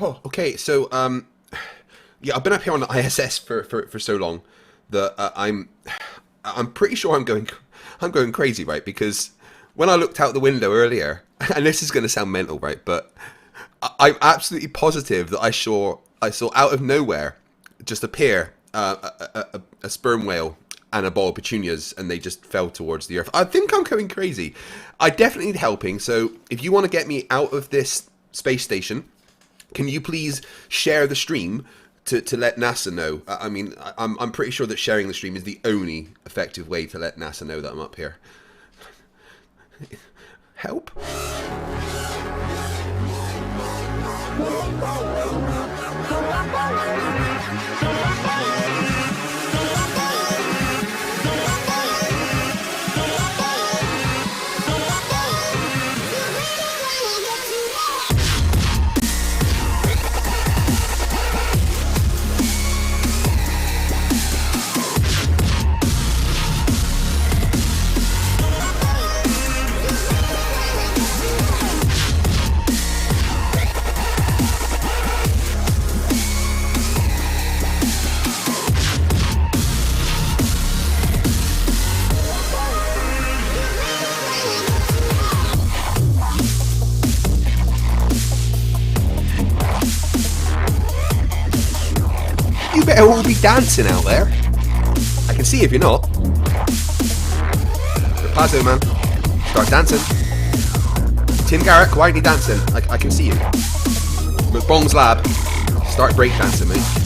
Oh, okay. So, yeah, I've been up here on the ISS for so long that I'm pretty sure I'm going crazy, right? Because when I looked out the window earlier, and this is going to sound mental, right? But I'm absolutely positive that I saw out of nowhere just appear a sperm whale and a ball of petunias, and they just fell towards the earth. I think I'm going crazy. I definitely need helping. So if you want to get me out of this space station, can you please share the stream to let NASA know? I mean, I'm pretty sure that sharing the stream is the only effective way to let NASA know that I'm up here. Help? You better all be dancing out there. I can see if you're not. Rapazzo, man. Start dancing. Tim Garrett, quietly dancing. I can see you. McBong's lab. Start breakdancing, mate.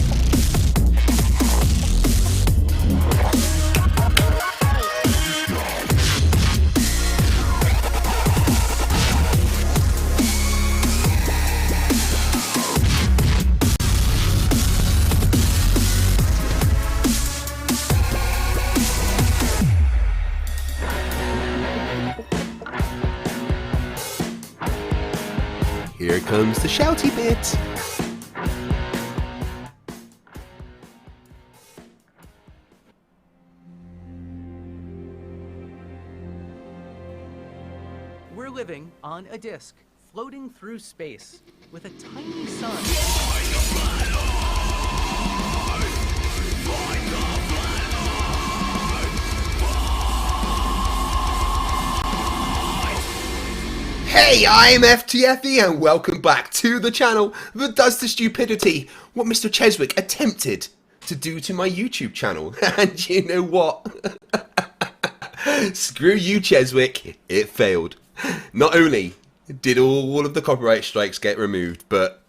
Here comes the shouty bit. We're living on a disk, floating through space, with a tiny sun. Hey, I'm FTFE and welcome back to the channel that does the stupidity what Mr. Cheswick attempted to do to my YouTube channel. And you know what? Screw you, Cheswick. It failed. Not only did all of the copyright strikes get removed, but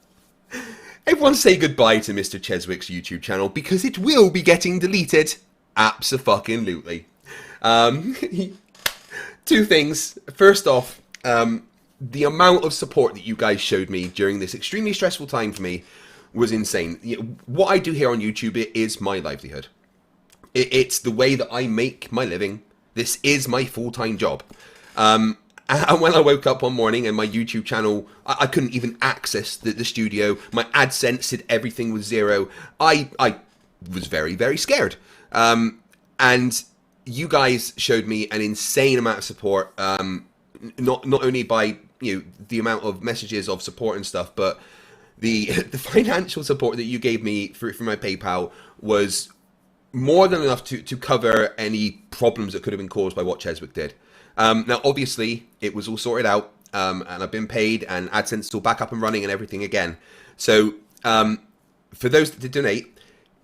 everyone say goodbye to Mr. Cheswick's YouTube channel because it will be getting deleted. Abso-fucking-lutely. Two things. First off, the amount of support that you guys showed me during this extremely stressful time for me was insane. What I do here on YouTube is my livelihood. It's the way that I make my living. This is my full-time job. And when I woke up one morning and my YouTube channel, I couldn't even access the studio. My AdSense said everything was zero. I was very, very scared. And you guys showed me an insane amount of support. Not only by the amount of messages of support and stuff, but the financial support that you gave me through my PayPal was more than enough to cover any problems that could have been caused by what Cheswick did. Now, obviously, it was all sorted out, and I've been paid, and AdSense is all back up and running and everything again. So, for those that did donate,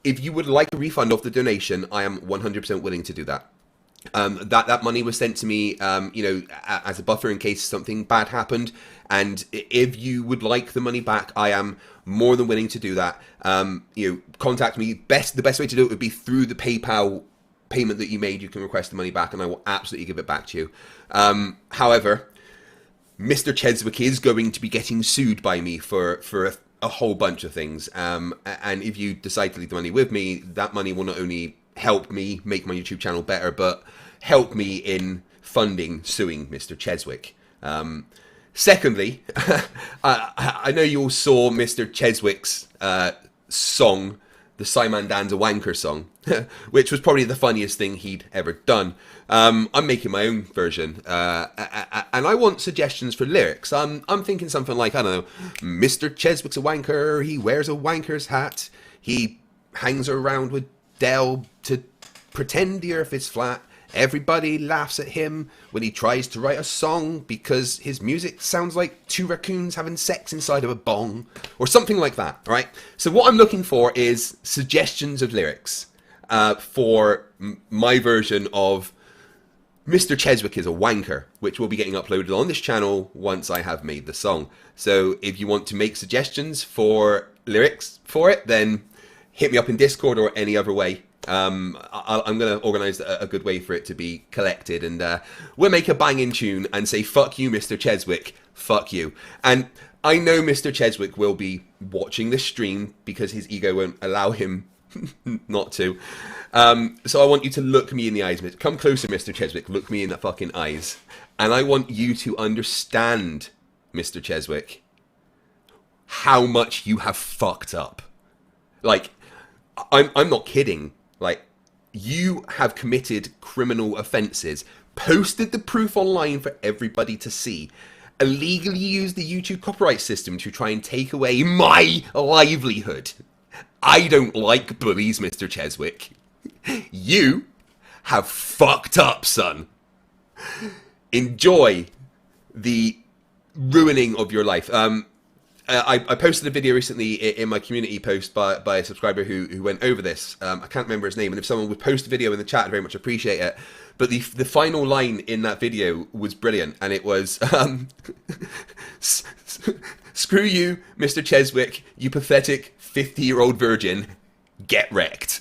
if you would like a refund of the donation, I am 100% willing to do that. That money was sent to me, as a buffer in case something bad happened. And if you would like the money back, I am more than willing to do that. Contact me. The best way to do it would be through the PayPal payment that you made. You can request the money back, and I will absolutely give it back to you. However, Mr. Cheswick is going to be getting sued by me for a whole bunch of things. And if you decide to leave the money with me, that money will not only help me make my YouTube channel better, but help me in funding suing Mr. Cheswick. Secondly, I know you all saw Mr. Cheswick's song, the Simon Dan's a Wanker song, which was probably the funniest thing he'd ever done. I'm making my own version, and I want suggestions for lyrics. I'm thinking something like, I don't know, Mr. Cheswick's a wanker, he wears a wanker's hat, he hangs around with Dell to pretend the earth is flat. Everybody laughs at him when he tries to write a song because his music sounds like two raccoons having sex inside of a bong, or something like that, right? So what I'm looking for is suggestions of lyrics for my version of Mr. Cheswick is a wanker, which will be getting uploaded on this channel once I have made the song. So if you want to make suggestions for lyrics for it, then hit me up in Discord or any other way. I'm going to organise a good way for it to be collected, and we'll make a banging tune and say, fuck you, Mr. Cheswick, fuck you. And I know Mr. Cheswick will be watching this stream because his ego won't allow him not to. So I want you to look me in the eyes. Come closer, Mr. Cheswick, look me in the fucking eyes. And I want you to understand, Mr. Cheswick, how much you have fucked up. Like, I'm not kidding. Like, you have committed criminal offences, posted the proof online for everybody to see, illegally used the YouTube copyright system to try and take away my livelihood. I don't like bullies, Mr. Cheswick. You have fucked up, son. Enjoy the ruining of your life. I posted a video recently in my community post by a subscriber who went over this. I can't remember his name, and if someone would post a video in the chat, I'd very much appreciate it. But the final line in that video was brilliant, and it was, screw you, Mr. Cheswick, you pathetic 50-year-old virgin, get wrecked.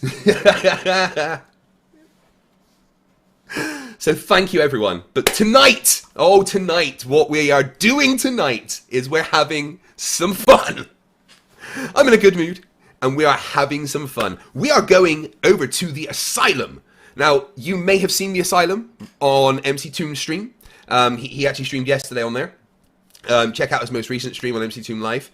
So thank you, everyone. But tonight, what we are doing tonight is we're having some fun. I'm in a good mood, and we are having some fun. We are going over to the Asylum. Now, you may have seen the Asylum on MC Toon's stream. He actually streamed yesterday on there. Check out his most recent stream on MC Toon Live.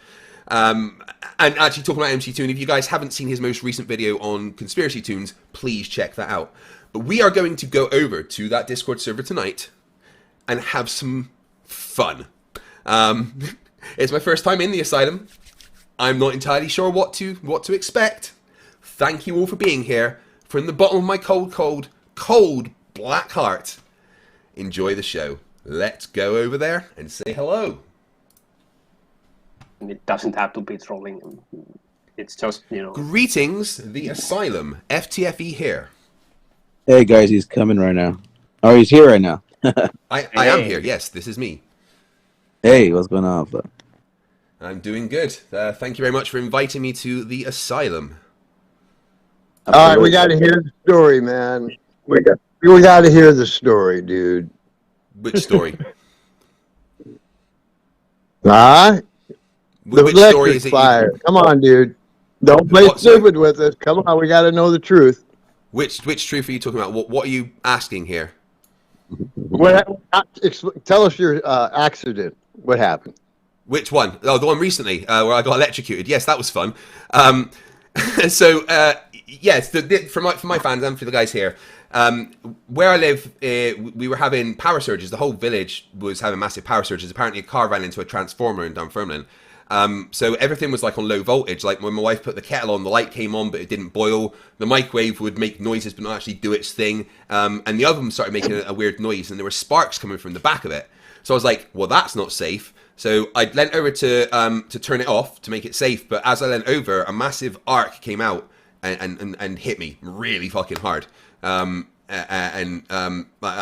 And actually, talking about MC Toon, if you guys haven't seen his most recent video on Conspiracy Toons, please check that out. But we are going to go over to that Discord server tonight and have some fun. It's my first time in the Asylum. I'm not entirely sure what to expect. Thank you all for being here. From the bottom of my cold black heart, enjoy the show. Let's go over there and say hello. It doesn't have to be trolling. It's just, you know. Greetings, the Asylum. FTFE here. Hey guys, he's coming right now. Oh, he's here right now. I am here. Yes, this is me. Hey, what's going on, bud? I'm doing good. Thank you very much for inviting me to the Asylum. All right, we got to hear the story, man. We got to hear the story, dude. Which story? All right. The Which story is electric it? fire. Come on, dude. Don't play stupid with us. Come on, we got to know the truth. Which truth are you talking about? What are you asking here? Tell us your accident. What happened? Which one? Oh, the one recently where I got electrocuted. Yes, that was fun. So, yes, for my fans and for the guys here, where I live, we were having power surges. The whole village was having massive power surges. Apparently, a car ran into a transformer in Dunfermline. So everything was like on low voltage. Like when my wife put the kettle on, the light came on, but it didn't boil. The microwave would make noises, but not actually do its thing. And the oven started making a weird noise, and there were sparks coming from the back of it. So I was like, well, that's not safe. So I leant over to turn it off to make it safe. But as I leant over, a massive arc came out and hit me really fucking hard. I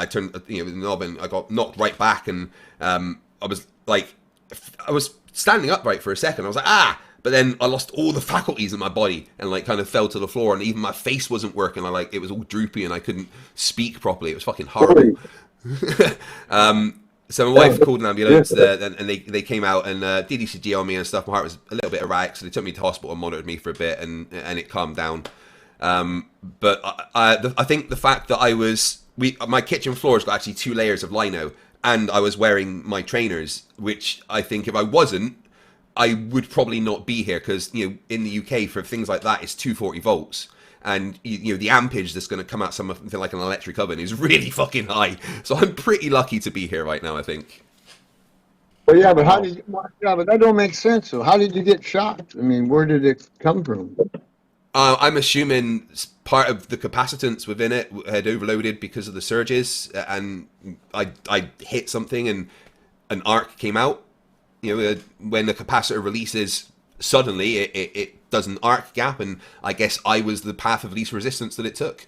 turned the knob and I got knocked right back, and I was standing upright for a second. I was like, ah! But then I lost all the faculties in my body and like kind of fell to the floor, and even my face wasn't working. It was all droopy and I couldn't speak properly. It was fucking horrible. So my wife called an ambulance and they came out and did ECG on me and stuff. My heart was a little bit erratic, so they took me to hospital and monitored me for a bit, and it calmed down. But I think the fact that my kitchen floor's got actually 2 layers of lino, and I was wearing my trainers, which I think if I wasn't, I would probably not be here, because in the UK for things like that it's 240 volts, and the ampage that's going to come out something like an electric oven is really fucking high. So I'm pretty lucky to be here right now, I think. Well, yeah, but but that don't make sense. So how did you get shocked? I mean, where did it come from? I'm assuming part of the capacitance within it had overloaded because of the surges, and I hit something and an arc came out. When the capacitor releases suddenly, it does an arc gap, and I guess I was the path of least resistance that it took.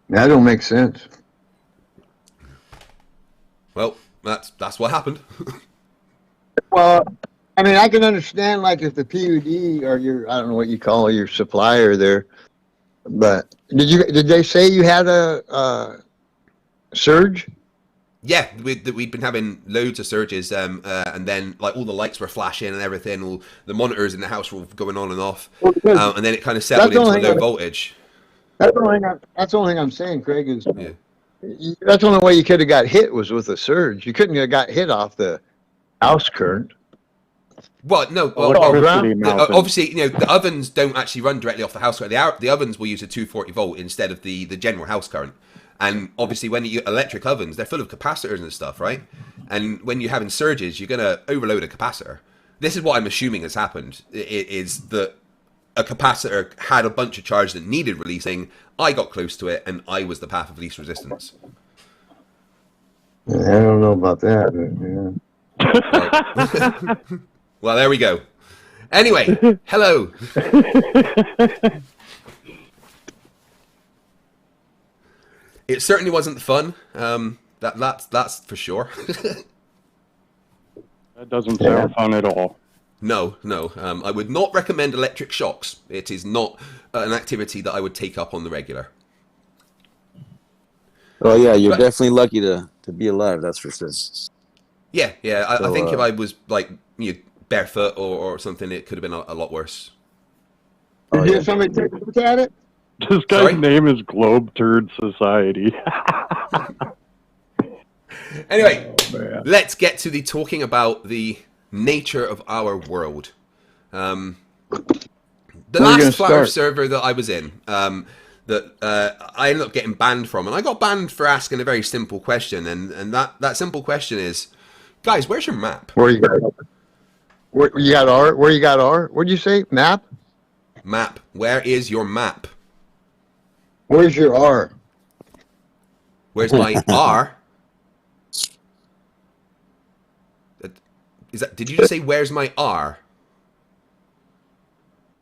That don't make sense. Well, that's what happened. Well, I mean, I can understand like if the PUD or I don't know what you call your supplier there, but did they say you had a surge? Yeah, we'd been having loads of surges, and then like all the lights were flashing and everything, all the monitors in the house were all going on and off, and then it kind of settled into a low voltage. That's the only thing I'm saying, Craig, is Yeah. That's the only way you could have got hit was with a surge. You couldn't have got hit off the house current. Well, no. Obviously, the ovens don't actually run directly off the house current. The ovens will use a 240 volt instead of the general house current. And obviously, when you electric ovens, they're full of capacitors and stuff, right? And when you're having surges, you're going to overload a capacitor. This is what I'm assuming has happened. Is that a capacitor had a bunch of charge that needed releasing. I got close to it, and I was the path of least resistance. I don't know about that. But, yeah. Well, there we go. Anyway, hello. It certainly wasn't fun. That's for sure. That doesn't sound fun at all. No. I would not recommend electric shocks. It is not an activity that I would take up on the regular. Oh yeah, you're definitely lucky to be alive. That's for sure. Yeah. I think if I was like barefoot or something, it could have been a lot worse. Did you have somebody take a look at it? This guy's name is Globe Turd Society. Anyway, let's get to the talking about the nature of our world. The last Flat Earth server that I was in, that I ended up getting banned from, and I got banned for asking a very simple question, and that simple question is, guys, where's your map? Where you got R? Where you got R? What'd you say? Map? Map. Where is your map? Where's your R? Where's my R? Did you just say where's my R?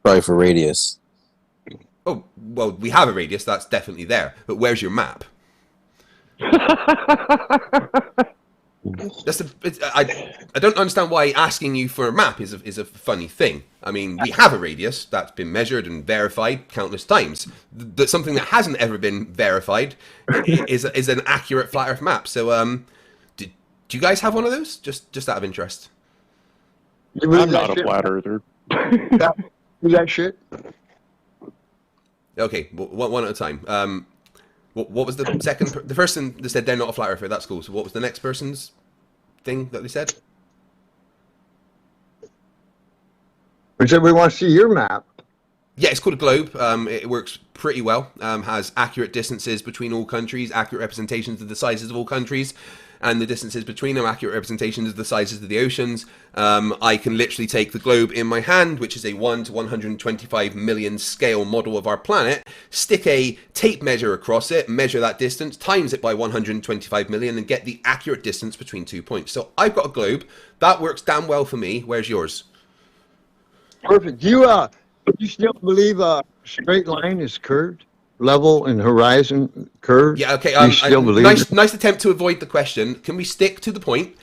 Probably for radius. Oh, well, we have a radius, that's definitely there. But where's your map? I don't understand why asking you for a map is a funny thing. I mean, we have a radius that's been measured and verified countless times. That something that hasn't ever been verified is an accurate flat Earth map. So, do you guys have one of those? Just out of interest. I'm not a flat earther. that shit? Okay, one at a time. What was the second? The first one that said they're not a flat earther. That's cool. So what was the next person's thing that they said? We said we want to see your map. Yeah, it's called a globe. It works pretty well. Has accurate distances between all countries, accurate representations of the sizes of all countries, and the distances between them, accurate representations of the sizes of the oceans. I can literally take the globe in my hand, which is a 1 to 125 million scale model of our planet, stick a tape measure across it, measure that distance, times it by 125 million, and get the accurate distance between 2 points. So I've got a globe. That works damn well for me. Where's yours? Perfect. Do you still believe a straight line is curved? Level and horizon curved? Yeah, okay. Nice attempt to avoid the question. Can we stick to the point?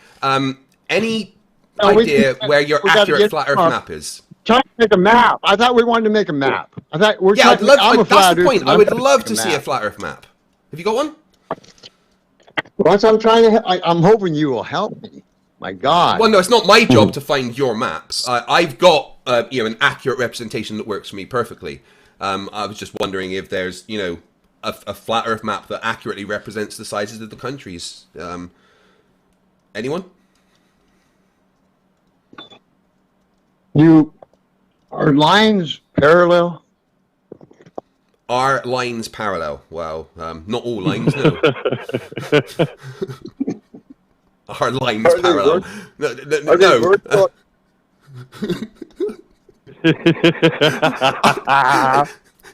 Any idea where your accurate flat Earth map is? Trying to make a map. I thought we wanted to make a map. I thought we're that's the point. I would love to see see a flat Earth map. Have you got one? Once I'm trying to. I'm hoping you will help me. My God. Well, no, it's not my job to find your maps. I've got an accurate representation that works for me perfectly. I was just wondering if there's a flat Earth map that accurately represents the sizes of the countries. Anyone? Are lines parallel? Are lines parallel? Well, not all lines, no. Are lines Are they parallel? Are they vertical?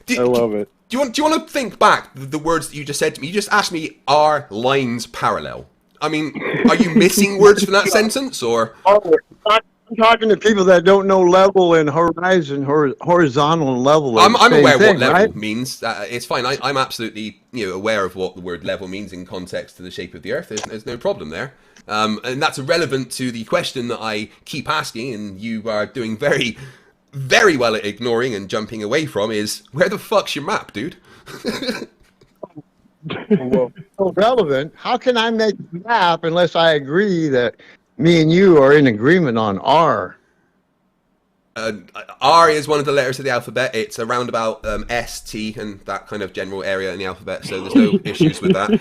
Do, I love it. Do you want to think back the words that you just said to me? You just asked me, are lines parallel? I mean, are you missing words from that sentence, or? Oh, I'm talking to people that don't know level and horizon, horizontal and level. I'm aware thing, what level right? means. It's fine. I'm absolutely aware of what the word level means in context to the shape of the Earth. There's no problem there. And that's irrelevant to the question that I keep asking, and you are doing very, very well at ignoring and jumping away from, is where the fuck's your map, dude? Well, so relevant. How can I make a map unless I agree that me and you are in agreement on R? R is one of the letters of the alphabet. It's around about S, T, and that kind of general area in the alphabet, so there's no issues with that.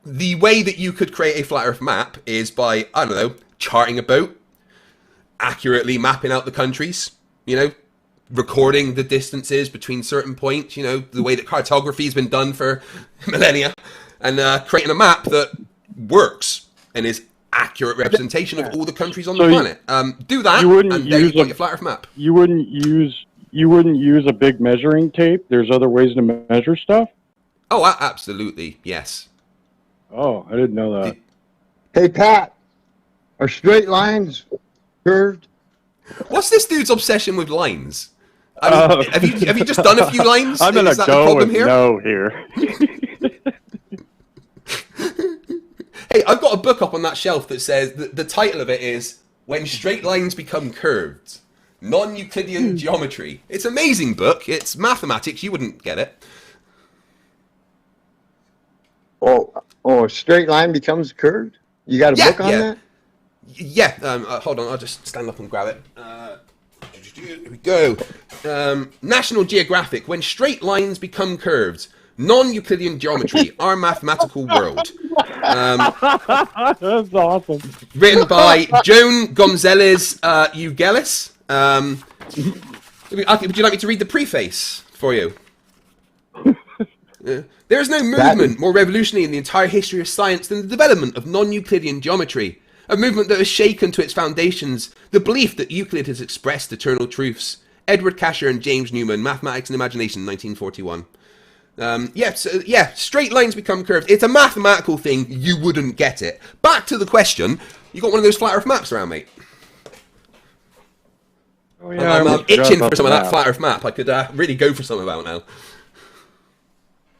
The way that you could create a flat Earth map is by, I don't know, charting a boat, accurately mapping out the countries, recording the distances between certain points, the way that cartography has been done for millennia, and creating a map that works and is accurate representation of all the countries on the planet. Do that, and there you've got your flat Earth map. You wouldn't use a big measuring tape? There's other ways to measure stuff? Oh, absolutely, yes. Oh, I didn't know that. Hey, Pat, are straight lines curved? What's this dude's obsession with lines? I mean, have you just done a few lines? I'm gonna Is that the go problem with here? no here. Hey, I've got a book up on that shelf that says the title of it is "When Straight Lines Become Curved: Non-Euclidean Geometry." It's an amazing book. It's mathematics. You wouldn't get it. Oh, a straight line becomes curved? You got a book on that? Yeah. Hold on. I'll just stand up and grab it. Here we go. National Geographic: When Straight Lines Become Curved. Non-Euclidean Geometry, Our Mathematical World. That's awesome. Written by Joan Gonzalez Ugelis. Would you like me to read the preface for you? There is no movement more revolutionary in the entire history of science than the development of non-Euclidean geometry, a movement that has shaken to its foundations the belief that Euclid has expressed eternal truths. Edward Kasher and James Newman, Mathematics and Imagination, 1941. Straight lines become curved. It's a mathematical thing. You wouldn't get it. Back to the question. You got one of those flat Earth maps around, mate? Oh, yeah, I'm itching for some of that flat Earth map. I could really go for some about now.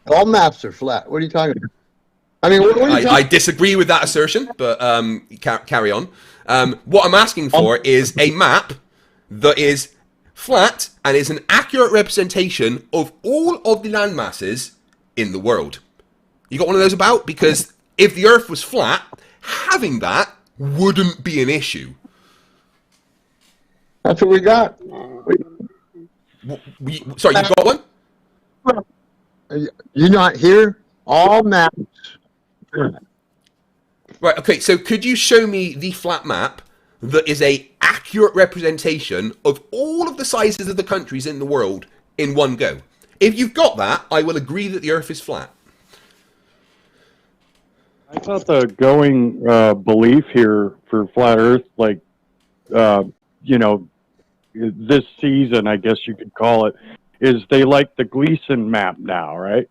All maps are flat. What are you talking about? I mean, what are you talking I disagree with that assertion, but carry on. What I'm asking for is a map that is flat and is an accurate representation of all of the land masses in the world. You got one of those about? Because if the Earth was flat, having that wouldn't be an issue. That's what we got. Sorry, you got one? You not here? All maps. Right, okay, so could you show me the flat map that is a accurate representation of all of the sizes of the countries in the world in one go? If you've got that, I will agree that the Earth is flat. I thought the going belief here for flat Earth, this season, I guess you could call it, is they like the Gleason map now, right?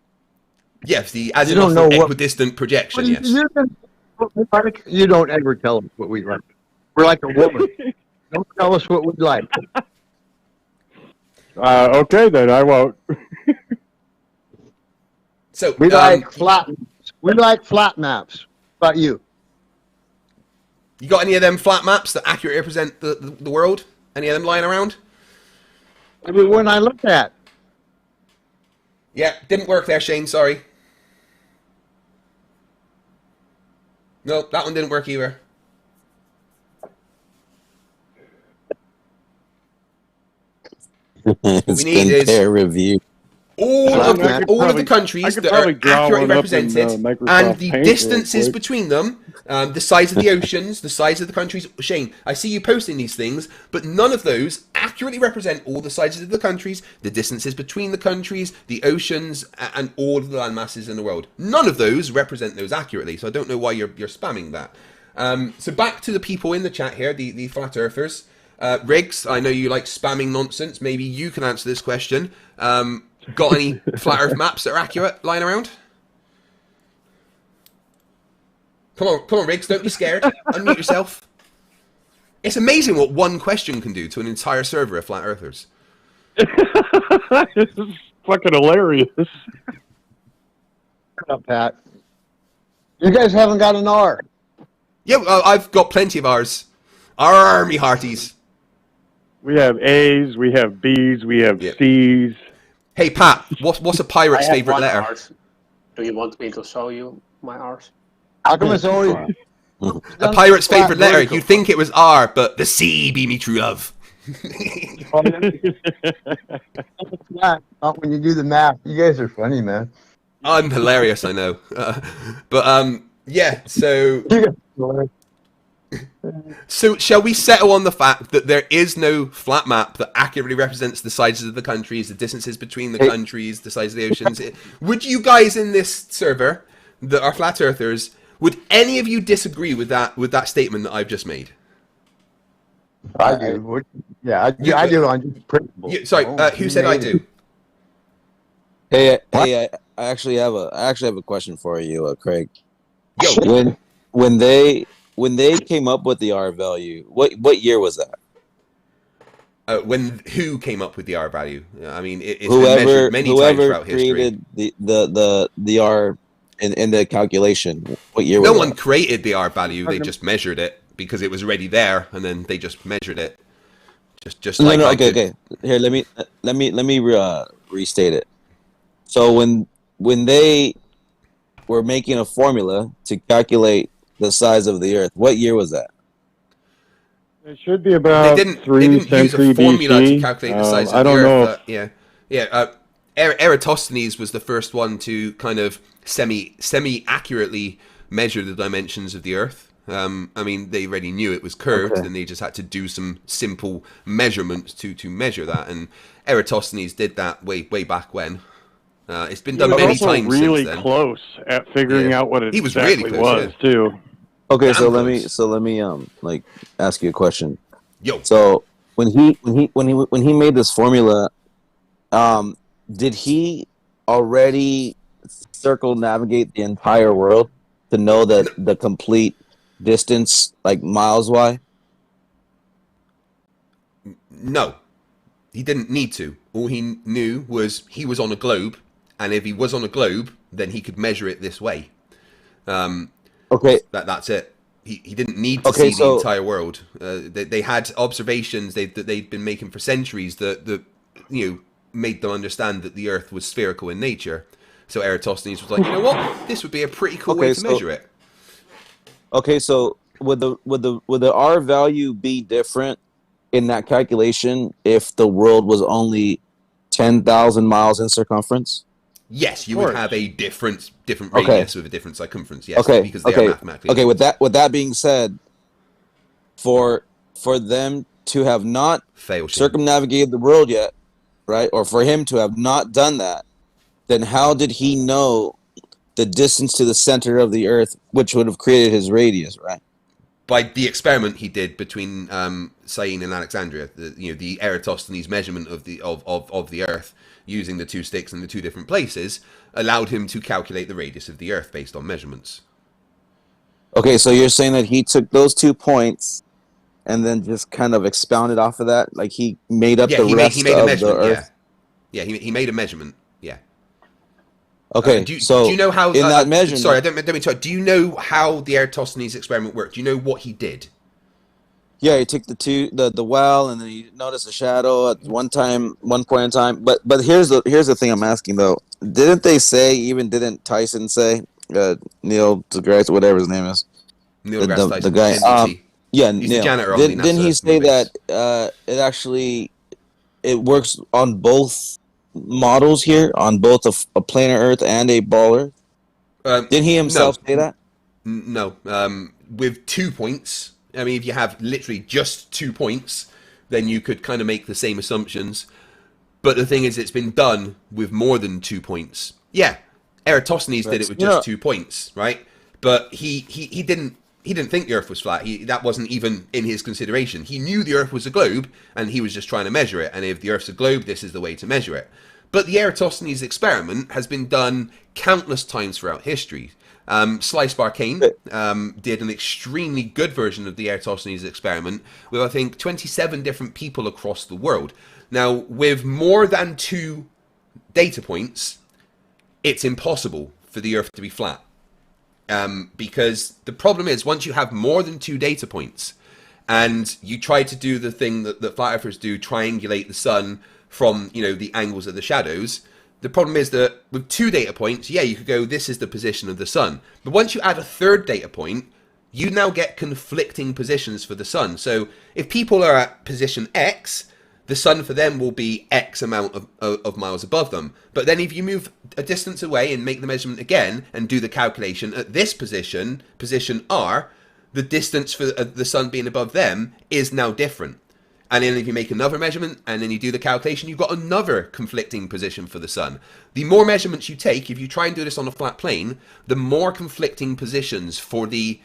Yes, the azimuth equidistant projection, yes. You don't ever tell us what we like. We're like a woman. Don't tell us what we like. Okay, then I won't. So we like flat. We like flat maps. What about you? You got any of them flat maps that accurately represent the world? Any of them lying around? Every one I looked at. Yeah, didn't work there, Shane. Sorry. No, that one didn't work either. It's we need been peer review. All of the countries that are accurately represented and the distances between them, the size of the oceans, the size of the countries. Shane, I see you posting these things, but none of those accurately represent all the sizes of the countries, the distances between the countries, the oceans, and all of the land masses in the world. None of those represent those accurately, so I don't know why you're spamming that. So back to the people in the chat here, the flat earthers. Riggs, I know you like spamming nonsense. Maybe you can answer this question. Got any flat earth maps that are accurate lying around? Come on, Riggs, don't be scared. Unmute yourself. It's amazing what one question can do to an entire server of flat earthers. This is fucking hilarious. Shut up, Pat. You guys haven't got an R. Yeah, I've got plenty of ours. Army hearties. We have A's, we have B's, we have C's. Hey, Pat, what's a pirate's favourite letter? Rs. Do you want me to show you my R's? How come it's always A pirate's favourite letter. You'd think it was R, but the C be me true love. when you do the math? You guys are funny, man. I'm hilarious, I know. Yeah, so... So, shall we settle on the fact that there is no flat map that accurately represents the sizes of the countries, the distances between the countries, the size of the oceans? Would you guys in this server that are flat earthers, would any of you disagree with that statement that I've just made? I do. Yeah, I do on just principle. Who said I do? Hey, I actually have a question for you, Craig. Yo. When they came up with the R value, what year was that? Who came up with the R value? I mean, it's whoever, been measured many times throughout history. created the R in the calculation, what year was No that? one created the R value, they just measured it because it was already there, and then they just measured it. Just like okay. Here, let me restate it. So when they were making a formula to calculate the size of the Earth, what year was that? It should be about they didn't use century a formula BC. to calculate the size I of the don't Earth. know. Eratosthenes was the first one to kind of semi-accurately measure the dimensions of the Earth. I mean, they already knew it was curved, and they just had to do some simple measurements to measure that. And Eratosthenes did that way back when. It's been done many times really since then. close at figuring out what it He was exactly really close, was too. Okay, so close. let me like ask you a question. Yo. So when he made this formula, did he already circumnavigate the entire world to know that the complete distance, like miles wide? No, he didn't need to. All he knew was he was on a globe, and if he was on a globe, then he could measure it this way. Okay. That's it. He didn't need to see the entire world. They had observations that they'd been making for centuries that made them understand that the Earth was spherical in nature. So Eratosthenes was like, you know what? This would be a pretty cool way to measure it. Okay, so would the R value be different in that calculation if the world was only 10,000 miles in circumference? Yes, you would have a different radius with a different circumference. Yes, because they are mathematically. Okay, with that being said, for them to have not circumnavigated the world yet, right, or for him to have not done that, then how did he know the distance to the center of the Earth, which would have created his radius, right? By the experiment he did between Syene and Alexandria, the Eratosthenes measurement of the Earth using the two sticks in the two different places allowed him to calculate the radius of the Earth based on measurements. Okay, so you're saying that he took those 2 points and then just kind of expounded off of that, like he made up the rest he made a of the Earth. Yeah, he made a measurement. Yeah. Okay, do you know how in that measurement? Sorry, I don't mean to talk. Do you know how the Eratosthenes experiment worked? Do you know what he did? Yeah, he took the well, and then he noticed a shadow at one point in time. But here's the thing I'm asking though. Didn't Tyson say Neil deGrasse, whatever his name is, Neil deGrasse Tyson, the guy? Yeah, he's Neil. the janitor on the NASA Didn't he say movies. that it works on both models here, on both a planar Earth and a ball Earth? Didn't he himself say that? No. With 2 points. I mean, if you have literally just 2 points, then you could kind of make the same assumptions. But the thing is, it's been done with more than 2 points. Yeah, Eratosthenes did it with just 2 points, right? But he didn't think the Earth was flat. That wasn't even in his consideration. He knew the Earth was a globe, and he was just trying to measure it. And if the Earth's a globe, this is the way to measure it. But the Eratosthenes experiment has been done countless times throughout history. Slice Barcane did an extremely good version of the Eratosthenes experiment with, I think, 27 different people across the world. Now, with more than 2 data points, it's impossible for the Earth to be flat. Because the problem is, once you have more than 2 data points, and you try to do the thing that flat earthers do, triangulate the sun from, the angles of the shadows, the problem is that with 2 data points, yeah, you could go, this is the position of the sun. But once you add a 3rd data point, you now get conflicting positions for the sun. So if people are at position X, the sun for them will be X amount of miles above them. But then if you move a distance away and make the measurement again and do the calculation at this position R, the distance for the sun being above them is now different. And then if you make another measurement and then you do the calculation, you've got another conflicting position for the sun. The more measurements you take, if you try and do this on a flat plane, the more conflicting positions for the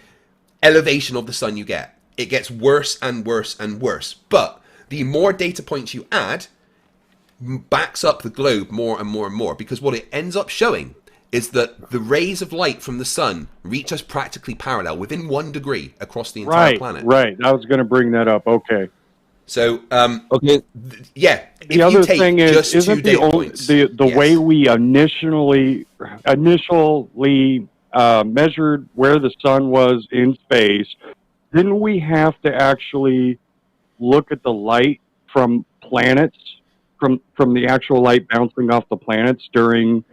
elevation of the sun you get. It gets worse and worse and worse. But the more data points you add, backs up the globe more and more and more. Because what it ends up showing is that the rays of light from the sun reach us practically parallel, within 1 degree across the entire planet. Right. I was going to bring that up. Okay. So, yeah. The other thing is, isn't the way we initially measured where the sun was in space? Didn't we have to actually look at the light from planets, from the actual light bouncing off the planets during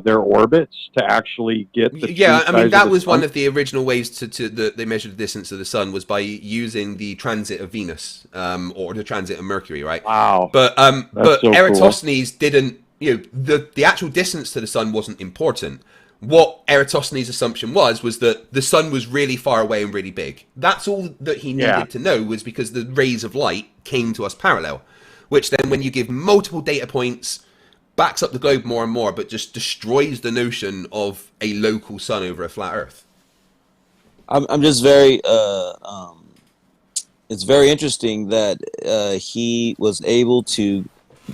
their orbits to actually get the that was one of the original ways they measured the distance of the sun, was by using the transit of Venus or the transit of Mercury, right? Wow. But so Eratosthenes didn't, the actual distance to the sun wasn't important. What Eratosthenes' assumption was that the sun was really far away and really big. That's all that he needed to know, was because the rays of light came to us parallel, which then when you give multiple data points, backs up the globe more and more, but just destroys the notion of a local sun over a flat Earth. I'm just very it's very interesting that he was able to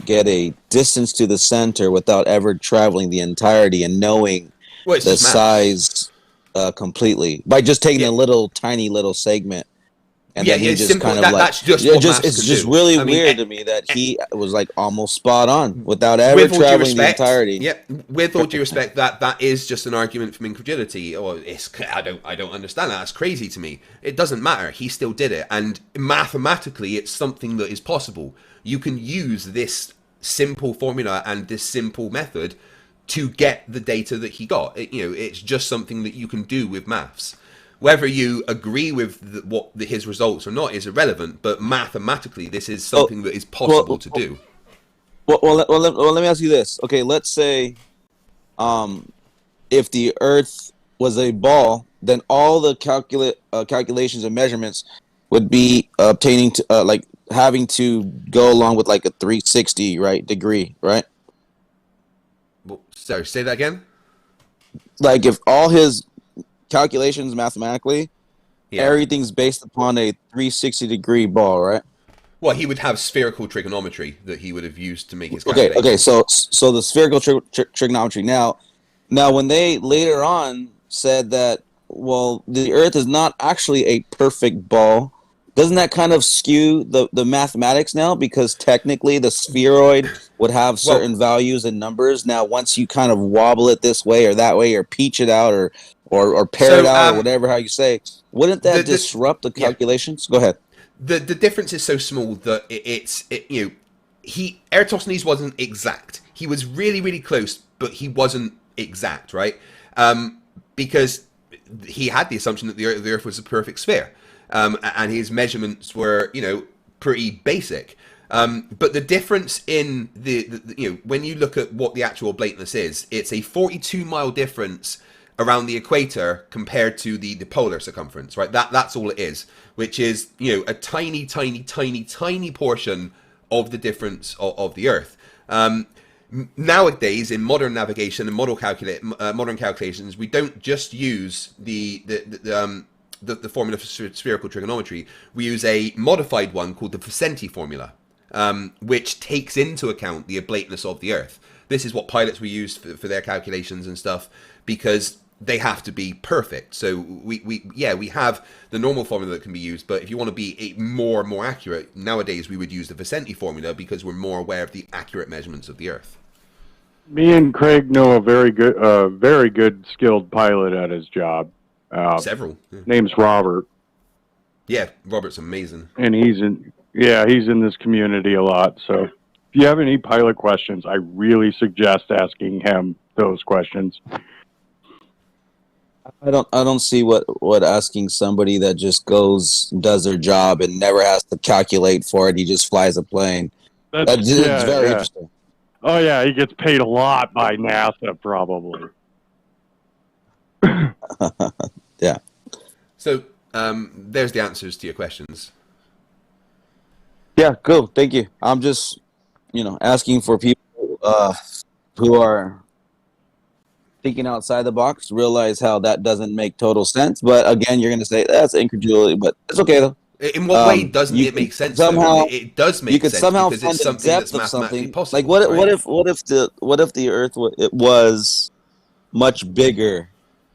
get a distance to the center without ever traveling the entirety and knowing the size completely by just taking a tiny little segment. And then he just simple. kind of that's just what maths it's can just do. really weird to me that he was like almost spot on without ever traveling the entirety. Yeah, with all due respect, that is just an argument from incredulity. Or I don't understand that. That's crazy to me. It doesn't matter. He still did it, and mathematically, it's something that is possible. You can use this simple formula and this simple method to get the data that he got. It's just something that you can do with maths. Whether you agree with his results or not is irrelevant, but mathematically, this is something that is possible to do. Well, let me ask you this. Okay, let's say if the Earth was a ball, then all the calculations and measurements would be obtaining to having to go along with like a 360 degree, right? Well, sorry, say that again. Like if all his calculations mathematically, everything's based upon a 360 degree ball, right? Well, he would have spherical trigonometry that he would have used to make his calculations. Okay. So the spherical trigonometry. Now, when they later on said that, well, the Earth is not actually a perfect ball, doesn't that kind of skew the mathematics now? Because technically the spheroid would have certain values and numbers. Now, once you kind of wobble it this way or that way, or peach it out, or pair it out, or whatever how you say, wouldn't that disrupt the calculations? Go ahead. The difference is so small that Eratosthenes wasn't exact. He was really, really close, but he wasn't exact, right? Because he had the assumption that the Earth was a perfect sphere. And his measurements were, pretty basic. But the difference in when you look at what the actual blatantness is, it's a 42-mile difference around the equator compared to the polar circumference, right? That's all it is, which is, you know, a tiny, tiny, tiny, tiny portion of the difference of the Earth. Nowadays, in modern navigation and modern calculations, we don't just use the formula for spherical trigonometry. We use a modified one called the Vicenti formula, which takes into account the oblateness of the Earth. This is what pilots will use for their calculations and stuff, because they have to be perfect. So we have the normal formula that can be used, but if you want to be more accurate, nowadays we would use the Vicenti formula because we're more aware of the accurate measurements of the Earth. Me and Craig know a very good skilled pilot at his job. Several. Yeah. Name's Robert. Yeah, Robert's amazing. And he's in this community a lot. So if you have any pilot questions, I really suggest asking him those questions. I don't see what asking somebody that just does their job and never has to calculate for it. He just flies a plane. It's very interesting. Oh yeah, he gets paid a lot by NASA, probably. Yeah. So there's the answers to your questions. Yeah, cool. Thank you. I'm just, asking for people who are thinking outside the box, realize how that doesn't make total sense. But again, you're going to say that's incredulity, but it's okay though. In what way doesn't it make sense? Somehow, it does make sense. You could somehow because find it's the something depth that's of mathematically something. possible. Like what right? if the Earth was much bigger?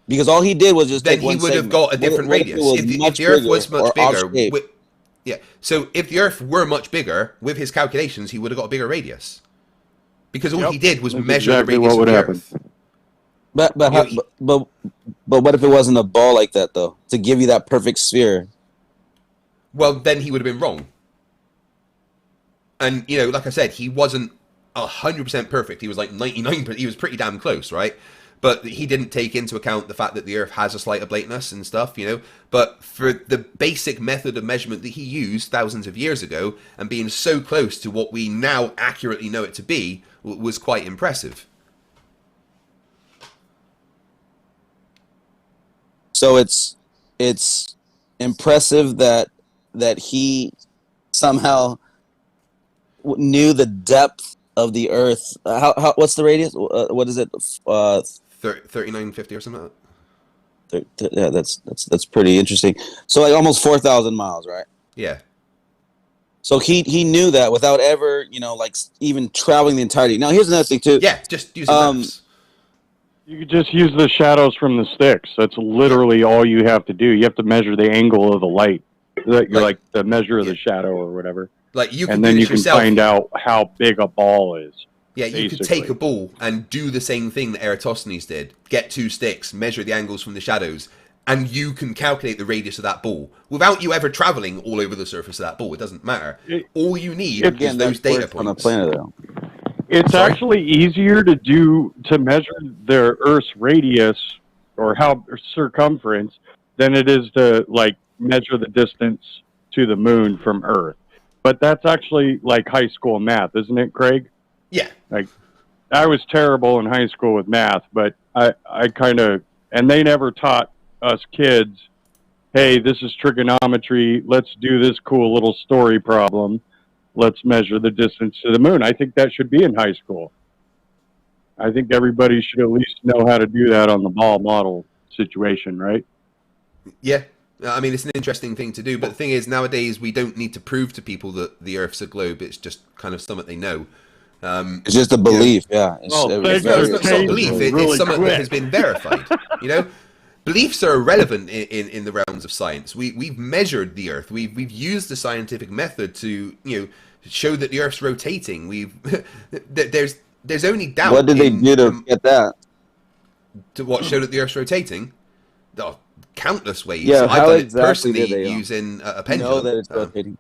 Because all he did was just then take one he would have segment. got a different radius. If the Earth was much bigger, yeah. So if the Earth were much bigger, with his calculations, he would have got a bigger radius. Because all he did was measure the radius of the Earth. But what if it wasn't a ball like that though? To give you that perfect sphere. Well, then he would have been wrong. And like I said, he wasn't 100% perfect. He was like 99%. He was pretty damn close, right? But he didn't take into account the fact that the Earth has a slight oblateness and stuff, But for the basic method of measurement that he used thousands of years ago, and being so close to what we now accurately know it to be, was quite impressive. So it's impressive that he somehow knew the depth of the Earth. How what's the radius? What is it? 3950 or something like that. Yeah, that's pretty interesting. So like almost 4,000 miles, right? Yeah. So he knew that without ever, even traveling the entirety. Now here's another thing too. Yeah, just using maps. You could just use the shadows from the sticks. That's literally all you have to do. You have to measure the angle of the light, like the measure of the shadow or whatever. Like you can and do then this you can yourself. Find out how big a ball is. Yeah, you could take a ball and do the same thing that Eratosthenes did. Get two sticks, measure the angles from the shadows, and you can calculate the radius of that ball without you ever traveling all over the surface of that ball. It doesn't matter. All you need is those data points. On the planet, though. It's actually easier to measure the Earth's radius or circumference than it is to measure the distance to the moon from Earth. But that's actually like high school math, isn't it, Craig? Yeah. I was terrible in high school with math, but I kind of, and they never taught us kids, hey, this is trigonometry. Let's do this cool little story problem. Let's measure the distance to the moon. I think that should be in high school. I think everybody should at least know how to do that on the ball model situation, right? Yeah. I mean, it's an interesting thing to do, but the thing is, nowadays, we don't need to prove to people that the Earth's a globe. It's just kind of something they know. It's just a belief, yeah. It's not a belief. It's something that has been verified. Beliefs are irrelevant in the realms of science. We've measured the Earth. We've used the scientific method to show that the Earth's rotating. There's only doubt. What did they do to get that? To what, show that the Earth's rotating? Oh, countless ways. Yeah, I've how done it exactly personally did they using a pendulum. Know that it's rotating.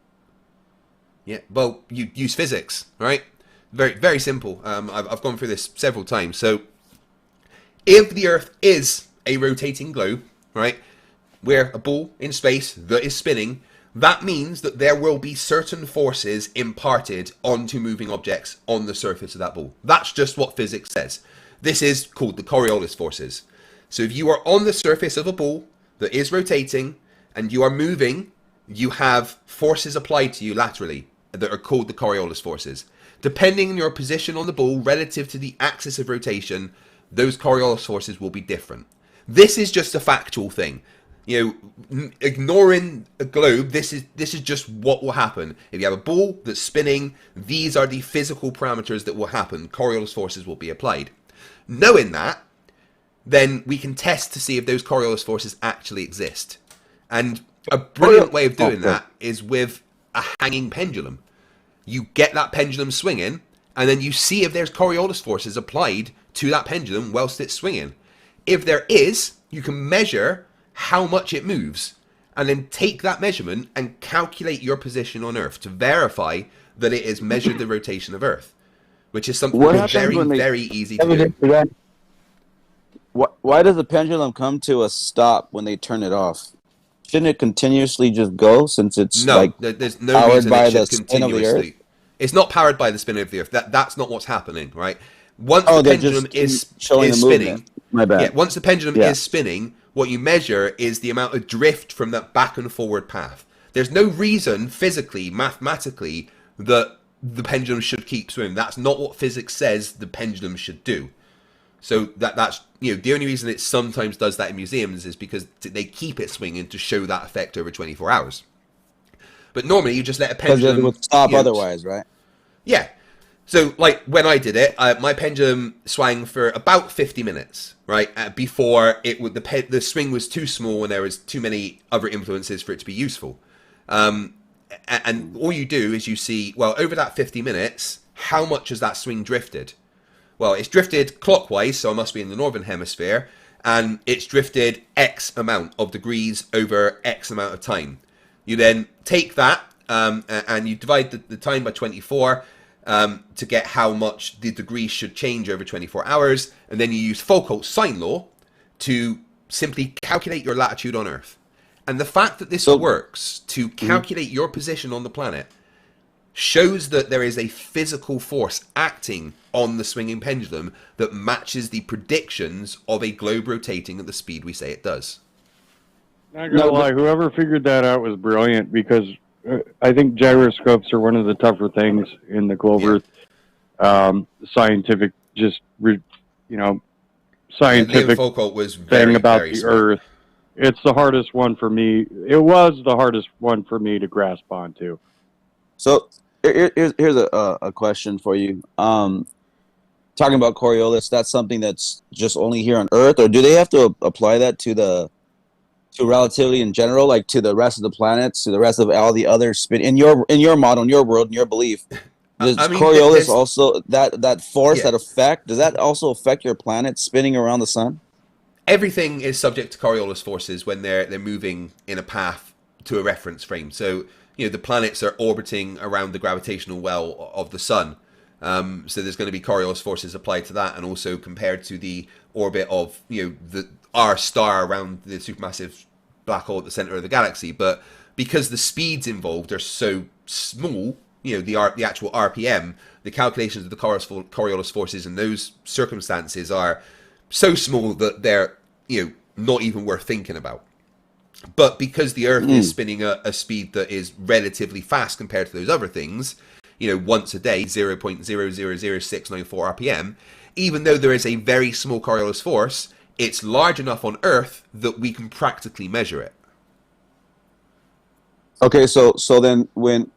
Yeah, well, you use physics, right? Very, very simple. I've gone through this several times. So, if the Earth is a rotating globe, right, we're a ball in space that is spinning, that means that there will be certain forces imparted onto moving objects on the surface of that ball. That's just what physics says. This is called the Coriolis forces. So if you are on the surface of a ball that is rotating and you are moving, you have forces applied to you laterally that are called the Coriolis forces. Depending on your position on the ball relative to the axis of rotation, those Coriolis forces will be different. This is just a factual thing. Ignoring a globe, this is just what will happen. If you have a ball that's spinning, these are the physical parameters that will happen. Coriolis forces will be applied. Knowing that, then we can test to see if those Coriolis forces actually exist. And a brilliant way of doing that is with a hanging pendulum. You get that pendulum swinging, and then you see if there's Coriolis forces applied to that pendulum whilst it's swinging. If there is, you can measure how much it moves, and then take that measurement and calculate your position on Earth to verify that it has measured the rotation of Earth, which is something that's very easy to do. Why does the pendulum come to a stop when they turn it off? Shouldn't it continuously just go, since it's there's no reason it should continuously. It's not powered by the spin of the Earth. That's not what's happening, right? Once the pendulum is spinning, my bad. Yeah, once the pendulum is spinning, what you measure is the amount of drift from that back and forward path. There's no reason physically, mathematically, that the pendulum should keep swinging. That's not what physics says the pendulum should do. So that's the only reason it sometimes does that in museums is because they keep it swinging to show that effect over 24 hours. But normally you just let a pendulum... Because it would stop otherwise, right? Yeah. So, like, when I did it, my pendulum swung for about 50 minutes, right? Before the swing was too small and there was too many other influences for it to be useful. And all you do is you see, well, over that 50 minutes, how much has that swing drifted? Well, it's drifted clockwise, so I must be in the northern hemisphere, and it's drifted X amount of degrees over X amount of time. You then take that and you divide the time by 24 to get how much the degrees should change over 24 hours, and then you use Foucault's sine law to simply calculate your latitude on Earth. And the fact that this works to calculate your position on the planet shows that there is a physical force acting on the swinging pendulum that matches the predictions of a globe rotating at the speed we say it does. Not gonna lie, whoever figured that out was brilliant, because I think gyroscopes are one of the tougher things in the globe Earth scientific, scientific Foucault was thing about the Earth. It's the hardest one for me. It was the hardest one for me to grasp onto. So here's a question for you. Talking about Coriolis, that's something that's just only here on Earth, or do they have to apply that to relativity in general, like to the rest of the planets, to the rest of all the other spin in your model, in your world, in your belief? Does Coriolis also that force, that effect, does that also affect your planet spinning around the sun? Everything is subject to Coriolis forces when they're moving in a path to a reference frame. So the planets are orbiting around the gravitational well of the sun. So there's going to be Coriolis forces applied to that, and also compared to the orbit of our star around the supermassive black hole at the center of the galaxy. But because the speeds involved are so small, the actual RPM, the calculations of the Coriolis forces in those circumstances are so small that they're not even worth thinking about. But because the Earth is spinning a speed that is relatively fast compared to those other things, once a day, 0.000694 RPM, even though there is a very small Coriolis force, it's large enough on Earth that we can practically measure it. Okay, so then when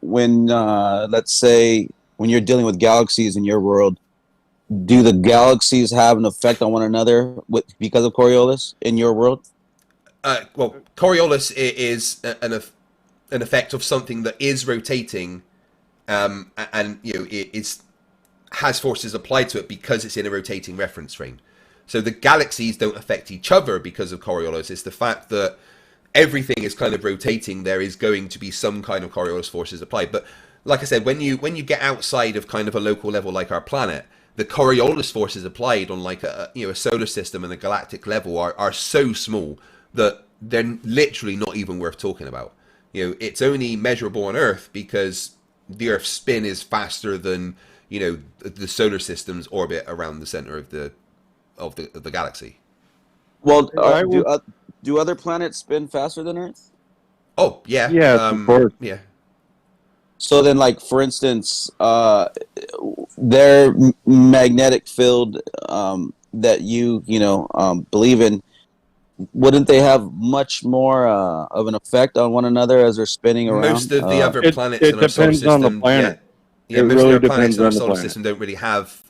let's say when you're dealing with galaxies in your world, do the galaxies have an effect on one another because of Coriolis in your world? Well, Coriolis is an effect of something that is rotating, and it has forces applied to it because it's in a rotating reference frame. So the galaxies don't affect each other because of Coriolis. It's the fact that everything is kind of rotating. There is going to be some kind of Coriolis forces applied. But like I said, when you get outside of kind of a local level like our planet, the Coriolis forces applied on like a solar system and a galactic level are so small that they're literally not even worth talking about. It's only measurable on Earth because the Earth's spin is faster than the solar system's orbit around the center of the galaxy. Well, I would- do other planets spin faster than Earth? Oh yeah, Yes, of course. yeah. So then, like for instance, their magnetic field that you believe in, wouldn't they have much more of an effect on one another as they're spinning around? Most of the other It- planets it in our solar depends on the system, planet. yeah, It most really of the planets depends in our on the solar planet. system don't really have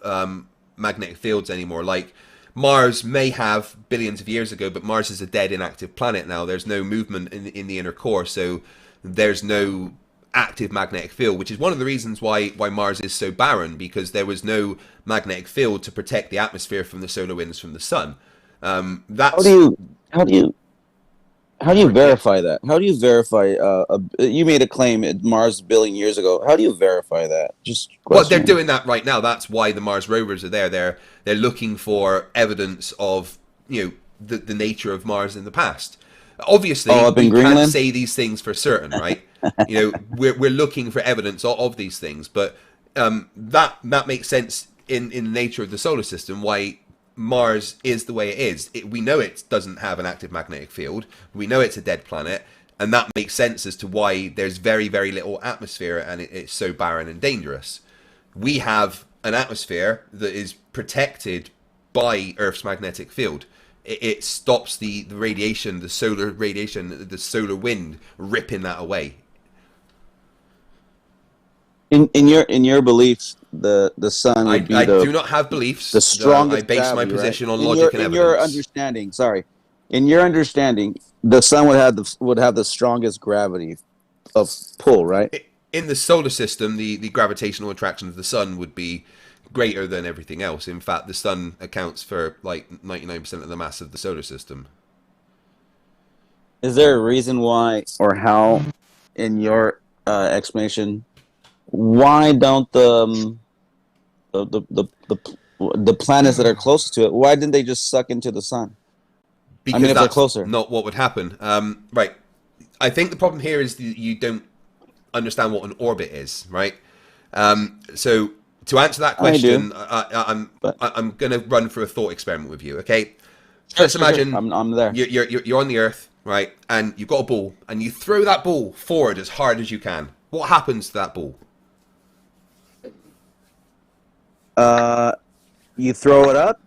magnetic fields anymore. Like Mars may have billions of years ago, but Mars is a dead, inactive planet now. There's no movement in the inner core, so there's no active magnetic field, which is one of the reasons why Mars is so barren, because there was no magnetic field to protect the atmosphere from the solar winds from the sun. That's How do you verify that? How do you verify? You made a claim at Mars a billion years ago. How do you verify that? Just well, they're questioning. doing that right now. That's why the Mars rovers are there. They're looking for evidence of the nature of Mars in the past. Obviously, Oh, up in we can't Greenland? say these things for certain, right? We're looking for evidence of these things, but that makes sense in the nature of the solar system. Why Mars is the way it is. We know it doesn't have an active magnetic field. We know it's a dead planet, and that makes sense as to why there's very, very little atmosphere and it's so barren and dangerous. We have an atmosphere that is protected by Earth's magnetic field. It stops the radiation, the solar radiation, the solar wind ripping that away. In your beliefs, the sun would be I the do not have beliefs. the strongest I base my gravity, position right? on logic and In your evidence. understanding, sorry, in your understanding, the sun would have the strongest gravity of pull, right? In the solar system, the gravitational attraction of the sun would be greater than everything else. In fact, the sun accounts for like 99% of the mass of the solar system. Is there a reason why or how, in your explanation, why don't the planets that are closest to it, why didn't they just suck into the sun? Because if they're that's closer. not what would happen. Right. I think the problem here is that you don't understand what an orbit is, right? So to answer that question, I'm going to run through a thought experiment with you, okay? Let's imagine I'm there. You're on the Earth, right? And you've got a ball, and you throw that ball forward as hard as you can. What happens to that ball? You throw it up.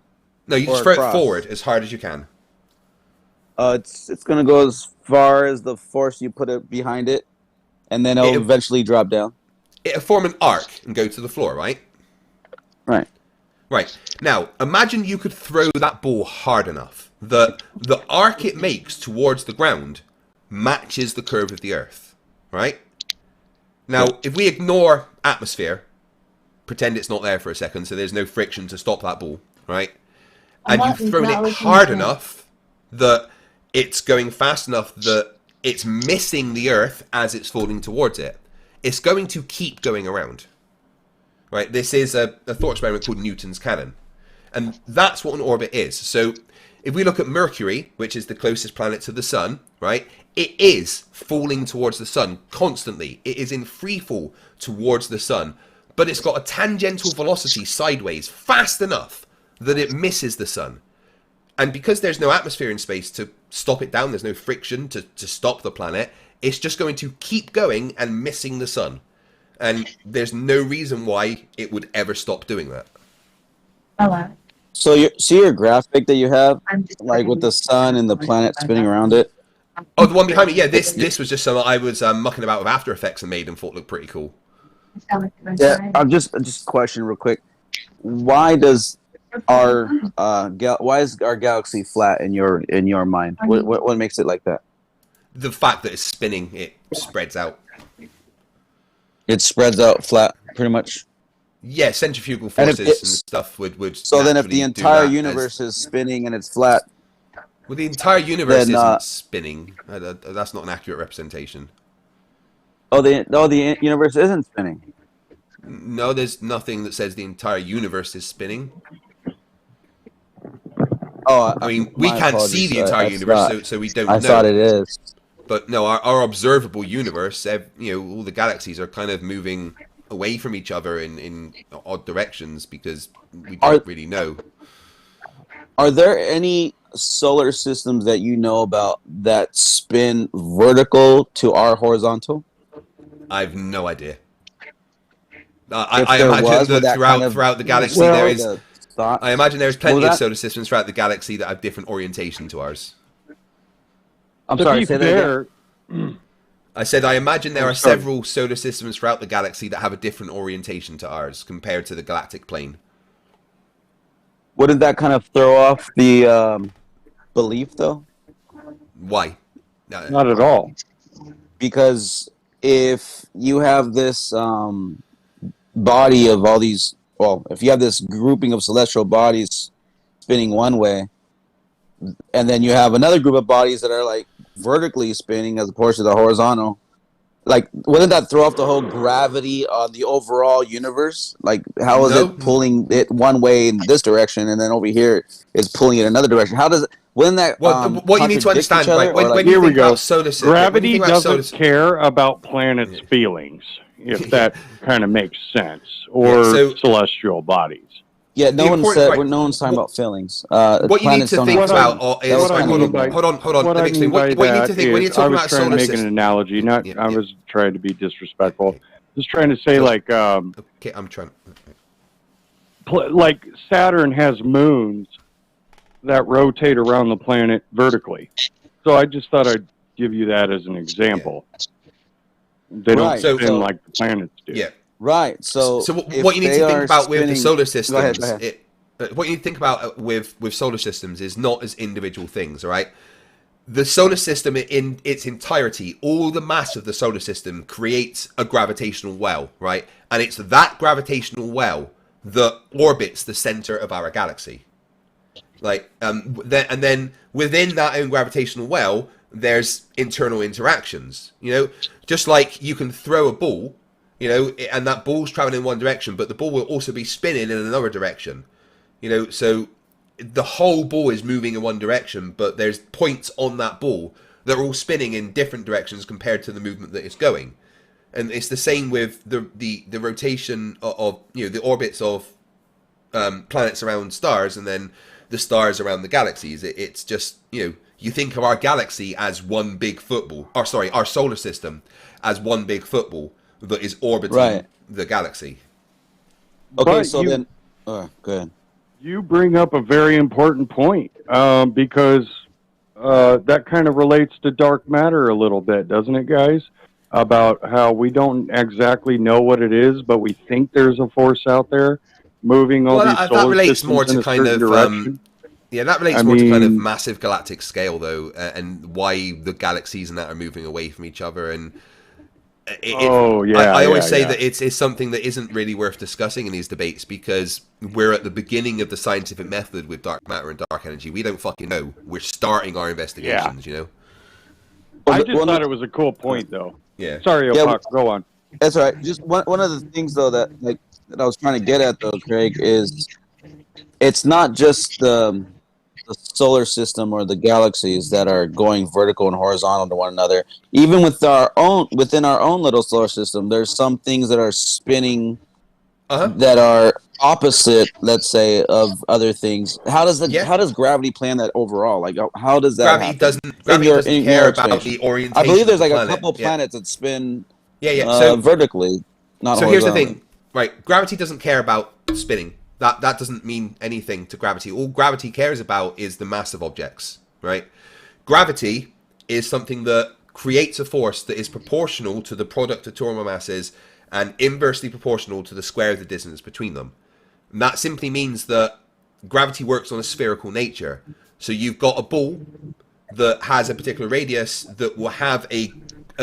No, you just throw it forward as hard as you can. It's gonna go as far as the force you put it behind it, and then it'll eventually drop down. It'll form an arc and go to the floor, right? Right. Right. Now, imagine you could throw that ball hard enough that the arc it makes towards the ground matches the curve of the Earth, right? Now, if we ignore atmosphere, pretend it's not there for a second, so there's no friction to stop that ball, right? And you've thrown it hard enough that it's going fast enough that it's missing the Earth as it's falling towards it. It's going to keep going around. Right? This is a thought experiment called Newton's cannon. And that's what an orbit is. So if we look at Mercury, which is the closest planet to the sun, right? It is falling towards the sun constantly. It is in free fall towards the sun. But it's got a tangential velocity sideways fast enough that it misses the sun. And because there's no atmosphere in space to stop it down, there's no friction to stop the planet, it's just going to keep going and missing the sun. And there's no reason why it would ever stop doing that. So you see your graphic that you have, like with the sun and the planet spinning around it? Oh, the one behind me? Yeah, this was just something I was mucking about with After Effects and made and thought looked pretty cool. Yeah, I'm just question real quick. Why is our galaxy flat in your mind? What makes it like that? The fact that it's spinning, it spreads out. It spreads out flat, pretty much. Yeah, centrifugal forces and stuff would. So then, if the entire universe is spinning and it's flat, well, the entire universe isn't spinning. That's not an accurate representation. Oh, the universe isn't spinning. No, there's nothing that says the entire universe is spinning. Oh, I mean, we can't see the entire universe, so we don't know. I thought it is. But no, our observable universe, all the galaxies are kind of moving away from each other in odd directions because we don't really know. Are there any solar systems that you know about that spin vertical to our horizontal? I've no idea. If I there imagine was, would that that kind of throughout the galaxy Well, there sway is. the thought? I imagine there's Well, plenty of that- solar systems throughout the galaxy that have different orientation to ours. I'm to sorry. be Say that again. fair, I said I imagine there Oh, are sorry. several solar systems throughout the galaxy that have a different orientation to ours compared to the galactic plane. Wouldn't that kind of throw off the belief, though? Why? not at all. Because if you have this body of all these, well, if you have this grouping of celestial bodies spinning one way, and then you have another group of bodies that are like vertically spinning as opposed to the horizontal, like wouldn't that throw off the whole gravity on the overall universe? Like how is No. it pulling it one way in this direction and then over here it's pulling it another direction? How does it? Wouldn't that Well, what you need to contradict understand, each other, right? When, or, like, when you Here we think go. about solar system, when you Gravity think about doesn't solar, care about planets' feelings, if that kind of makes sense, or Yeah, so- celestial bodies. yeah, the important part- no one's talking what- about feelings. what you need Planets to don't think have about feelings. is That was what I kinda mean getting by- at. hold on. What Let I me explain. mean by What you need to that think when you're is, I talking was about trying to solar make an system. analogy. Not, Yeah, I yeah. was trying to be disrespectful. Just trying to say, like, Okay, I'm trying. like Saturn has moons that rotate around the planet vertically. So I just thought I'd give you that as an example. They don't Right, spin so- like the planets do. Yeah. Right. So, if what you need they to think are about with the spinning- solar Go systems, ahead, go ahead. what you need to think about with solar systems is not as individual things, all right? The solar system in its entirety, all the mass of the solar system creates a gravitational well, right? And it's that gravitational well that orbits the center of our galaxy. Like, and then within that own gravitational well, there's internal interactions. You know, just like you can throw a ball, you know, and that ball's traveling in one direction, but the ball will also be spinning in another direction. You know, so the whole ball is moving in one direction, but there's points on that ball that are all spinning in different directions compared to the movement that it's going. And it's the same with the rotation of you know, the orbits of planets around stars, and then the stars around the galaxies. It's just, you know, you think of our galaxy as one big football, or sorry, our solar system as one big football that is orbiting Right. the galaxy. Okay, But so you- then, go ahead. You bring up a very important point because that kind of relates to dark matter a little bit, doesn't it, guys? About how we don't exactly know what it is, but we think there's a force out there moving all Well, these that solar relates systems more in to a kind certain of direction. yeah, that relates I more to kind of mean- massive galactic scale, though, and why the galaxies and that are moving away from each other. And I always say that it's something that isn't really worth discussing in these debates, because we're at the beginning of the scientific method with dark matter and dark energy. We don't fucking know. We're starting our investigations, you know. I just thought it was a cool point, though. Yeah. Sorry, Yeah, Opak, go on. That's all right. Just one of the things though that I was trying to get at though, Craig, is it's not just the solar system or the galaxies that are going vertical and horizontal to one another. Even within our own little solar system, there's some things that are spinning that are opposite, let's say, of other things. How does gravity plan that overall? Like, how does that Gravity happen? doesn't care your about explanation. the orientation. I believe there's of the like a planet. couple planets that spin So vertically, not so here's the horizontally. thing, right? Gravity doesn't care about spinning. That doesn't mean anything to gravity. All gravity cares about is the mass of objects, right? Gravity is something that creates a force that is proportional to the product of two or more masses and inversely proportional to the square of the distance between them. And that simply means that gravity works on a spherical nature. So you've got a ball that has a particular radius that will have a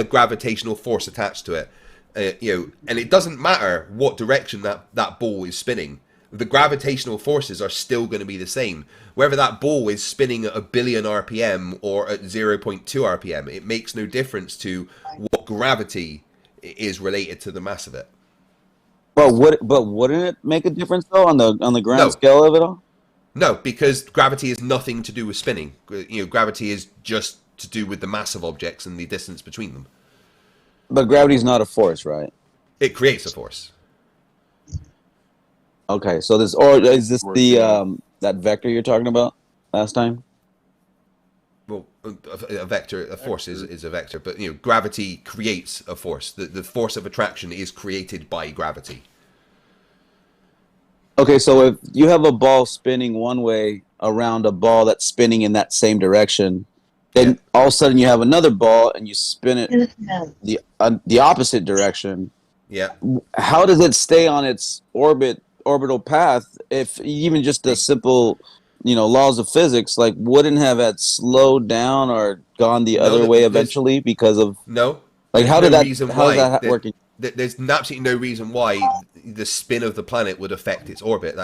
gravitational force attached to it. You know, and it doesn't matter what direction that ball is spinning. The gravitational forces are still going to be the same. Whether that ball is spinning at 1 billion RPM or at 0.2 RPM, it makes no difference to what gravity is related to the mass of it. But wouldn't it make a difference though on the grand No. scale of it all? No, because gravity is nothing to do with spinning. You know, gravity is just to do with the mass of objects and the distance between them. But gravity's not a force, right? It creates a force. Okay, so is this the that vector you're talking about last time? well, a vector, a force is a vector, but gravity creates a force. The force of attraction is created by gravity. Okay, so if you have a ball spinning one way around a ball that's spinning in that same direction, then all of a sudden you have another ball and you spin it the opposite direction. Yeah. How does it stay on its orbital path if even just the simple, laws of physics, like wouldn't have it slowed down or gone the other way eventually because of like how did that work? There's absolutely no reason why the spin of the planet would affect its orbit.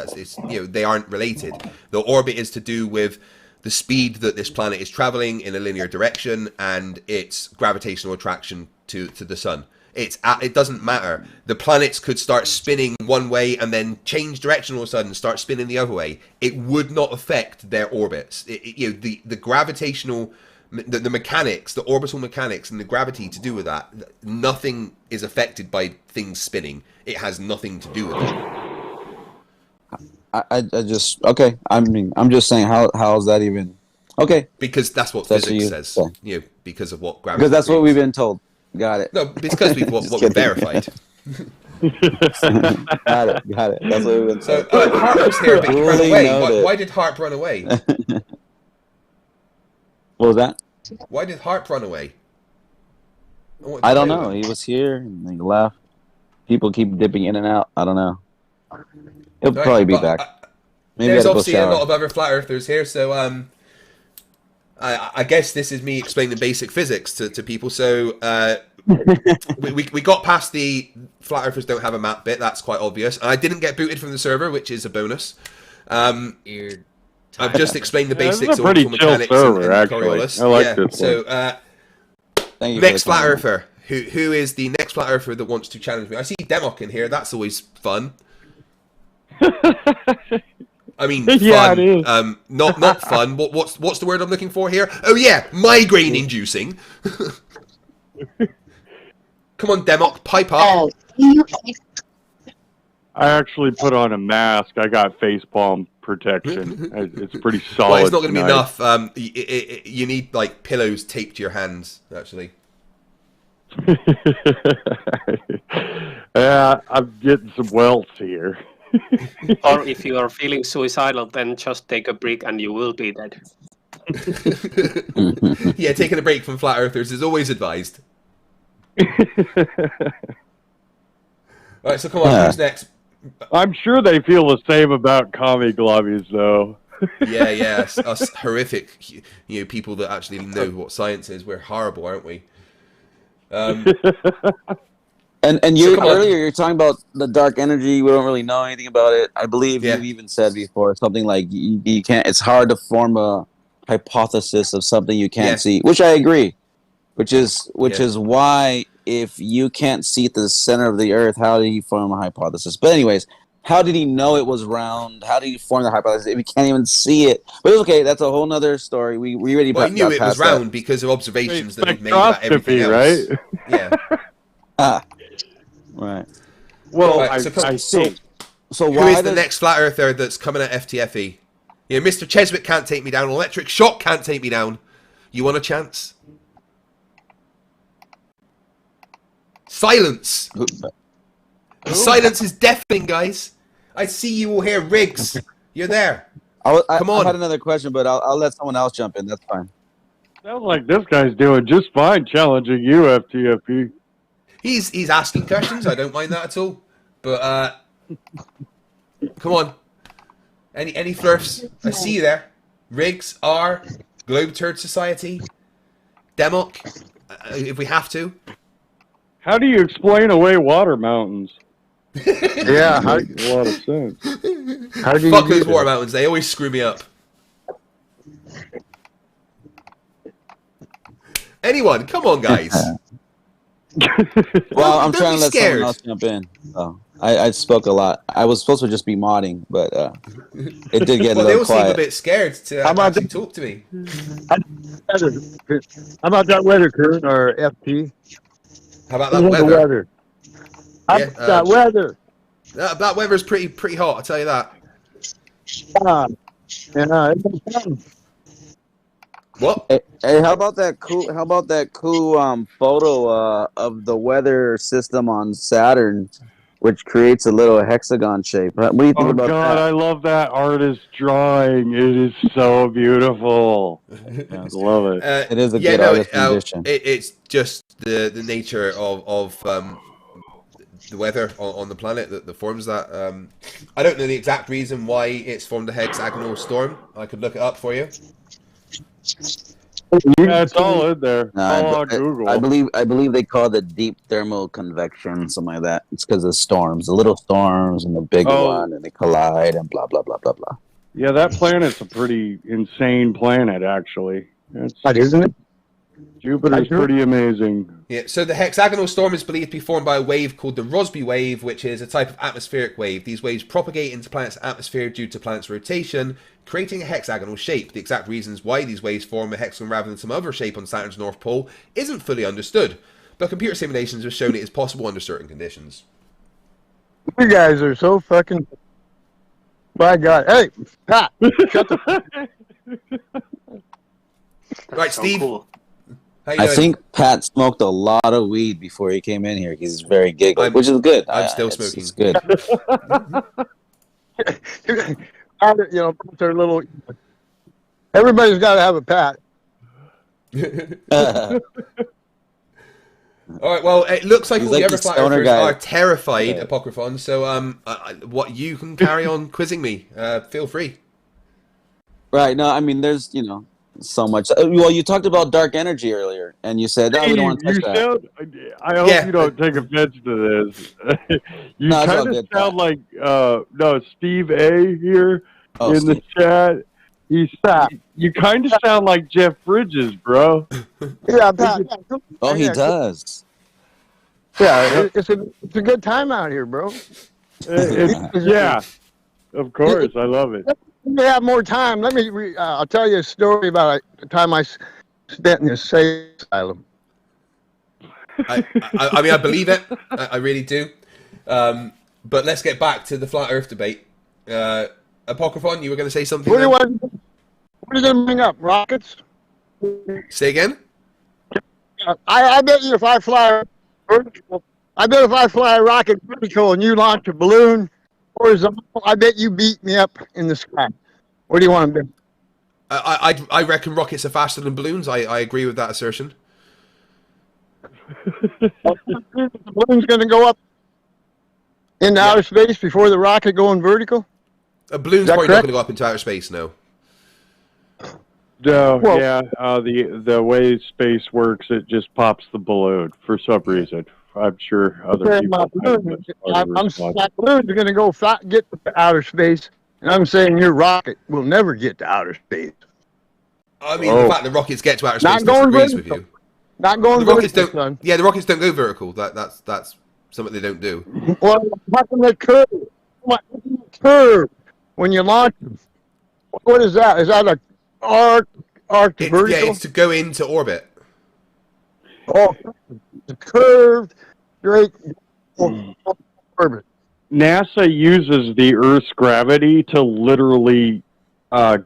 They aren't related. The orbit is to do with the speed that this planet is traveling in a linear direction and its gravitational attraction to the sun. It doesn't matter. The planets could start spinning one way and then change direction all of a sudden and start spinning the other way. It would not affect their orbits. The gravitational, the mechanics, the orbital mechanics and the gravity to do with that, nothing is affected by things spinning. It has nothing to do with it. I just okay. I'm just saying how is that even okay? Because that's what physics says. Because of what gravity. Because that's what we've been told. Got it. No, because what we've verified. Got it. That's what we've been told. So Harp was here, but he ran away. Why did Harp run away? What was that? Why did Harp run away? I don't know. He was here and he left. People keep dipping in and out. I don't know. He'll probably be back. Maybe there's obviously a lot of other flat earthers here, so I guess this is me explaining basic physics to people. So we got past the flat earthers don't have a map bit. That's quite obvious. And I didn't get booted from the server, which is a bonus. I've just explained the basics of orbital mechanics and Coriolis. I like this one. So next flat earther. Who is the next flat earther that wants to challenge me? I see Debunking in here. That's always fun. I mean, fun. Yeah, it is. Not fun. What's the word I'm looking for here? Oh yeah, migraine inducing. Come on, Demok, pipe up. I actually put on a mask. I got facepalm protection. It's pretty solid. Well, it's not going to be enough. You need like pillows taped to your hands, actually. Yeah, I'm getting some welts here. Or if you are feeling suicidal, then just take a break and you will be dead. Yeah, taking a break from flat earthers is always advised. Alright, so come on, who's next? I'm sure they feel the same about commie globbies, though. Yeah, us horrific, people that actually know what science is. We're horrible, aren't we? And you earlier you're talking about the dark energy. We don't really know anything about it. I believe you even said before something like you can't. It's hard to form a hypothesis of something you can't see, which I agree. Which is why if you can't see at the center of the Earth, how did he form a hypothesis? But anyways, how did he know it was round? How did he form the hypothesis if he can't even see it? But it's okay. That's a whole nother story. We already. Well, he knew it was round because of observations that he'd made about everything else. Right? Yeah. Right. Well, right, I think. So who is the next flat earther that's coming at FTFE? Mr. Cheswick can't take me down. Electric Shock can't take me down. You want a chance? Silence. Silence is deafening, guys. I see you all here. Riggs, you're there. Come on. I had another question, but I'll let someone else jump in. That's fine. Sounds like this guy's doing just fine challenging you, FTFE. He's asking questions. I don't mind that at all. But come on. Any Flerfs? I see you there. Riggs, R, Globe Turd Society, Demok, if we have to. How do you explain away water mountains? Yeah, Makes a lot of sense. how do you Fuck do those that? water mountains. They always screw me up. Anyone, come on, guys. Well, I'm don't trying be to let scared. someone else jump in. Oh, I spoke a lot. I was supposed to just be modding, but it did get Well, a they little all seem a quiet. bit scared to How about actually talk to me. How about that weather, Kurt, or FT? How about How that about the weather? weather? How Yeah, about that weather? That weather's pretty hot, I'll tell you that. Yeah, it's fun. What? Hey, how about that cool? How about that cool photo of the weather system on Saturn, which creates a little hexagon shape? What do you think Oh about God, that? I love that artist drawing. It is so beautiful. Yes. Love it. It is a Yeah, good no, artist rendition. it's just the nature of the weather on the planet that forms that. I don't know the exact reason why it's formed a hexagonal storm. I could look it up for you. Yeah, it's all in there. No, All on Google. I believe they call it deep thermal convection, something like that. It's because of storms, the little storms and the big one, and they collide and blah blah blah blah blah. Yeah, that planet's a pretty insane planet, actually. Isn't it? Jupiter's pretty amazing. Yeah, so the hexagonal storm is believed to be formed by a wave called the Rossby wave, which is a type of atmospheric wave. These waves propagate into planet's atmosphere due to planet's rotation, creating a hexagonal shape. The exact reasons why these waves form a hexagon rather than some other shape on Saturn's North Pole isn't fully understood, but computer simulations have shown it is possible under certain conditions. You guys are so fucking. My God. Hey, Pat, shut the. Right, Steve. Cool. How you I doing? think Pat smoked a lot of weed before he came in here. He's very giggly, which is good. I'm still smoking. It's good. They're little. Everybody's got to have a Pat. All right, well, it looks like He's all the like other the flat stoner earthers guy. are terrified, Yeah. Apocryphon, so what you can carry on quizzing me. Feel free. Right. No, I mean, there's, so much. Well, you talked about dark energy earlier, and you said, we don't want to touch that. I hope you don't take offense to this. You No, it's all kind of good, sound Pat. like Steve A here Oh, in the Steve. chat. You kind of sound like Jeff Bridges, bro. Yeah, Pat. Oh, he does. Yeah, it's a good time out here, bro. Yeah, of course. I love it. Let me have more time. I'll tell you a story about a time I spent in the asylum. I mean, I believe it. I really do. But let's get back to the flat Earth debate. Apocryphon, you were going to say something? What are you going to bring up? Rockets? Say again? I bet you if I fly vertical, a rocket vertical and you launch a balloon horizontal, I bet you beat me up in the sky. What do you want to do? I reckon rockets are faster than balloons. I agree with that assertion. The balloon's going to go up into outer space before the rocket going vertical? A balloon's that probably not correct? going to go up into outer space, no. No, Well- yeah. The way space works, it just pops the balloon for some reason. I'm sure other Okay, people. I'm saying my balloon's going to go get to outer space, and I'm saying your rocket will never get to outer space. I mean, the fact that rockets get to outer space Not going disagrees with you. Not going The rockets vertical, don't. son. Yeah, the rockets don't go vertical. That's something they don't do. Well, how can they curve? Curve when you launch them. What is that? Is that a arc to vertical? Yeah, it's to go into orbit. Oh, the curved straight orbit. NASA uses the Earth's gravity to literally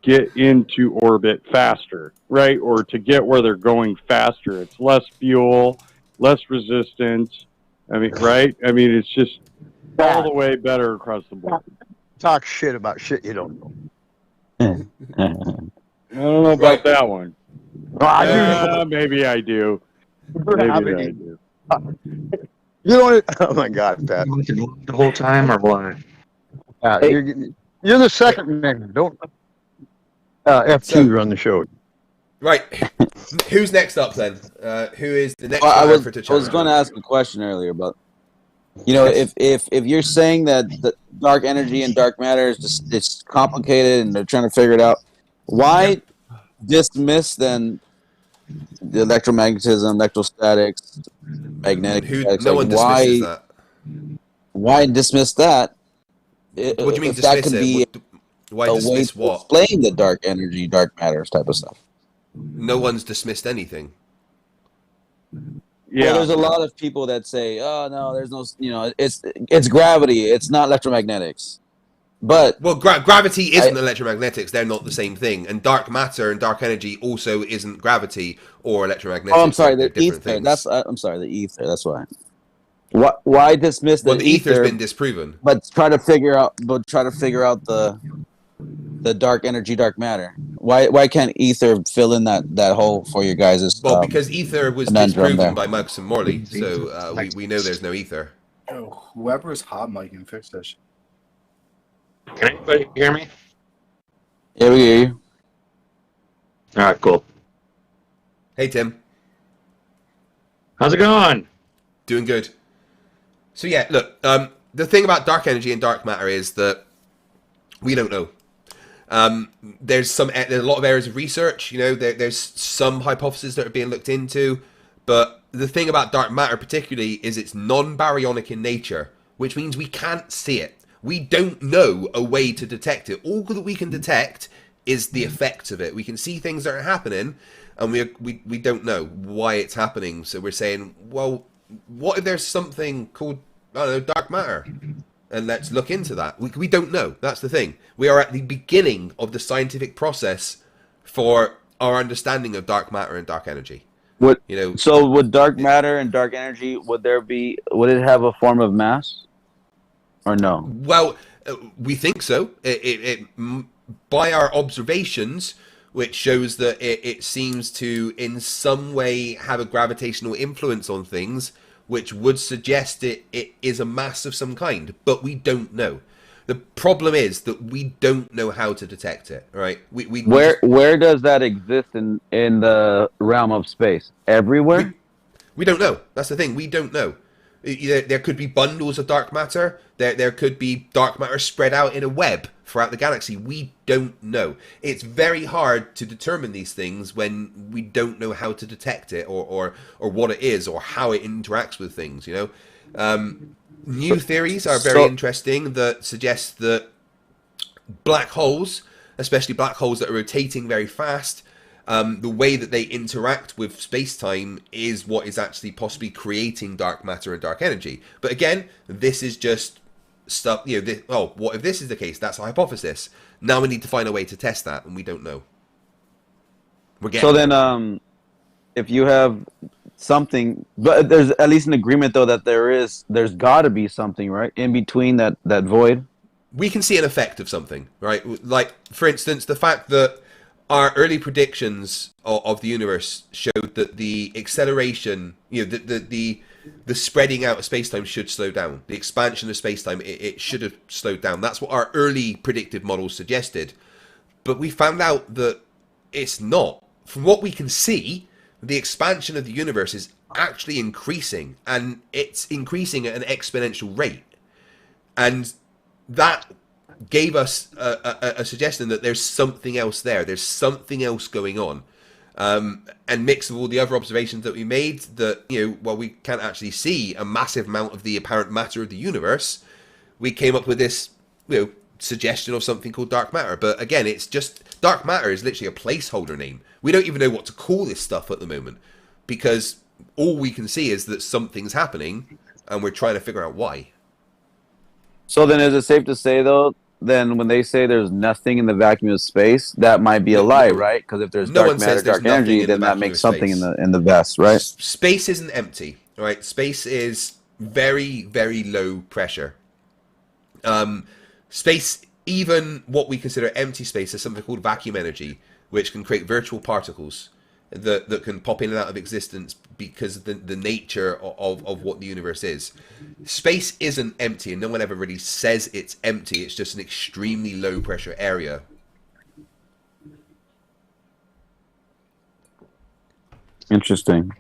get into orbit faster, right? Or to get where they're going faster. It's less fuel, less resistance. I mean, right? I mean, it's just all the way better across the board. Talk shit about shit you don't know. I don't know about that one. Well, I do know. Maybe I do. Maybe I do. You don't. Oh my God, Pat. The whole time or what? You're the second man. Don't F2 run the show. Right. Who's next up then? Who is the next? I was challenge? going to ask a question earlier, but if you're saying that the dark energy and dark matter is just it's complicated and they're trying to figure it out, why dismiss then the electromagnetism, electrostatics, magnetic? Statics? No one dismisses that. Why dismiss that? What do you mean if that dismiss could it? be Why a way dismiss to what? explain the dark energy, dark matters type of stuff. No one's dismissed anything. Yeah, Well, there's a lot of people that say, "Oh no, there's no, it's gravity, it's not electromagnetics." But well, gravity isn't electromagnetics. They're not the same thing. And dark matter and dark energy also isn't gravity or electromagnetics. Oh, I'm sorry, they're the different ether. things. I'm sorry, the ether. That's why. Why dismiss the Well, the ether's ether? been disproven. But try to figure out the dark energy, dark matter. Why can't ether fill in that hole for you guys'? Well, because ether was conundrum disproven there. by Muggs and Morley, so we know there's no ether. Oh, whoever's hot mic can fix that shit. Can anybody hear me? Yeah, we hear you. All right, cool. Hey, Tim. How's it going? Doing good. So yeah, look, the thing about dark energy and dark matter is that we don't know. There's a lot of areas of research, you know, there's some hypotheses that are being looked into, but the thing about dark matter particularly is it's non-baryonic in nature, which means we can't see it. We don't know a way to detect it. All that we can detect is the effects of it. We can see things that are happening, and we don't know why it's happening. So we're saying, well, what if there's something called, I don't know, dark matter? And let's look into that. We don't know. That's the thing. We are at the beginning of the scientific process for our understanding of dark matter and dark energy. So would dark matter and dark energy, would it have a form of mass? Or no? Well, we think so. It by our observations, which shows that it seems to in some way have a gravitational influence on things, which would suggest it is a mass of some kind, but we don't know. The problem is that we don't know how to detect it, right? Where does that exist in the realm of space? Everywhere? We don't know. That's the thing. We don't know. There could be bundles of dark matter. There could be dark matter spread out in a web throughout the galaxy. We don't know. It's very hard to determine these things when we don't know how to detect it or what it is or how it interacts with things, you know? New theories are very interesting that suggest that black holes, especially black holes that are rotating very fast, the way that they interact with space-time is what is actually possibly creating dark matter and dark energy. But again, this is just stuff, you know, what if this is the case? That's a hypothesis. Now we need to find a way to test that, and we don't know. If you have something, but there's at least an agreement, though, that there's got to be something, right, in between that void? We can see an effect of something, right? Like, for instance, the fact that our early predictions of the universe showed that the acceleration, you know, the spreading out of space-time should slow down. The expansion of space-time, it should have slowed down. That's what our early predictive models suggested. But we found out that it's not. From what we can see, the expansion of the universe is actually increasing, and it's increasing at an exponential rate. And that gave us a suggestion that there's something else there. There's something else going on. And mixed with all the other observations that we made, that, you know, while we can't actually see a massive amount of the apparent matter of the universe, we came up with this, you know, suggestion of something called dark matter. But again, it's just, dark matter is literally a placeholder name. We don't even know what to call this stuff at the moment, because all we can see is that something's happening, and we're trying to figure out why. So then is it safe to say, though, then when they say there's nothing in the vacuum of space, that might be a lie, right? Because if there's dark matter, dark energy, then that makes something in the vast, right? Space isn't empty, right? Space is very, very low pressure. Space, even what we consider empty space, is something called vacuum energy, which can create virtual particles that can pop in and out of existence because of the nature of what the universe is. Space isn't empty, and no one ever really says it's empty. It's just an extremely low pressure area. Interesting.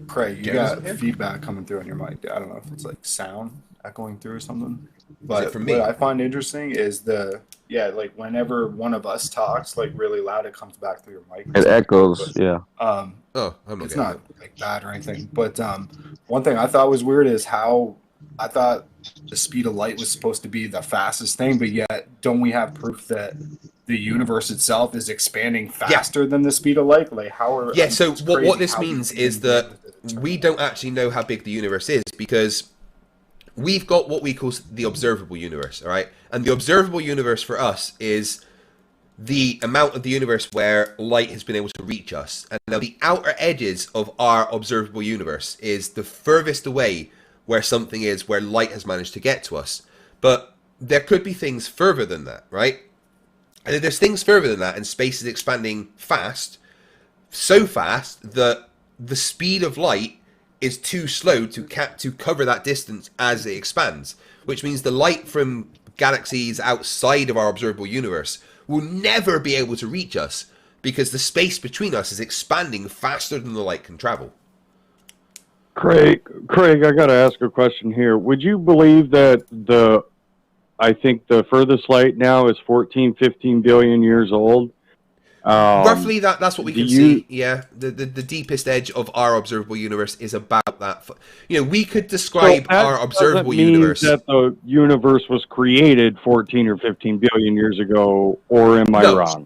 Craig, you got feedback coming through on your mic. I don't know if it's like sound echoing through or something. But for me? What I find interesting is like whenever one of us talks like really loud, it comes back through your mic. It echoes, but, yeah. It's not like bad or anything. But one thing I thought was weird is how I thought the speed of light was supposed to be the fastest thing, but yet don't we have proof that the universe itself is expanding faster than the speed of light? Like how are so what this means is that we don't actually know how big the universe is, because we've got what we call the observable universe, all right? And the observable universe for us is the amount of the universe where light has been able to reach us. And now the outer edges of our observable universe is the furthest away where something is where light has managed to get to us. But there could be things further than that, right? And if there's things further than that and space is expanding fast, so fast that the speed of light is too slow to cover that distance as it expands, which means the light from galaxies outside of our observable universe will never be able to reach us because the space between us is expanding faster than the light can travel. Craig, I got to ask a question here. Would you believe that I think the furthest light now is 14, 15 billion years old? Roughly, that's what we can see. Yeah, the deepest edge of our observable universe is about that. We could describe our observable universe. That the universe was created 14 or 15 billion years ago, or am I wrong?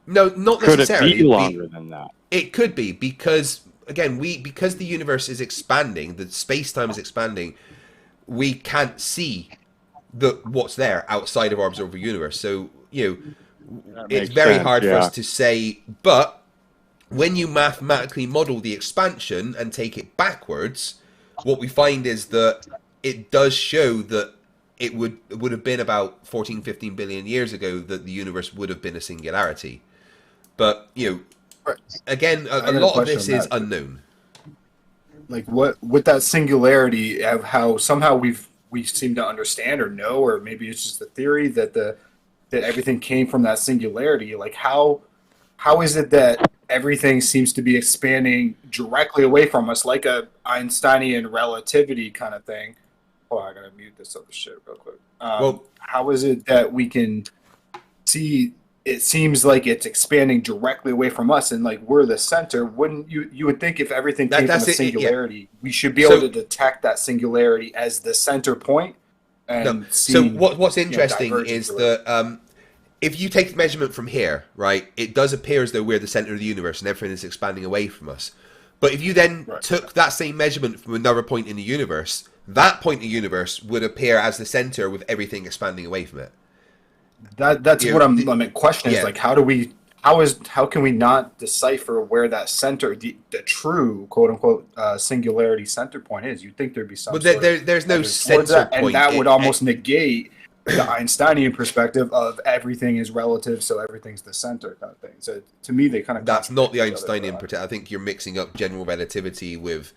No, not necessarily. Could it be longer than that? It could be because again, because the universe is expanding, the space-time is expanding. We can't see what's there outside of our observable universe. So it's very hard for us to say, but when you mathematically model the expansion and take it backwards, what we find is that it does show that it would have been about 14, 15 billion years ago that the universe would have been a singularity. But, again, a lot of this is unknown. Like what with that singularity of how somehow we seem to understand or know, or maybe it's just a theory that everything came from that singularity. Like how is it that everything seems to be expanding directly away from us, like a Einsteinian relativity kind of thing? Oh, I gotta mute this other shit real quick. How is it that we can see? It seems like it's expanding directly away from us, and like we're the center. Wouldn't you would think if everything came from a singularity, we should be able to detect that singularity as the center point. And so what's interesting is that if you take the measurement from here, right, it does appear as though we're the center of the universe and everything is expanding away from us. But if you then took that same measurement from another point in the universe, that point in the universe would appear as the center with everything expanding away from it. That's what I'm questioning is like how can we not decipher where that center, the true quote unquote singularity center point is? You'd think there'd be some. But there's no center point, and that would almost negate the Einsteinian perspective of everything is relative, so everything's the center kind of thing. So to me, they kind of that's not the Einsteinian perspective. I think you're mixing up general relativity with,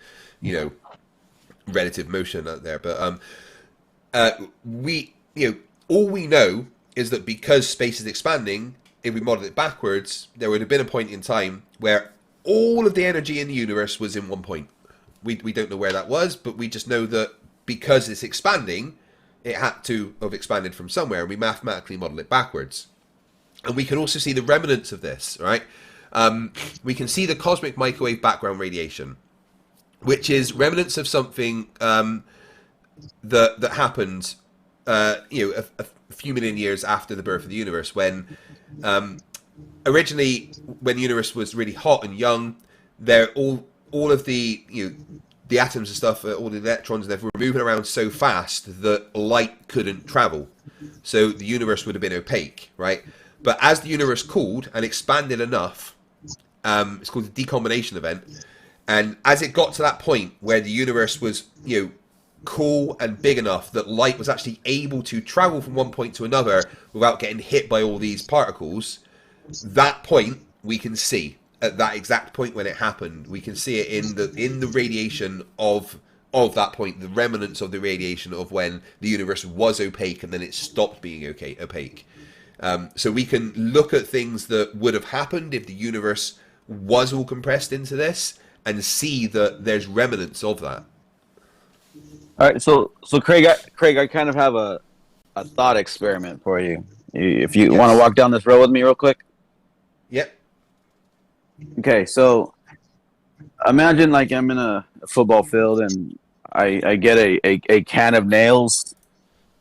relative motion out there. But all we know is that because space is expanding, if we model it backwards, there would have been a point in time where all of the energy in the universe was in one point. We don't know where that was, but we just know that because it's expanding, it had to have expanded from somewhere, and we mathematically model it backwards. And we can also see the remnants of this, right? We can see the cosmic microwave background radiation, which is remnants of something that happened, a few million years after the birth of the universe, when originally when the universe was really hot and young, all of the the atoms and stuff, all the electrons and everything were moving around so fast that light couldn't travel, so the universe would have been opaque, right? But as the universe cooled and expanded enough, it's called the decombination event, and as it got to that point where the universe was cool and big enough that light was actually able to travel from one point to another without getting hit by all these particles, that point we can see. At that exact point when it happened, we can see it in the radiation of that point, the remnants of the radiation of when the universe was opaque and then it stopped being opaque. So we can look at things that would have happened if the universe was all compressed into this and see that there's remnants of that. All right, so Craig, I kind of have a thought experiment for you. If you want to walk down this road with me real quick. Yep. Okay, so imagine like I'm in a football field and I get a can of nails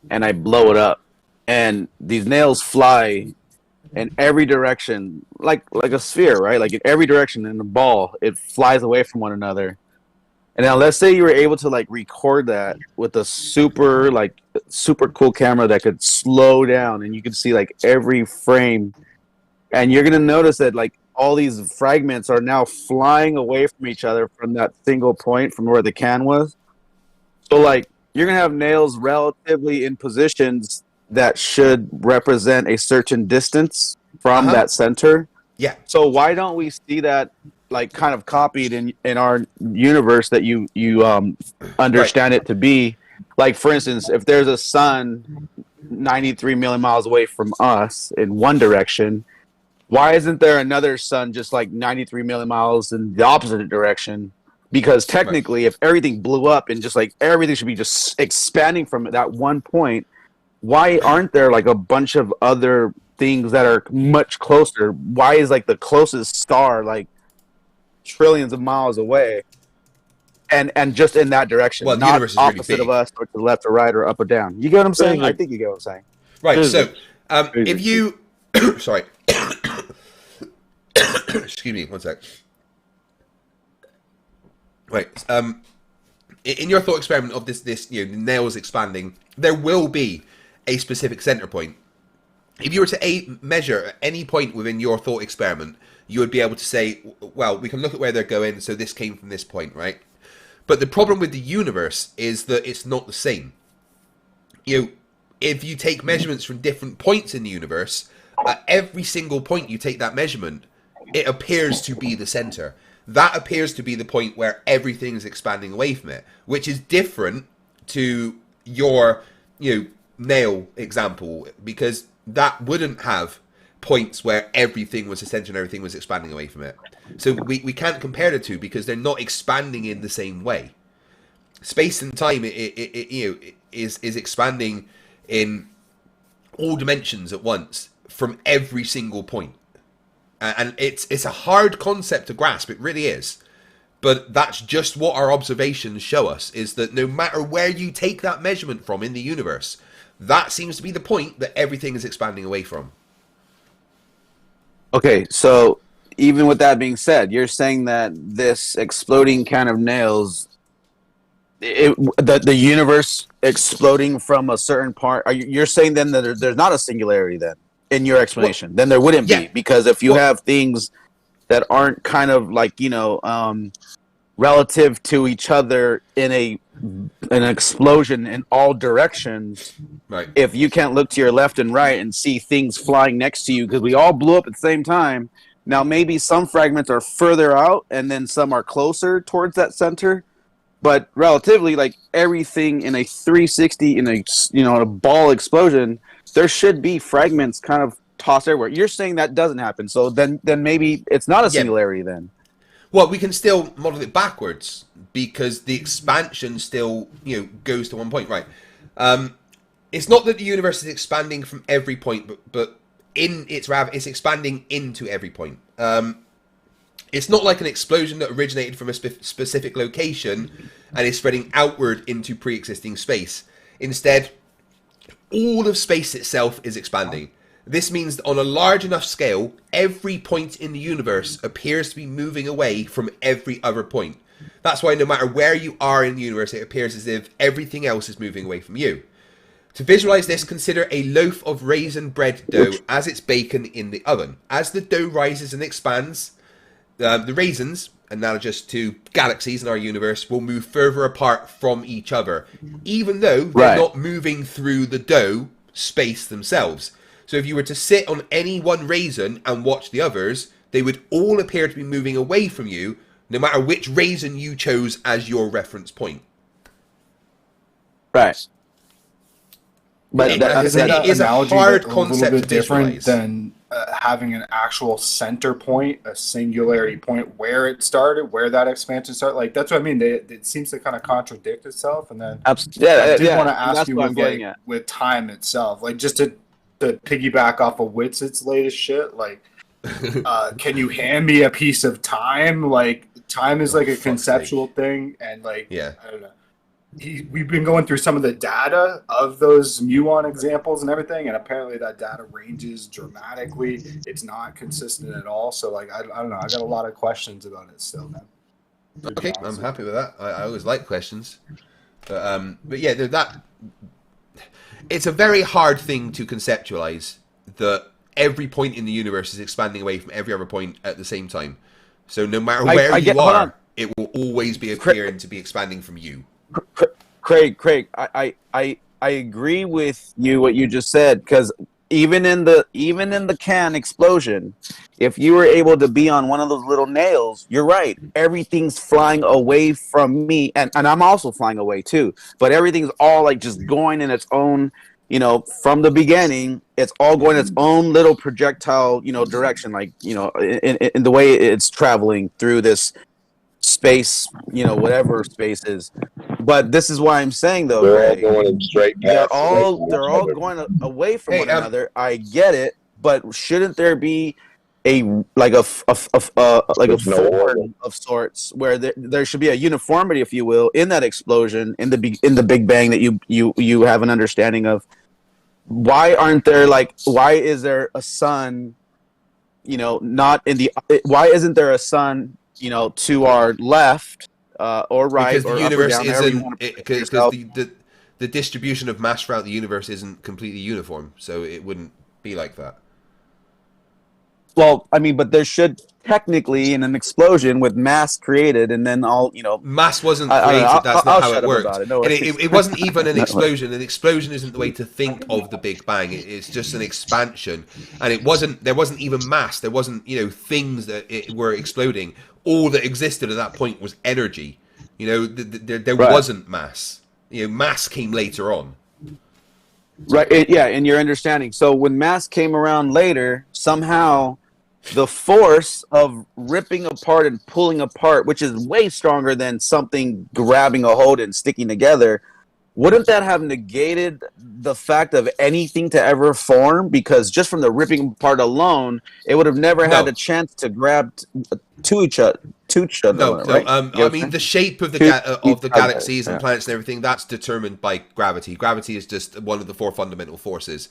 and I blow it up, and these nails fly in every direction, like a sphere, right? Like in every direction in the ball, it flies away from one another. And now let's say you were able to like record that with a super cool camera that could slow down and you could see like every frame, and you're gonna notice that like all these fragments are now flying away from each other from that single point from where the can was. So like you're gonna have nails relatively in positions that should represent a certain distance from that center. Yeah. So why don't we see that like kind of copied in our universe that you understand it to be? Like for instance, if there's a sun 93 million miles away from us in one direction, why isn't there another sun just like 93 million miles in the opposite direction? Because technically, if everything blew up and just like everything should be just expanding from that one point, why aren't there like a bunch of other things that are much closer? Why is like the closest star like trillions of miles away and just in that direction? Well, the not universe is really opposite big. of us or to the left or right or up or down. You get what I'm saying? I think you get what I'm saying. Right. So if you sorry. Excuse me, one sec. Right. In your thought experiment of this nails expanding, there will be a specific center point. If you were to measure at any point within your thought experiment, you would be able to say, well, we can look at where they're going, so this came from this point, right? But the problem with the universe is that it's not the same. If you take measurements from different points in the universe, at every single point you take that measurement, it appears to be the center. That appears to be the point where everything is expanding away from it, which is different to your, nail example, because that wouldn't have points where everything was the center and everything was expanding away from it. So we can't compare the two because they're not expanding in the same way. Space and time is expanding in all dimensions at once from every single point. And it's a hard concept to grasp, it really is. But that's just what our observations show us, is that no matter where you take that measurement from in the universe, that seems to be the point that everything is expanding away from. Okay, so even with that being said, you're saying that this exploding can of nails, the universe exploding from a certain part, you're saying then that there's not a singularity then? In your explanation, then there wouldn't be, because if you have things that aren't kind of like relative to each other in an explosion in all directions, right? If you can't look to your left and right and see things flying next to you because we all blew up at the same time, now maybe some fragments are further out and then some are closer towards that center, but relatively, like everything in a 360 in a ball explosion, there should be fragments kind of tossed everywhere. You're saying that doesn't happen, so then maybe it's not a singularity then. Well, we can still model it backwards because the expansion still goes to one point, right? It's not that the universe is expanding from every point, but it's expanding into every point. It's not like an explosion that originated from a specific location and is spreading outward into pre-existing space. Instead, all of space itself is expanding. This means that on a large enough scale, every point in the universe appears to be moving away from every other point. That's why no matter where you are in the universe, it appears as if everything else is moving away from you. To visualize this, consider a loaf of raisin bread dough as it's baking in the oven. As the dough rises and expands, the raisins, analogous to galaxies in our universe, will move further apart from each other, even though they're not moving through the dough space themselves. So if you were to sit on any one raisin and watch the others, they would all appear to be moving away from you, no matter which raisin you chose as your reference point. Right. But it is a hard concept to different visualize than having an actual center point, a singularity point where it started, where that expansion started. Like that's what I mean. It seems to kind of contradict itself. And then I did want to ask you with time itself, like just to piggyback off of Witzit's latest shit, like can you hand me a piece of time? Like time is like a conceptual thing, and like I don't know. We've been going through some of the data of those muon examples and everything, and apparently that data ranges dramatically. It's not consistent at all. So like I don't know. I got a lot of questions about it still, man. Okay, I'm happy with that. I always like questions, but yeah, that it's a very hard thing to conceptualize that every point in the universe is expanding away from every other point at the same time. So no matter where you are, it will always be appearing to be expanding from you. Craig, I agree with you what you just said, because even in the can explosion, if you were able to be on one of those little nails, you're right. Everything's flying away from me, and I'm also flying away too. But everything's all like just going in its own, from the beginning, it's all going its own little projectile, direction, like in the way it's traveling through this space, whatever space is. But this is why I'm saying, though, They're Greg, all going straight past. they're all going away from one another. I get it, but shouldn't there be a form of sorts where there should be a uniformity, if you will, in that explosion, in the Big Bang that you have an understanding of? Why is there a sun? Not in the. Why isn't there a sun? To our left or right, because the universe isn't, because the distribution of mass throughout the universe isn't completely uniform, so it wouldn't be like that. Well, I mean, but there should technically, in an explosion with mass created, and then all mass wasn't created. That's not how it worked. No, it wasn't even an explosion. An explosion isn't the way to think of the Big Bang. It's just an expansion, and it wasn't. There wasn't even mass. There wasn't things that were exploding. All that existed at that point was energy. There wasn't mass. Mass came later on. Right. In your understanding. So when mass came around later, somehow the force of ripping apart and pulling apart, which is way stronger than something grabbing a hold and sticking together, wouldn't that have negated the fact of anything to ever form? Because just from the ripping apart alone, it would have never had a chance to grab to each other. No. Right? I mean, the shape of the galaxies and planets and everything, that's determined by gravity. Gravity is just one of the four fundamental forces,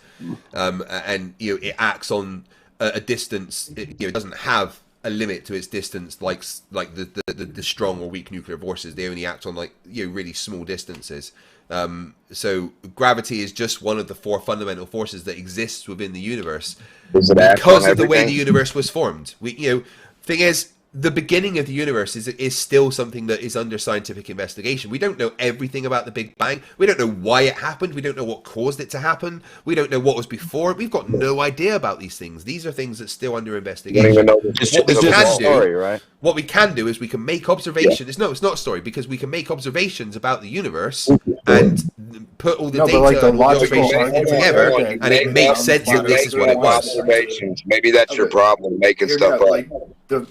and it acts on a distance. It doesn't have a limit to its distance like the strong or weak nuclear forces. They only act on really small distances. So gravity is just one of the four fundamental forces that exists within the universe because of the way the universe was formed. Thing is, the beginning of the universe is still something that is under scientific investigation. We don't know everything about the Big Bang. We don't know why it happened. We don't know what caused it to happen. We don't know what was before it. We've got no idea about these things. These are things that's still under investigation. What we can do is we can make observations. No, it's not a story, because we can make observations about the universe and put all the data and observations together, and it makes sense that this is what it was. Maybe that's your problem, making stuff up. The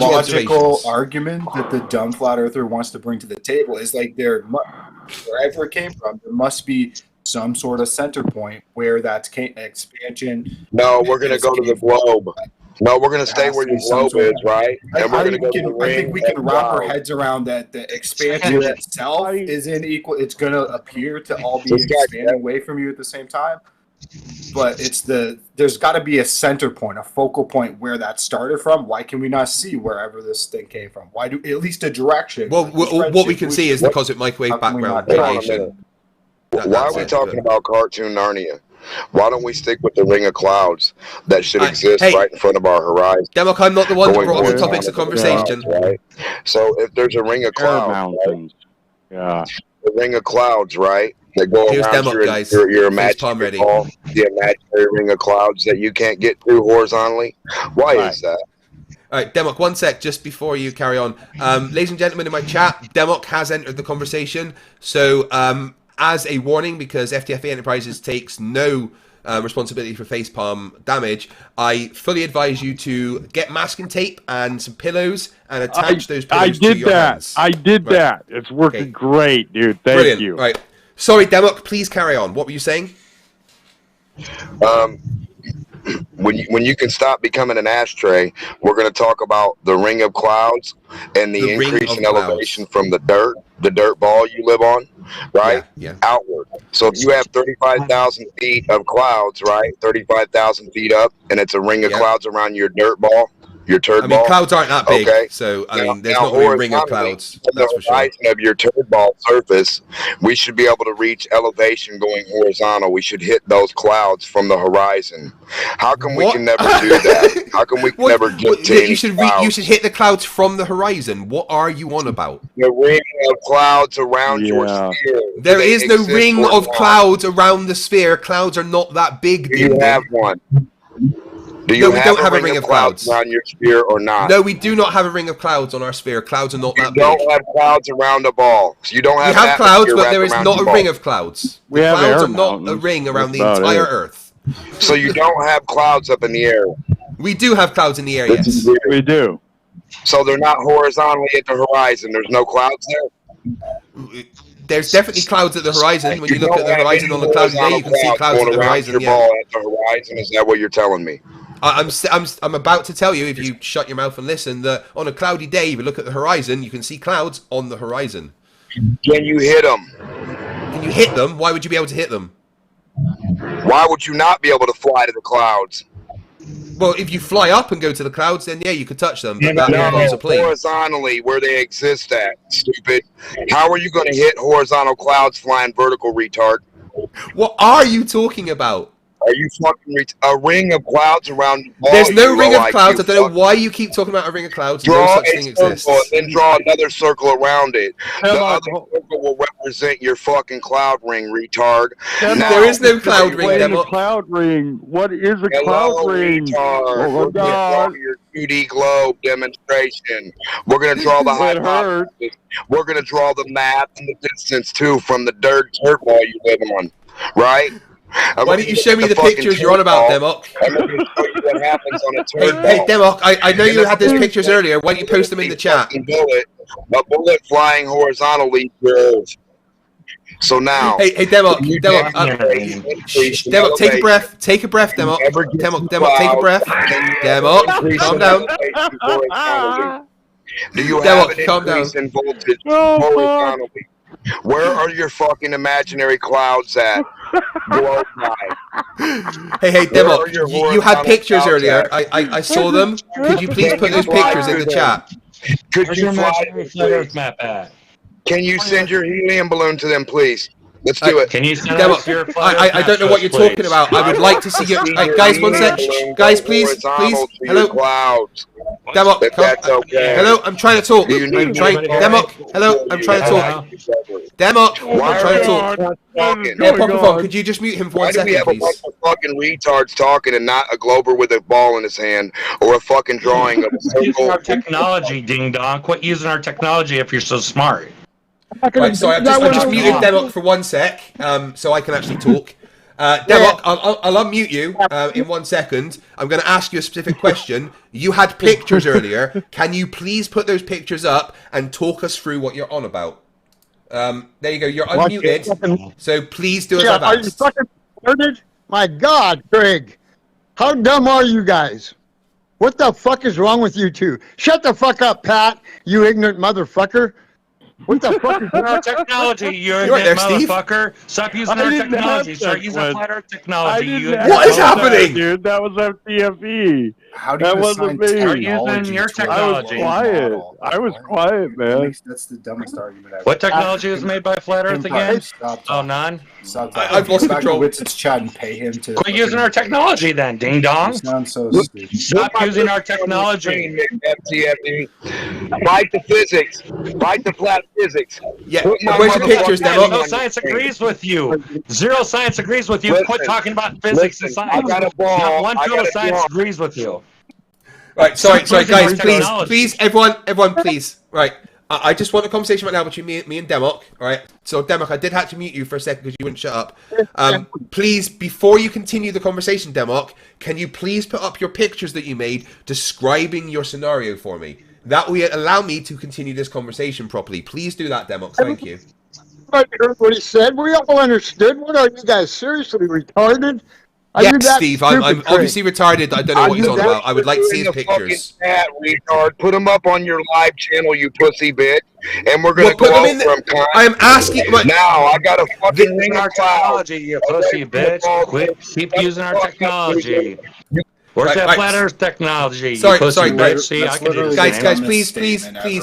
logical argument that the dumb flat earther wants to bring to the table is wherever it came from, there must be some sort of center point where that expansion. No, we're going to go to the globe. No, we're going to stay where the globe is, right? And we're going to go to the ring. I think we can wrap our heads around that the expansion itself is unequal. It's going to appear to all be expanding away from you at the same time. But there's got to be a center point, a focal point where that started from. Why can we not see wherever this thing came from? Why do at least a direction? Well, what we can see is the cosmic microwave background radiation. Why are we talking about cartoon Narnia? Why don't we stick with the ring of clouds that should exist right in front of our horizon? Demok, I'm not the one that brought up the topics of conversation. Right? So if there's a ring of clouds, the ring of clouds, right? That go around your imaginary ball, the imaginary ring of clouds that you can't get through horizontally. Why is that? All right, Demok, one sec, just before you carry on. Ladies and gentlemen in my chat, Demok has entered the conversation. So, as a warning, because FTFE Enterprises takes no responsibility for facepalm damage, I fully advise you to get masking tape and some pillows and attach those pillows to your hands. I did that. It's working great, dude. Thank you. Right. Sorry, Demok, please carry on. What were you saying? When you can stop becoming an ashtray, we're going to talk about the ring of clouds and the increase in elevation from the dirt ball you live on, right? Yeah. Outward. So if you have 35,000 feet of clouds, right? 35,000 feet up, and it's a ring of clouds around your dirt ball, Your turd I mean, ball? clouds aren't that big, Okay. so I Now- mean, there's now not really a ring of horizontally, clouds. from That's the for sure. horizon of your turd ball surface, we should be able to reach elevation going horizontal. We should hit those clouds from the horizon. How come we What? can never do that? How come we can never get to any clouds? You should hit the clouds from the horizon. What are you on about? The ring of clouds around your sphere. There Do they is no exist ring or of not? clouds around the sphere. Clouds are not that big. Do you have one? Do you No, we don't have a ring of clouds around your sphere or not? No, we do not have a ring of clouds on our sphere. Clouds are not that You don't big. have clouds around the ball. So you don't have. We have clouds, atmosphere but there wrapped is around not your a ball. ring of clouds. We The have clouds air are not a mountains. ring around That's the about entire it. Earth. So you don't have clouds up in the air. We do have clouds in the air, This yes. is weird. We do. So they're not horizontally at the horizon. There's no clouds there. There's definitely clouds at the horizon. When you look at the don't have horizon any on a cloudy day, you can see horizontal clouds at going the around horizon. your Yeah. ball at the horizon. Is that what you're telling me? I'm about to tell you, if you shut your mouth and listen, that on a cloudy day, if you look at the horizon, you can see clouds on the horizon. Can you hit them? Can you hit them? Why would you be able to hit them? Why would you not be able to fly to the clouds? Well, if you fly up and go to the clouds, then yeah, you could touch them. But that No, involves a plane. horizontally, where they exist at, stupid. How are you going to hit horizontal clouds flying vertical, retard? What are you talking about? Are you fucking a ring of clouds around the ball? There's no you ring of low clouds. I IQ don't know fuck? why you keep talking about a ring of clouds. Draw No such a thing circle exists. and then draw another circle around it. The Debunk, other circle will represent your fucking cloud ring, retard. Debunk, There is no cloud ring, explain Demo. a cloud ring. What is a Hello, cloud ring? retard. Oh We're my going to draw God. your 2D globe demonstration. We're going to draw the It hurt. hypothesis. We're going to draw the map and the distance, too, from the dirt ball you live on. Right? Why don't you show me the pictures you're on about, Demok? I'm going to show you what happens on a Hey, turd hey, ball. Demok, I know you had those pictures earlier. Why don't you post them in the chat? A bullet flying horizontally through. So now, Hey, Demok, you Demok, increase in Demok, take a elevation. breath, Demok. Never get Demok, to Demok, take a clouds, breath. then you Demok, increase calm in down. elevation horizontally. Do you Demok, have an calm down. increase in voltage Oh, fuck. horizontally? Where are your fucking imaginary clouds at? Globe by. Hey, Where are Demok, your you had horizontal pictures clouds earlier. at? I saw them. Could you please put those pictures in the chat? Could Where's you your fly imaginary flat Earth map at? Can you send your helium balloon to them, please? Let's do it. Can you send Demok, us your flat Earth I map don't know to what us, you're please? talking about. I would like to see your... your guys, one helium sec. balloon Guys, go please. horizontal to your Hello. clouds. Demok, If that's okay. Hello, I'm trying to talk. Do you I'm need trying... me to Demok, go? hello, I'm trying to talk. Demok, Why I'm are trying to you talk. talking? Yeah, going Popophone, on? could you just mute him for Why 1 do we second, have a bunch please? of fucking retards talking and not a glober with a ball in his hand or a fucking drawing of a Quit using our circle? technology, ding dong. Quit using our technology if you're so smart. Right, sorry, I've just muted Demok for 1 sec, so I can actually talk. Demok, I'll unmute you in 1 second. I'm going to ask you a specific question. You had pictures earlier. Can you please put those pictures up and talk us through what you're on about? There you go. You're unmuted. So please do as I've Are you asked. fucking retarded? My God, Craig. How dumb are you guys? What the fuck is wrong with you two? Shut the fuck up, Pat, you ignorant motherfucker. What the fuck is Our technology, you You right there, Steve? motherfucker. Stop using I our didn't technology. have Start that using one. flat Earth I technology. didn't have What is that, happening? dude? That was FTFE. How do you That assign wasn't me. technology Using your to a technology. quiet. model? I was quiet, man. That's the dumbest argument ever. What technology was made by flat Earth again? Stop Oh, talking. none? Stop I've talking. lost Go back control. to Witz's chat and pay him to. Quit using our technology then, ding dong. You sound so stupid. Stop using our technology. FTFE. Fight the physics. Fight the flat physics. Yeah, Put my where's your pictures, motherfucking Demok? No science agrees with you. Zero science agrees with you. Quit Listen, talking about physics and listen, science. I got a ball, Not one I field got of a science ball. agrees with you. Right, sorry, Stop using guys, our please, technology. everyone, please. Right, I just want a conversation right now between me and Demok. All right, so Demok, I did have to mute you for a second because you wouldn't shut up. Please, before you continue the conversation, Demok, can you please put up your pictures that you made describing your scenario for me? That will allow me to continue this conversation properly. Please do that, Demok. Thank you. Everybody heard what he said. We all understood. What are you guys, seriously retarded? Are you Yes, that Steve, stupid, I'm Craig? obviously retarded. I don't know what he's on about. I would like to see his pictures. Chat, retard. Put them up on your live channel, you pussy bitch. And we're gonna Well, put go them over in the- them. I am asking. Now I got a fucking ring Using our of clouds. technology, you pussy bitch. Quit. Keep using our technology. Where's that flat Earth technology? Sorry, you sorry, bitch. See, I can do the guys, same. guys,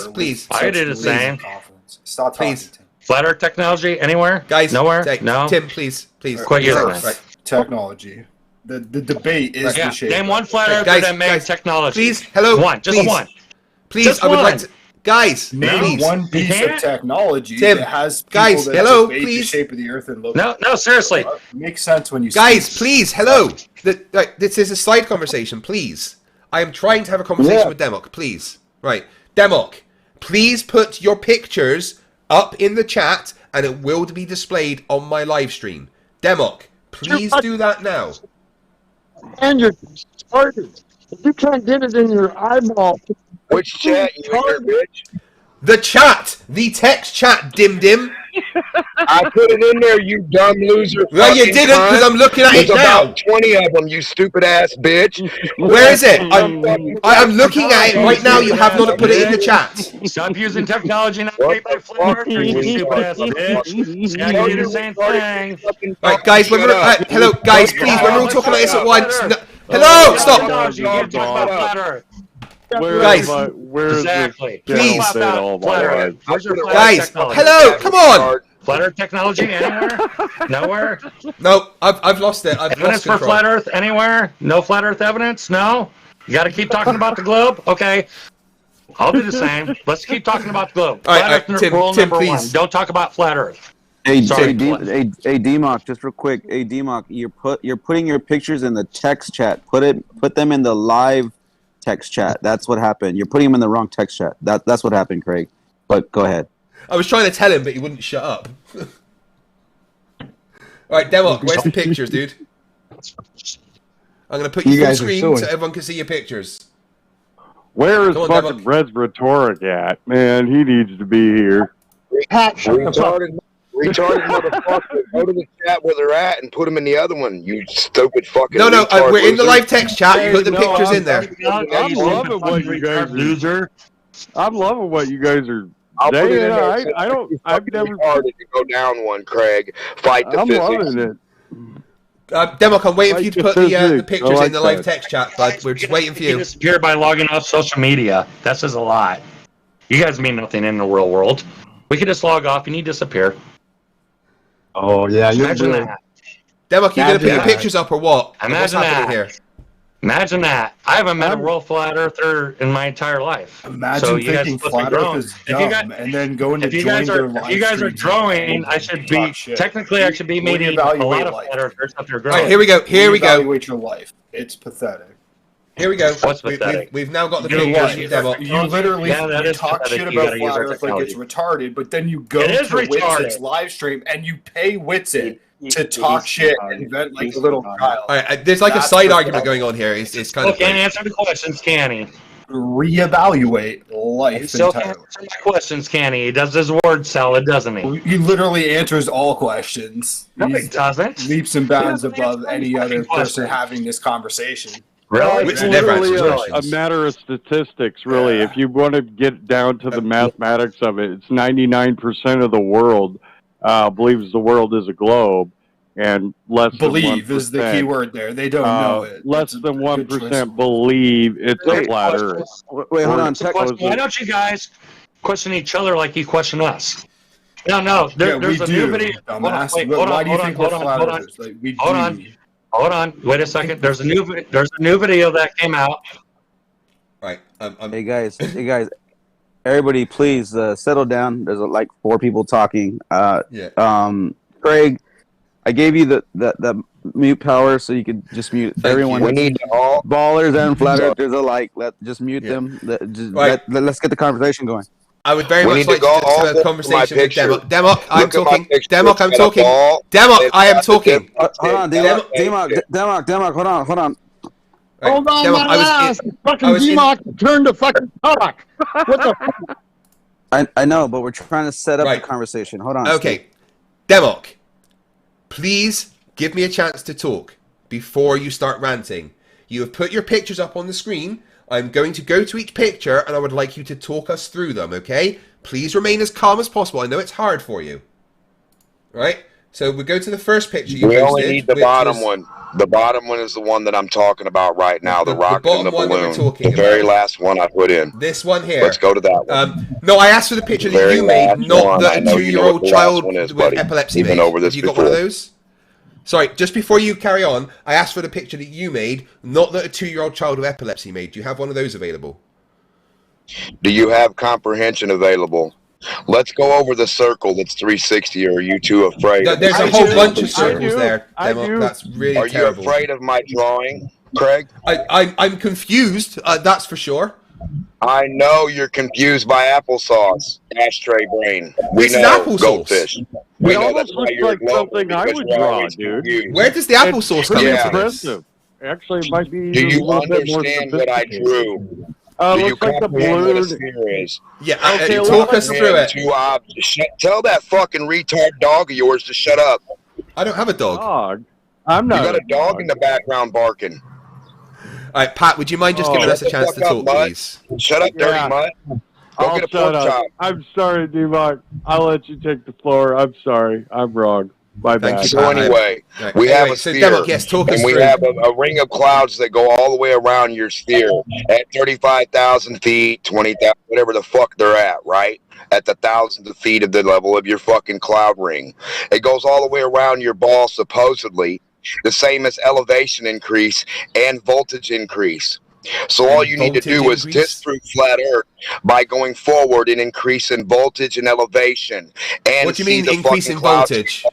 please. I did the same. Stop talking. Please. Flat Earth technology anywhere? Guys, nowhere. No. Tim, please. Quit using it. Right. Technology. The debate is the shape. Name one flat earther that made technology. Please, hello. One, just one. Please, just I would one. like to. Guys, name one piece of technology Tim, that has people guys, that hello, debate please. the shape of the Earth and look. No, seriously. It makes sense when you. Guys, please, hello. This is a side conversation, please. I am trying to have a conversation with Demok, please. Right, Demok, please put your pictures up in the chat, and it will be displayed on my live stream. Demok, please do that now. And you're retarded. If you can't get it in your eyeball. Which chat, you weird bitch? The chat! The text chat, dim. I put it in there, you dumb loser. Well, you didn't, because I'm looking at it now. There's about 20 of them, you stupid ass bitch. Where is it? I'm looking at it right now. You have not put it in the chat. Stop using technology not made by flat earthers, you stupid ass bitch. Yeah, you do the same thing. Right, guys, when we're, hello, guys, please, when we're all talking about this at once. No, hello, stop. You can't talk about flat earth. Guys, exactly. Please, flat earth. Where's your flat guys, earth technology? hello, come on. Flat earth technology anywhere? Nowhere? No, I've lost it. I've Evidence lost for control. flat earth anywhere? No flat earth evidence? No? You got to keep talking about the globe? Okay. I'll do the same. Let's keep talking about the globe. All Flat right, earth Tim, rule number please. one. Don't talk about flat earth. Hey, Sorry, D-Mock, just real quick. Hey, D-Mock, you're putting your pictures in the text chat. Put them in the live text chat. That's what happened. You're putting them in the wrong text chat. That's what happened, Craig. But go ahead. I was trying to tell him, but he wouldn't shut up. Alright, Demok, where's the pictures, dude? I'm going to put you full screen so everyone can see your pictures. Where is fucking Red's Rhetoric at? Man, he needs to be here. Retarded motherfucker. Go to the chat where they're at and put them in the other one, you stupid fucking No, retard we're in the loser. live text chat. You put the pictures in there. I'm loving what you guys are. I'm loving what you guys are I'll put it in there. I've never started to go down one, Craig. Fight the I'm physics. loving it. Demok, I'm waiting for you to put the pictures like in the live that. text chat, bud. We're just waiting for you. Disappear by logging off social media. That says a lot. You guys mean nothing in the real world. We can just log off and you disappear. Oh, yeah. Imagine that. Demok, you going to put your pictures up or what? What's Imagine happening that. here? Imagine that. I haven't met a real flat earther in my entire life. Imagine so you thinking guys flat Earth is dumb and then going to join their live If you guys are growing, I should be technically I should be meeting a lot of flat earthers up there growing. All right, here we go. Here we go. Evaluate your life. It's pathetic. Here we go. What's pathetic? We've now got the You know pictures. what? Demok. You literally Yeah, you talk pathetic. shit You about gotta use flat our Earth like it's retarded, but then you go It is to retarded. Witsit's live stream and you pay Witsit to talk shit and vent like a little child. All right, there's like a side argument going on here. It's kind of. Can't answer the questions, can he? Reevaluate life He still can't entirely. answer my questions, can he? He does his word salad, doesn't he? He literally answers all questions. No, he He's doesn't. leaps and bounds He doesn't above answer any any other fucking person question. having this conversation. Really? It's never literally answers a questions. matter of statistics, really. Yeah. If you want to get down to the mathematics of it, it's 99% of the world believes the world is a globe, and less Believe than 1%, is the key word there. They don't know it. Less It's than a good choice. 1% believe it's a flat Earth. Wait, hold on. Why don't you guys question each other like you question us? No. There's we a do, new video. dumbass. Wait, Why do you think we're flat earthers? Like, we Hold do. on. Hold on. Wait a second. There's a new video that came out. Right. Hey guys, everybody, please settle down. There's like 4 people talking. Craig, I gave you the mute power so you could just mute everyone. We need all ballers and flat earthers alike. Just mute them. Let's get the conversation going. I would very much like to have a conversation with picture. Demok. Demok, I'm Look at my talking. picture. Demok, I'm It's got a talking. ball. Demok, I am It's got talking. Hold on, Democ, hold on. Right, Hold on, Demok, my ass. Fucking D-Mock, turn to fucking talk. What the I know, but we're trying to set up Right. the conversation. Hold on. Okay. Demok, please give me a chance to talk before you start ranting. You have put your pictures up on the screen. I'm going to go to each picture and I would like you to talk us through them, okay? Please remain as calm as possible. I know it's hard for you. Right? So we go to the first picture you We posted. only need the bottom one. The bottom one is the one that I'm talking about right now. The rocket and the balloon. The very last one I put in. This one here. Let's go to that one. No, I asked for the picture that you made, not the 2-year-old child with epilepsy made. Have you got one of those? Sorry, just before you carry on, I asked for the picture that you made, not that a 2-year-old child with epilepsy made. Do you have one of those available? Do you have comprehension available? Let's go over the circle that's 360. Or are you too afraid? There's a whole bunch of circles there, Demo. That's really terrible. Are you afraid of my drawing, Craig? I'm confused, that's for sure. I know you're confused by applesauce, ashtray brain. We This is know, applesauce. goldfish. We know that's why looks you're like something I would draw, dude. Where does the applesauce come into this? Impressive. Actually, it might be. Do you a little bit more understand what I drew? Do you looks like the comprehend what a balloon. sphere is? Yeah, Okay, talk us through it. Tell that fucking retard dog of yours to shut up. I don't have a dog. Dog. I'm not. You got a dog in the background barking. All right, Pat, would you mind just giving us a chance to talk, please? Shut up, dirty mutt. Go get a pork chop. I'm sorry, Debunk. I'll let you take the floor. I'm sorry. I'm wrong. My bad. So anyway, we have a sphere, and we have a ring of clouds that go all the way around your sphere at 35,000 feet, 20,000, whatever the fuck they're at, right? At the thousands of feet of the level of your fucking cloud ring. It goes all the way around your ball, supposedly, the same as elevation increase and voltage increase. So all you need to do is disprove flat Earth by going forward and increase in voltage and elevation. And what do you mean increase in voltage?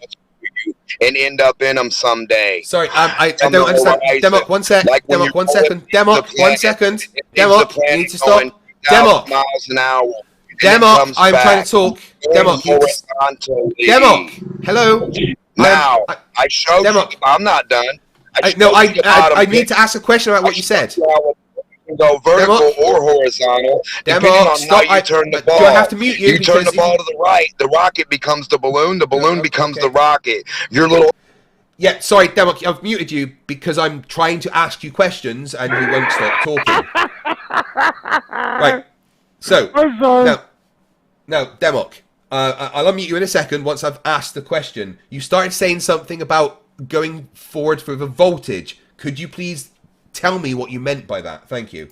And end up in them someday. Sorry, I don't understand. Demok, one sec. Demok, 1 second. Demok, 1 second. Demok, you need to stop. Demok. Miles an hour. Demok, I'm trying to talk. Demok, Demok, hello. Now, I showed you. I'm not done. I need to ask a question about what you said. Go vertical or horizontal, depending on how you turn the ball. Do I have to mute you? You turn the ball to the right, the rocket becomes the balloon becomes the rocket. Your little... Yeah, sorry, Demok, I've muted you because I'm trying to ask you questions and you won't stop talking. Right, so, now, Demok, I'll unmute you in a second once I've asked the question. You started saying something about going forward for the voltage. Could you please tell me what you meant by that? Thank you.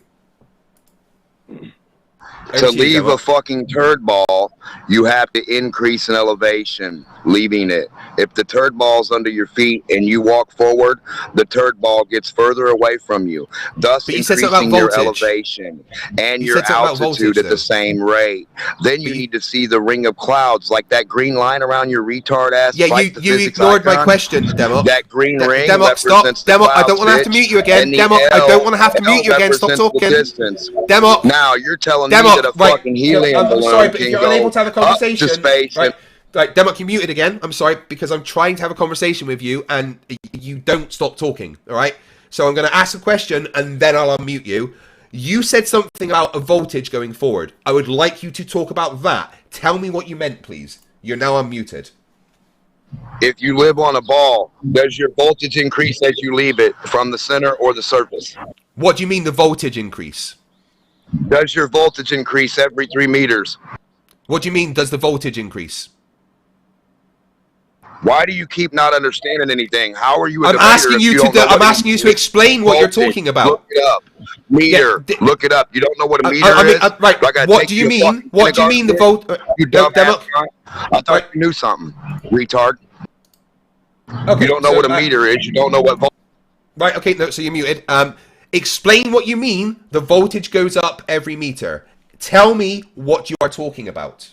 To leave a fucking turd ball, you have to increase in elevation, leaving it. If the turd ball's under your feet and you walk forward, the turd ball gets further away from you, thus increasing your elevation and your altitude at the same rate. Then you need to see the ring of clouds, like that green line around your retard ass. Yeah, you ignored my question, Demok. That green ring Demok, stop. Demok, I don't want to have to mute you again. Demok, I don't want to have to mute you again. Stop talking. Demok. Now you're telling me that a fucking helium balloon sorry, but if you're unable to have a conversation, space right, Demok, you're muted again. I'm sorry, because I'm trying to have a conversation with you and you don't stop talking, all right? So I'm going to ask a question and then I'll unmute you. You said something about a voltage going forward. I would like you to talk about that. Tell me what you meant, please. You're now unmuted. If you live on a ball, does your voltage increase as you leave it from the center or the surface? What do you mean the voltage increase? Does your voltage increase every 3 meters? What do you mean, does the voltage increase? Why do you keep not understanding anything? How are you? I'm asking you to explain what you're talking about. Look it up. Meter. Yeah, look it up. You don't know what a meter is? Right. What do you mean? What do you mean the volt? You dumbass. I thought you knew something, retard. Okay, you don't know what a meter is. You don't know what voltage. Right. Okay. No. So you're muted. Explain what you mean. The voltage goes up every meter. Tell me what you are talking about.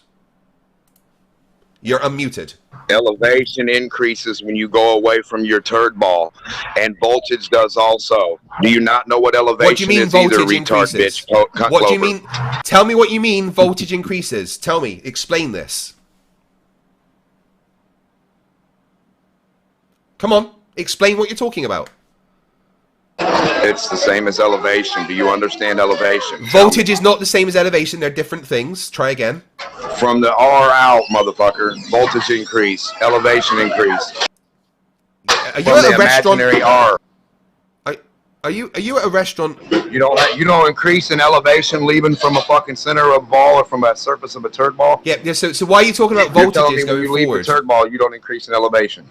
You're unmuted. Elevation increases when you go away from your turd ball, and voltage does also. Do you not know what elevation is either, retard bitch? What do you mean? Tell me what you mean voltage increases. Tell me. Explain this. Come on. Explain what you're talking about. It's the same as elevation. Do you understand elevation? Voltage is not the same as elevation. They're different things. Try again. From the R out, motherfucker. Voltage increase. Elevation increase. Are you at a restaurant? Imaginary R. Are you at a restaurant? You don't increase in elevation leaving from a fucking center of a ball or from a surface of a turd ball. Yeah. So why are you talking about You're telling me voltages when going you leave forward? the turd ball, you don't increase in elevation.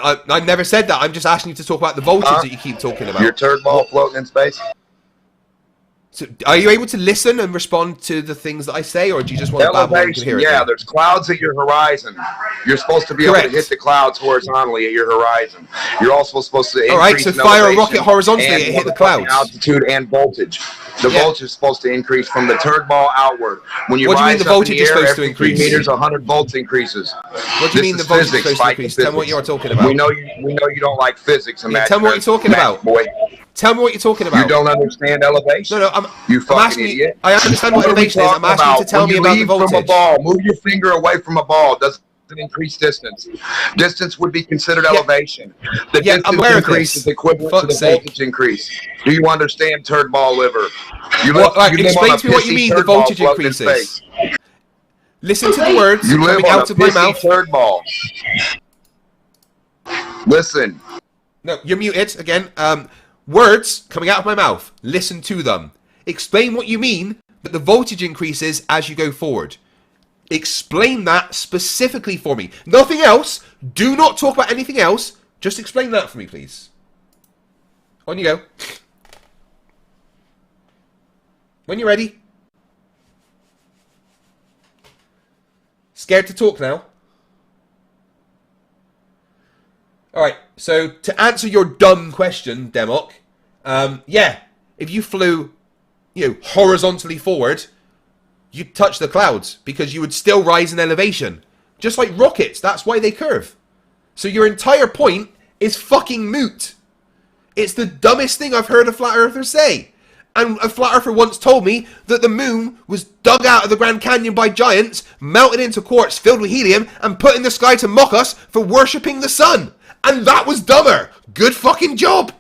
I never said that. I'm just asking you to talk about the voltage that you keep talking about. Your turd ball floating in space. So are you able to listen and respond to the things that I say, or do you just want to babble and you can hear it? Yeah, there's clouds at your horizon. You're supposed to be able to hit the clouds horizontally at your horizon. You're also supposed to increase so fire a rocket horizontally and hit the clouds. Altitude and voltage. The voltage is supposed to increase from the turd ball outward. When you what do you mean rise the voltage up in the is air, supposed to every 3 increase? meters, 100 volts increases. What do you mean the voltage is supposed to increase? Tell me what you're talking about. We know you don't like physics. Yeah, tell me what you're talking about. Boy. Tell me what you're talking about. You don't understand elevation? No, you fucking idiot. I understand what elevation is. I'm asking you to tell me about the voltage. From a ball, move your finger away from a ball. Doesn't increase distance. Distance would be considered elevation. The distance increase is equivalent to the voltage increase. Do you understand, turd ball liver? Explain to me what you mean the voltage increases. Listen to the words coming out of my mouth. Turd ball. Listen. No, you're muted again. Words coming out of my mouth. Listen to them. Explain what you mean that the voltage increases as you go forward. Explain that specifically for me. Nothing else. Do not talk about anything else. Just explain that for me, please. On you go. When you're ready. Scared to talk now? Alright, so to answer your dumb question, Demok, yeah, if you flew, horizontally forward, you'd touch the clouds because you would still rise in elevation. Just like rockets, that's why they curve. So your entire point is fucking moot. It's the dumbest thing I've heard a flat earther say. And a flat earther once told me that the moon was dug out of the Grand Canyon by giants, melted into quartz filled with helium, and put in the sky to mock us for worshipping the sun. And that was dumber. Good fucking job.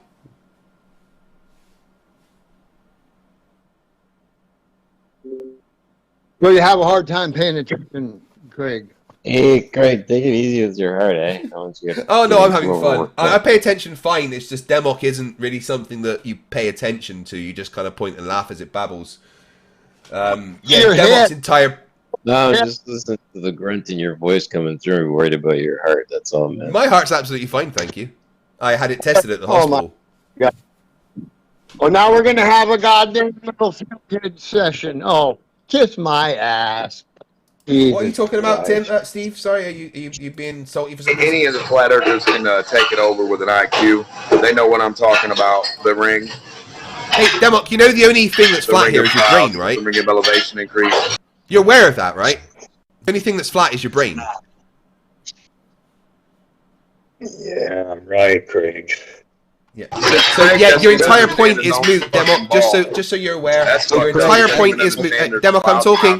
Well, you have a hard time paying attention, Craig. Hey, Craig, take it easy with your heart, eh? Oh, no, I'm having fun. I pay attention fine. It's just Demok isn't really something that you pay attention to. You just kind of point and laugh as it babbles. Demok's entire... No, just listen to the grunt in your voice coming through and worried about your heart. That's all, man. My heart's absolutely fine, thank you. I had it tested at the hospital. My God. Well, now we're going to have a goddamn little kid session. Oh, kiss my ass. What are you talking about, Tim? Steve? Sorry, are you being salty for something? Any of the flat earthers can take it over with an IQ. They know what I'm talking about. The ring. Hey, Demok, you know the only thing that's flat here is your brain, right? The ring of elevation increase. You're aware of that, right? The only thing that's flat is your brain. Yeah, I'm right, Craig. Yeah. So yeah, your entire point is moot, Demok. Just so you're aware, your entire point is moot. Demok, I'm talking.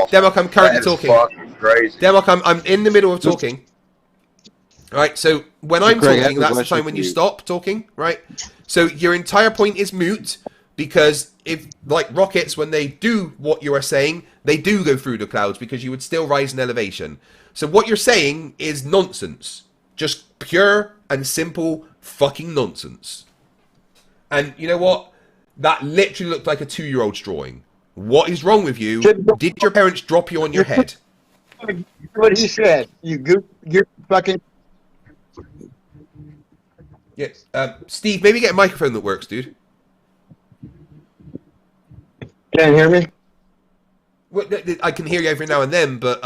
Demok, I'm currently talking. Demok, I'm in the middle of talking. Right. So when I'm talking, that's the time when you stop talking. Right. So your entire point is moot because if, like rockets, when they do what you are saying, they do go through the clouds because you would still rise in elevation. So what you're saying is nonsense. Just pure and simple fucking nonsense. And you know what? That literally looked like a 2-year-old's drawing. What is wrong with you? Did your parents drop you on your head? What he said. You're fucking... Yeah, Steve, maybe get a microphone that works, dude. Can't hear me? Well, I can hear you every now and then, but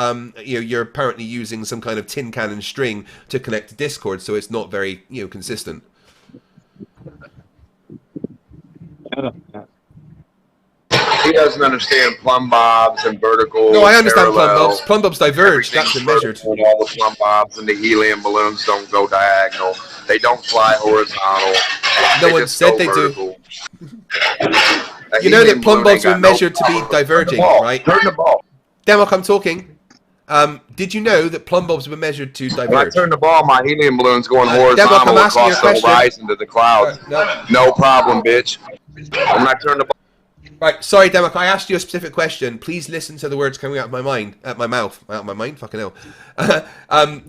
you're apparently using some kind of tin can and string to connect to Discord, so it's not very consistent. He doesn't understand plumb bobs and vertical. No, I understand plumb bobs. Plumb bobs diverge. That's been measured. All the plumb bobs and the helium balloons don't go diagonal. They don't fly horizontal. No one said they do. You know that plumb bobs were measured to be diverging, right? Turn the ball. Demok, I'm talking. Did you know that plumb bobs were measured to diverge? When I turn the ball, my helium balloon's going horizontal Demok, I'm asking you a across the question. horizon to the clouds. No problem, bitch. When I turn the ball. Right, sorry, Demok, I asked you a specific question. Please listen to the words coming out of my mind, my mouth. Out of my mind? Fucking hell.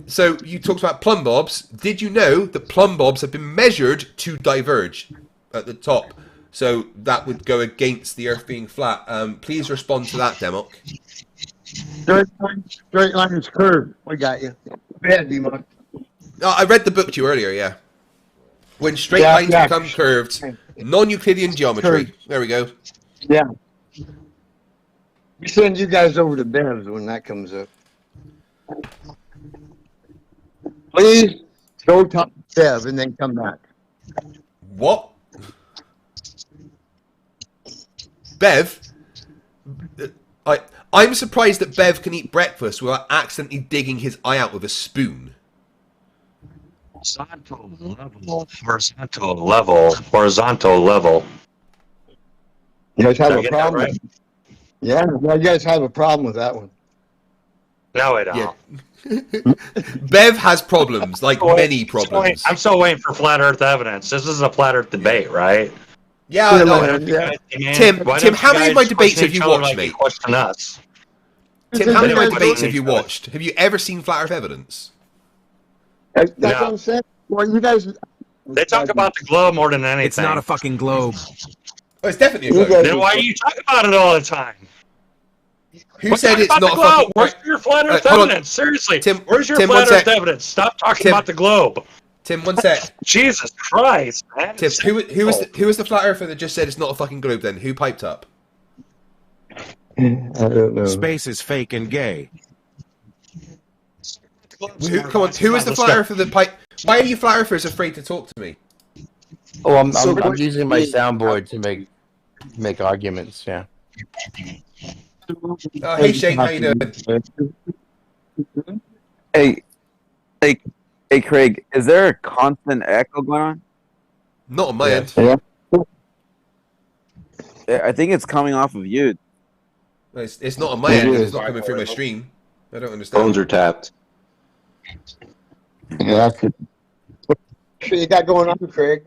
So, you talked about plumb bobs. Did you know that plumb bobs have been measured to diverge? at the top. So that would go against the Earth being flat. Please respond to that, Demok. Straight line is curved. We got you. Go ahead, Demok. I read the book to you earlier, yeah. When straight lines become curved, non-Euclidean geometry. Curved. There we go. Yeah. We send you guys over to Bev's when that comes up. Please go talk to Bev and then come back. What? Bev? I'm surprised that Bev can eat breakfast without accidentally digging his eye out with a spoon. Horizontal level. You guys have a problem? Right? Yeah, you guys have a problem with that one. No, I don't. Yeah. Bev has problems, like many problems. I'm still waiting for flat Earth evidence. This is a flat Earth debate, right? Yeah, I know. Tim, how many of my debates have you watched, mate? Question us. Tim, how many of my debates have you watched? Have you ever seen flat Earth evidence? That's what I'm saying. Well, you guys... They talk about the globe more than anything. It's not a fucking globe. Oh, it's definitely a globe. Then why do you talk about it all the time? Who said it's not a fucking... Where's your flat Earth evidence? Seriously, Tim, where's your flat Earth evidence? Stop talking about the globe. Tim, one sec. Jesus Christ, man. Tim, who was the flat earther that just said it's not a fucking globe then? Who piped up? I don't know. Space is fake and gay. Come on, who is the flat earther that piped... Why are you flat earthers afraid to talk to me? Oh, I'm using my soundboard to make arguments, yeah. Hey Shane, how you doing? Hey Craig, is there a constant echo going on? Not on my end. Yeah. I think it's coming off of you. It's not on my end. It's not coming through my stream. I don't understand. Phones are tapped. Yeah, what you got going on, Craig?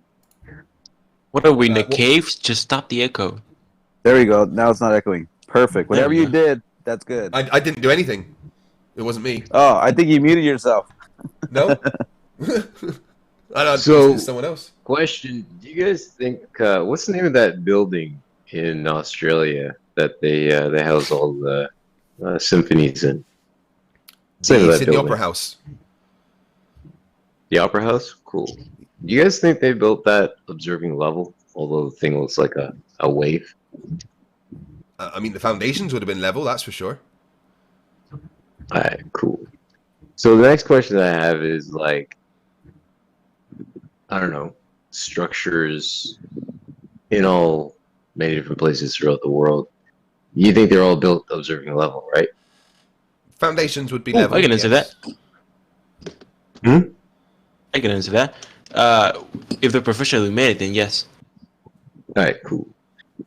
What are we in a cave? Just stop the echo. There we go. Now it's not echoing. Perfect. Whatever you did, that's good. I didn't do anything. It wasn't me. Oh, I think you muted yourself. No. I don't. So, it's someone else. Question: do you guys think what's the name of that building in Australia that they house all the symphonies in? The Sydney Opera House. The Opera House? Cool. Do you guys think they built that observing level, although the thing looks like a wave? I mean, the foundations would have been level, that's for sure. Alright, cool. So the next question I have is, like, I don't know, structures in all many different places throughout the world. You think they're all built observing level, right? Foundations would be level. I can answer that. I can answer that. If they're professionally made, then yes. Alright, cool.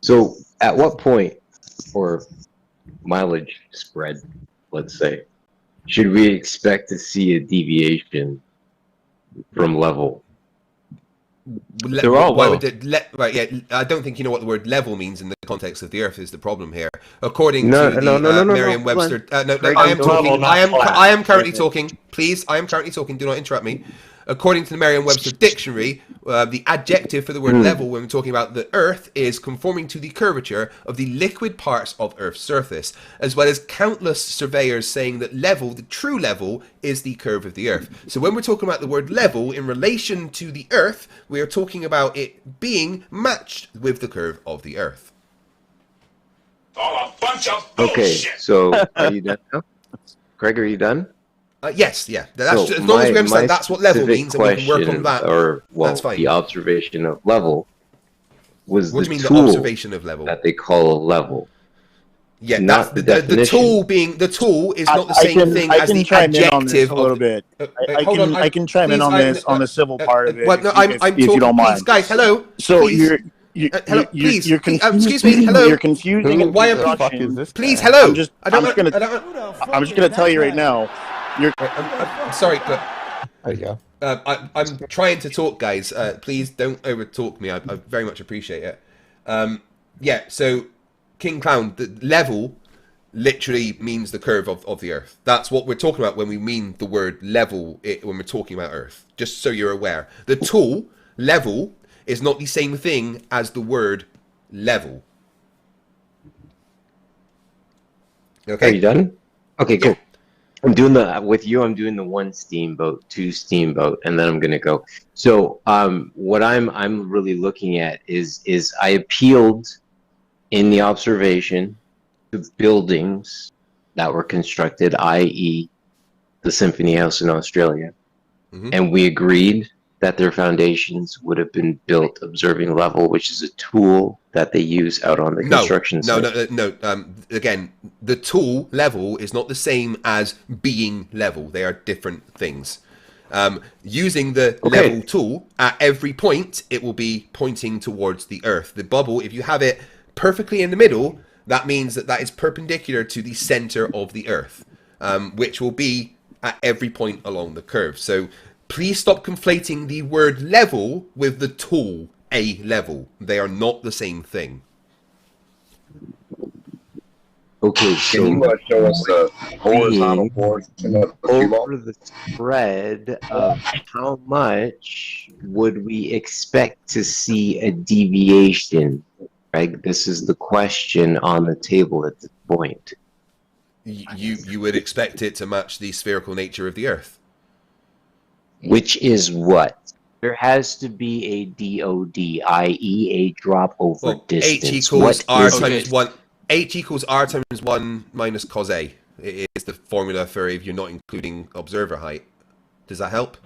So at what point, or mileage spread, let's say, should we expect to see a deviation from level? They're all why would it right? Yeah, I don't think you know what the word level means in the context of the Earth. Is the problem here? According to the Merriam-Webster. I am currently talking. Please, I am currently talking. Do not interrupt me. According to the Merriam-Webster dictionary, the adjective for the word level when we're talking about the Earth is conforming to the curvature of the liquid parts of Earth's surface, as well as countless surveyors saying that level, the true level, is the curve of the Earth. So when we're talking about the word level in relation to the Earth, we are talking about it being matched with the curve of the Earth. Oh, a bunch of bullshit. Okay, so are you done now? Craig, are you done? Yes, yeah. That's, as long as we understand that's what level means and we can work on that, that's fine. The observation of level was what do you mean, tool the observation of level? that they call a level. Yeah, that's the tool being the tool is not the same thing as the adjective. A little bit. I can chime in on this on the civil part of it. Well, no, I'm if talking, you don't mind, guys. Hello. So please. Hello, please. You're excuse me. Hello. You're confusing. Why the fuck is this? Please. Hello. I'm just gonna tell you right now. I'm sorry, but there you go. I'm trying to talk, guys. Please don't over talk me. I very much appreciate it. Yeah. So, King Clown, the level literally means the curve of the Earth. That's what we're talking about when we mean the word level when we're talking about Earth. Just so you're aware, the tool level is not the same thing as the word level. Okay. Are you done? Okay, cool. Yeah. I'm doing the 1 steamboat, 2 steamboat, and then I'm gonna go. So what I'm really looking at is I appealed in the observation to buildings that were constructed, i.e. the Symphony House in Australia. And we agreed that their foundations would have been built observing level, which is a tool that they use out on the construction site. No. Again, the tool level is not the same as being level. They are different things. Using the level tool at every point, it will be pointing towards the Earth. The bubble, if you have it perfectly in the middle, that means that is perpendicular to the center of the Earth, which will be at every point along the curve. So please stop conflating the word level with the tool a level. They are not the same thing. Okay, so can you show us the horizontal portion of the over the spread of how much would we expect to see a deviation? Right, this is the question on the table at this point. You would expect it to match the spherical nature of the Earth. Which is what? There has to be a DOD, i.e. a drop over distance. H equals R times 1. H equals R times 1 minus cos A. It is the formula for if you're not including observer height. Does that help?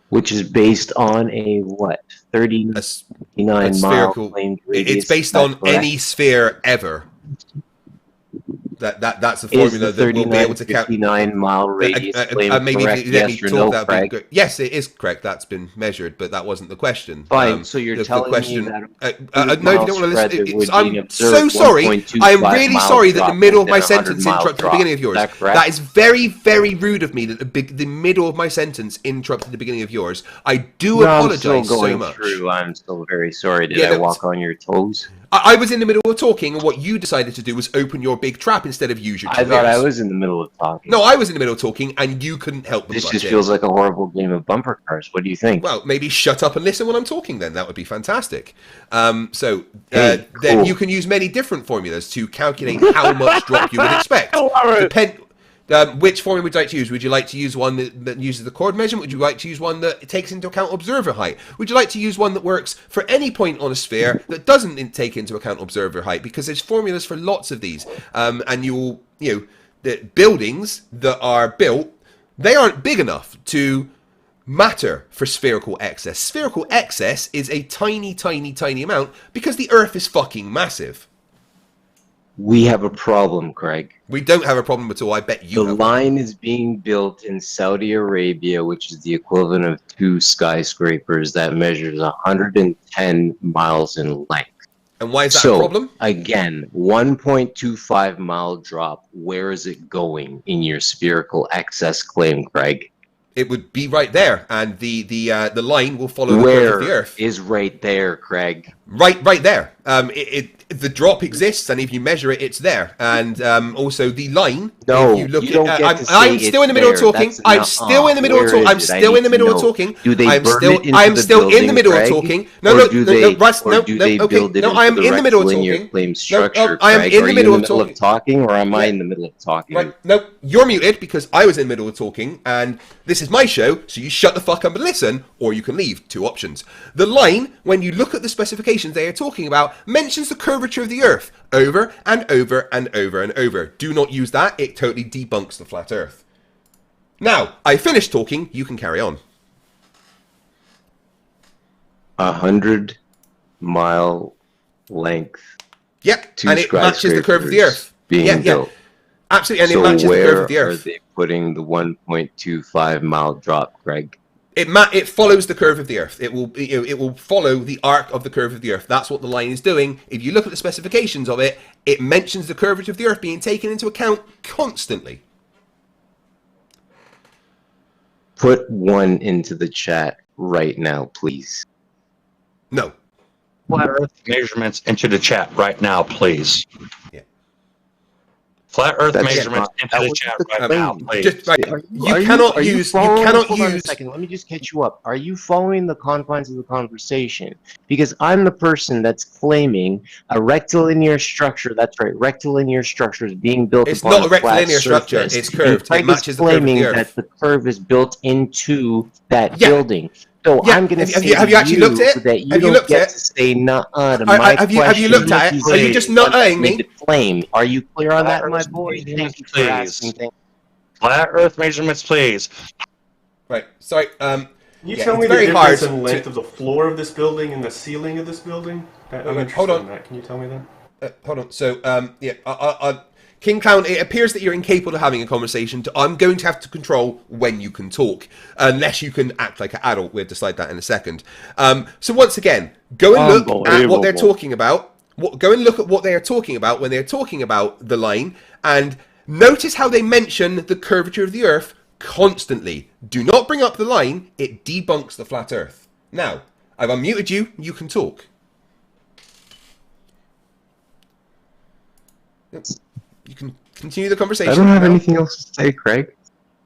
Which is based on a what? 39 mile plane radius. It's based on any sphere ever. That's the formula that we'll be able to count. 39-mile radius claim maybe correct, let me yes or talk. no, That'd be good. Yes, it is correct. That's been measured, but that wasn't the question. Fine. So you're telling me that no, if you don't want to listen, I'm so sorry. I am really sorry that the middle of my sentence interrupted the beginning of yours. That is very, very rude of me that the middle of my sentence interrupted the beginning of yours. I do apologize so much. I'm still very sorry. Did I walk on your toes? I was in the middle of talking, and what you decided to do was open your big trap instead of use your two I thought ears. I was in the middle of talking. No, I was in the middle of talking, and you couldn't help but This butt just in. feels like a horrible game of bumper cars. What do you think? Well, maybe shut up and listen when I'm talking then. That would be fantastic. Then you can use many different formulas to calculate how much drop you would expect. Which formula would you like to use? Would you like to use one that uses the chord measurement? Would you like to use one that takes into account observer height? Would you like to use one that works for any point on a sphere that doesn't take into account observer height? Because there's formulas for lots of these. And the buildings that are built, they aren't big enough to matter for spherical excess. Spherical excess is a tiny, tiny, tiny amount because the Earth is fucking massive. We have a problem, Craig. We don't have a problem at all. I bet you The line is being built in Saudi Arabia, which is the equivalent of 2 skyscrapers that measures 110 miles in length. And why is that a problem? Again, 1.25 mile drop. Where is it going in your spherical excess claim, Craig? It would be right there, and the line will follow the curve of the Earth. Where is right there, Craig? Right there. The drop exists, and if you measure it, it's there. And also the line. No, if you look you don't get to say I'm still in the middle of talking. I'm still in the middle of talking. I'm still in the middle of talking. Do they I'm burn it into I'm the still in the building, middle Craig? of talking. Or do they build it I'm into in the middle of talking. Claim structure, I am Craig? in Are the you middle in the middle of of talking, or am I in the middle of talking? Right. No, you're muted because I was in the middle of talking, and this is my show, so you shut the fuck up and listen, or you can leave. 2 options. The line, when you look at the specifications they are talking about, mentions the curvature of the Earth over and over and over and over. Do not use that. It totally debunks the flat Earth. Now, I finished talking. You can carry on. 100 mile length. Yep, and it matches the curve of the Earth. Being built. Absolutely, and it matches the curve of the Earth. Where are they putting the 1.25 mile drop, Greg? It follows the curve of the Earth. It will follow the arc of the curve of the Earth. That's what the line is doing. If you look at the specifications of it, it mentions the curvature of the Earth being taken into account constantly. Put 1 into the chat right now, please. No. Flat Earth measurements into the chat right now, please. Yeah. Flat Earth measurements into the chat right now, please. Just right, you cannot use. Hold on a second. Let me just catch you up. Are you following the confines of the conversation? Because I'm the person that's claiming a rectilinear structure. That's right, rectilinear structure is being built. It's upon not a rectilinear structure. It's curved. It matches the curve of the Earth. That the curve is built into that building. So I'm going to say have you actually looked at it? that you have you don't looked get at to say nuh-uh to it? my Have question. you looked at it? Are you just nutting me? Claim. Are you clear on that, my boy? Thank you for asking. Flat Earth measurements, please. Right. Sorry. Can you tell me the difference in length of the floor of this building and the ceiling of this building? I'm interested in that. Can you tell me that? Hold on. So, King Clown, it appears that you're incapable of having a conversation. I'm going to have to control when you can talk, unless you can act like an adult. We'll decide that in a second. So once again, go and look at what they're talking about. Go and look at what they are talking about when they're talking about the line, and notice how they mention the curvature of the Earth constantly. Do not bring up the line. It debunks the flat Earth. Now, I've unmuted you. You can talk. You can continue the conversation. I don't have anything else to say, Craig.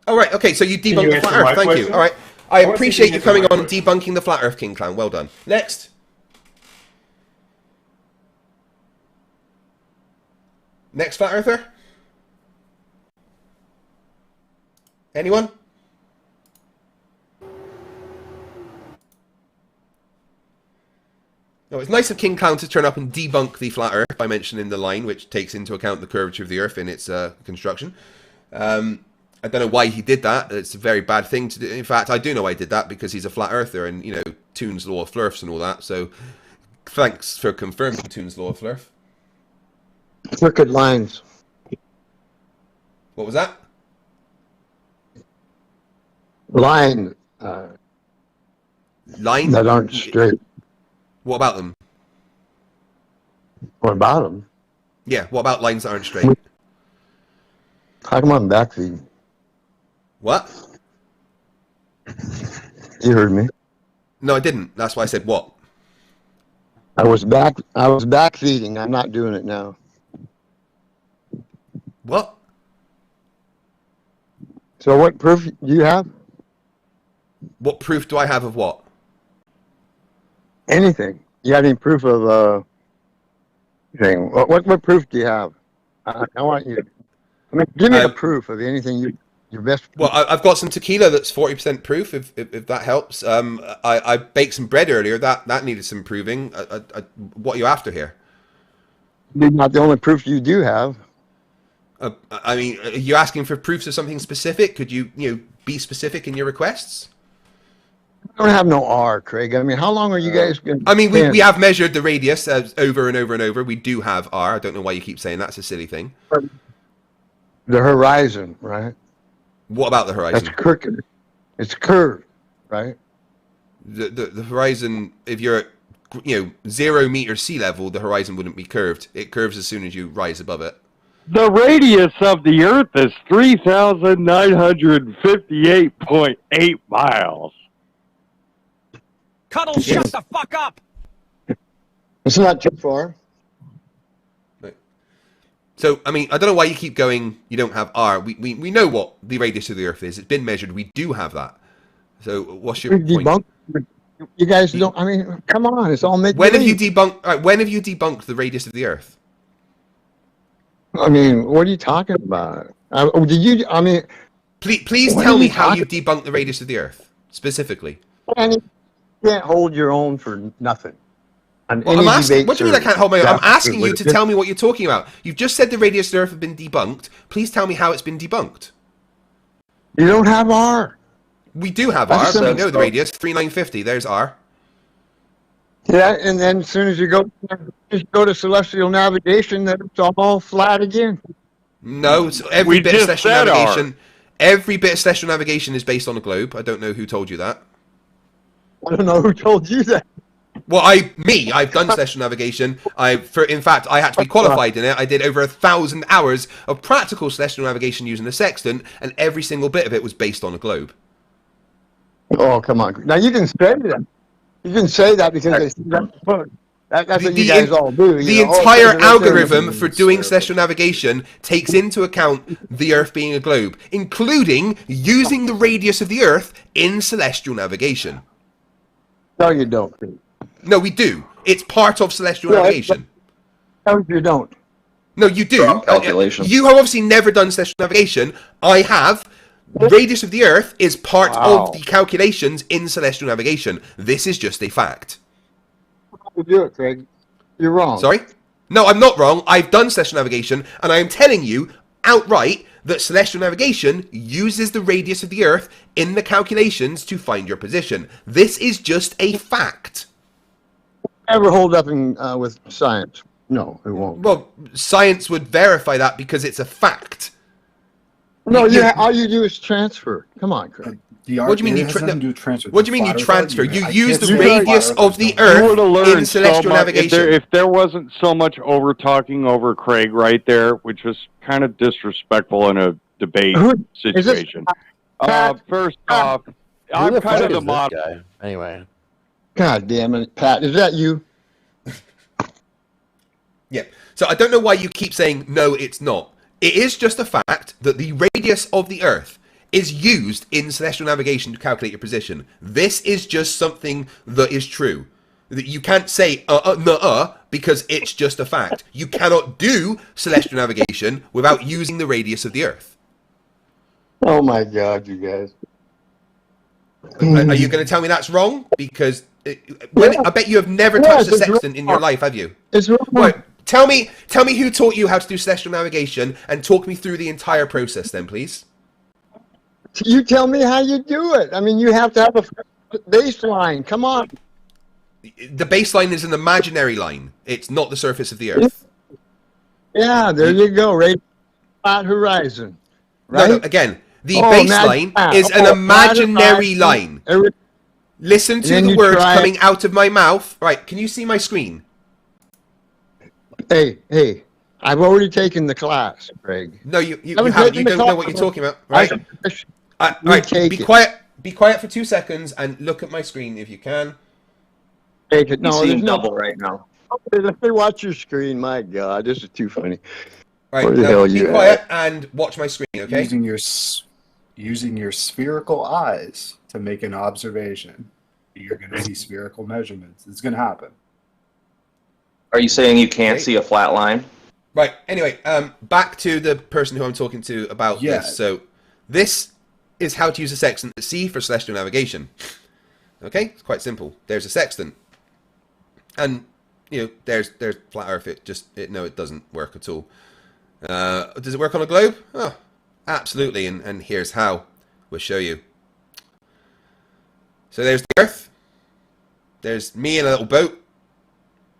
All right. Okay. So you debunked the flat Earth. Thank you. All right. I appreciate you coming on and debunking the flat Earth, King Clown. Well done. Next. Next flat earther. Anyone? No, it's nice of King Clown to turn up and debunk the flat Earth by mentioning the line, which takes into account the curvature of the Earth in its construction. I don't know why he did that. It's a very bad thing to do. In fact, I do know I did that because he's a flat Earther and, you know, Toon's Law of Flerfs and all that. So, thanks for confirming Toon's Law of Flerf. Crooked lines. What was that? Line. Line? That aren't straight. What about them? What about them? Yeah, what about lines that aren't straight? How come I'm backfeeding? What? You heard me. No, I didn't. That's why I said what. I was backfeeding. I'm not doing it now. What? So what proof do you have? What proof do I have of what? Anything. You got any proof of thing? What proof do you have? I want you. I mean, give me a proof of anything your best. Well, I've got some tequila that's 40% proof. If that helps. I baked some bread earlier. That needed some proving. What are you after here? Not the only proof you do have. I mean, are you asking for proofs of something specific? Could you be specific in your requests? I don't have no R, Craig. I mean, how long are you guys going to... I mean, we have measured the radius over and over and over. We do have R. I don't know why you keep saying that's a silly thing. The horizon, right? What about the horizon? That's crooked. It's curved, right? The horizon, if you're at 0 meters sea level, the horizon wouldn't be curved. It curves as soon as you rise above it. The radius of the Earth is 3,958.8 miles. Cuddle, shut the fuck up! It's not too far. Right. So, I mean, I don't know why you keep going, you don't have R. We know what the radius of the Earth is. It's been measured. We do have that. So, what's your point? You guys don't... I mean, come on. It's all mid. When have you debunked the radius of the Earth? I mean, what are you talking about? Please tell me how you debunked the radius of the Earth, specifically. You can't hold your own for nothing. Well, I'm asking, what do you mean I can't hold my own? I'm asking you to tell me what you're talking about. You've just said the radius of the Earth has been debunked. Please tell me how it's been debunked. You don't have R. We do have R. We know the radius. 3,950. There's R. Yeah, and then as soon as you go to celestial navigation, then it's all flat again. No, every bit of celestial navigation is based on a globe. I don't know who told you that. I don't know who told you that. Well, I've done celestial navigation. In fact, I had to be qualified in it. I did over 1,000 hours of practical celestial navigation using a sextant, and every single bit of it was based on a globe. Oh, come on! Now you didn't say that. You didn't say that because that's That's what you guys all do. The entire algorithm for doing celestial navigation takes into account the Earth being a globe, including using the radius of the Earth in celestial navigation. No, you don't. No, we do. It's part of celestial navigation. No, you don't. No, you do. Calculation. You have obviously never done celestial navigation. I have. Radius of the Earth is part of the calculations in celestial navigation. This is just a fact. You do it, Craig. You're wrong. Sorry? No, I'm not wrong. I've done celestial navigation, and I am telling you outright that celestial navigation uses the radius of the Earth in the calculations to find your position. This is just a fact. Ever hold up in with science? No, it won't. Well, science would verify that because it's a fact. No, all you do is transfer. Come on, Craig. What do you mean you transfer? What do you mean you transfer? You use the radius of the Earth in celestial navigation. If there wasn't so much over talking over Craig right there, which was kind of disrespectful in a debate situation. First off, I'm kind of the guy. Anyway. God damn it, Pat. Is that you? Yeah. So I don't know why you keep saying, no, it's not. It is just a fact that the radius of the Earth is used in celestial navigation to calculate your position. This is just something that is true. That you can't say because it's just a fact. You cannot do celestial navigation without using the radius of the Earth. Oh my God, you guys. Are you going to tell me that's wrong? Because I bet you have never touched a sextant in your life, have you? It's wrong. Right. Tell me who taught you how to do celestial navigation, and talk me through the entire process then, please. You tell me how you do it. I mean, you have to have a baseline. Come on. The baseline is an imaginary line. It's not the surface of the Earth. Yeah, there you go. Right, flat horizon. Right? No, again, the baseline is an imaginary line. Listen to the words coming out of my mouth. Right, can you see my screen? Hey, I've already taken the class, Craig. No, you haven't. You don't know what you're talking about, right? Right, be quiet for 2 seconds and look at my screen if you can. Take it. No, there's double right now. Let me watch your screen. My God, this is too funny. Right, where the hell be quiet and watch my screen, okay? Using your spherical eyes to make an observation, you're going to see spherical measurements. It's going to happen. Are you saying you can't see a flat line? Right. Anyway, back to the person who I'm talking to about this. So, this is how to use a sextant at sea for celestial navigation. Okay, it's quite simple. There's a sextant, and there's flat Earth. It doesn't work at all. Does it work on a globe? Oh, absolutely. And here's how. We'll show you. So there's the Earth. There's me in a little boat.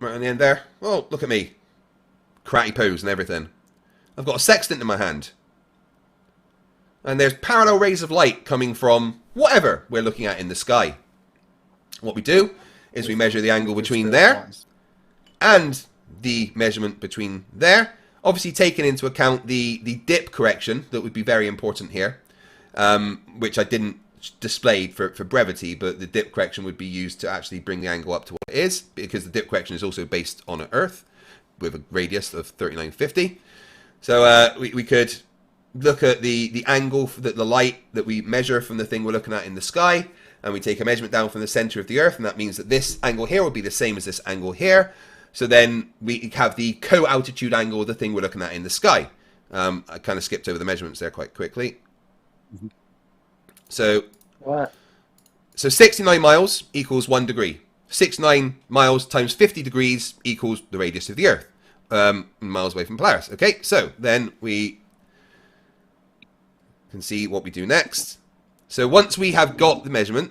Right on the end there. Oh, look at me. Karate pose and everything. I've got a sextant in my hand. And there's parallel rays of light coming from whatever we're looking at in the sky. What we do is we measure the angle between there and the measurement between there. Obviously taking into account the dip correction that would be very important here, which I didn't display for brevity, but the dip correction would be used to actually bring the angle up to what it is, because the dip correction is also based on an Earth with a radius of 3950. So we could look at the angle, the light that we measure from the thing we're looking at in the sky, and we take a measurement down from the center of the Earth, and that means that this angle here will be the same as this angle here. So then we have the co-altitude angle of the thing we're looking at in the sky. I kind of skipped over the measurements there quite quickly. So 69 miles equals 1 degree. 69 miles times 50 degrees equals the radius of the Earth, miles away from Polaris. Okay, so then we can see what we do next. So once we have got the measurement,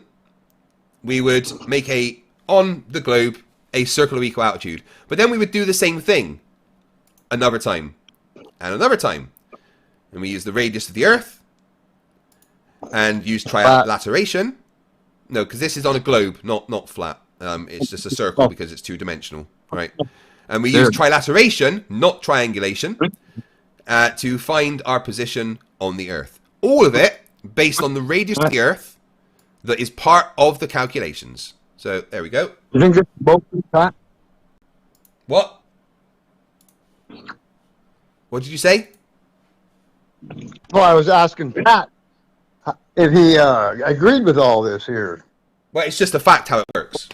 we would make on the globe a circle of equal altitude. But then we would do the same thing another time and another time. And we use the radius of the Earth and use trilateration. No, because this is on a globe, not flat. It's just a circle because it's two-dimensional, right? And we use trilateration, not triangulation, to find our position on the Earth. All of it based on the radius of the Earth that is part of the calculations. So there we go. You think it's both that? What? What did you say? Well, I was asking Pat if he agreed with all this here. Well, it's just a fact how it works.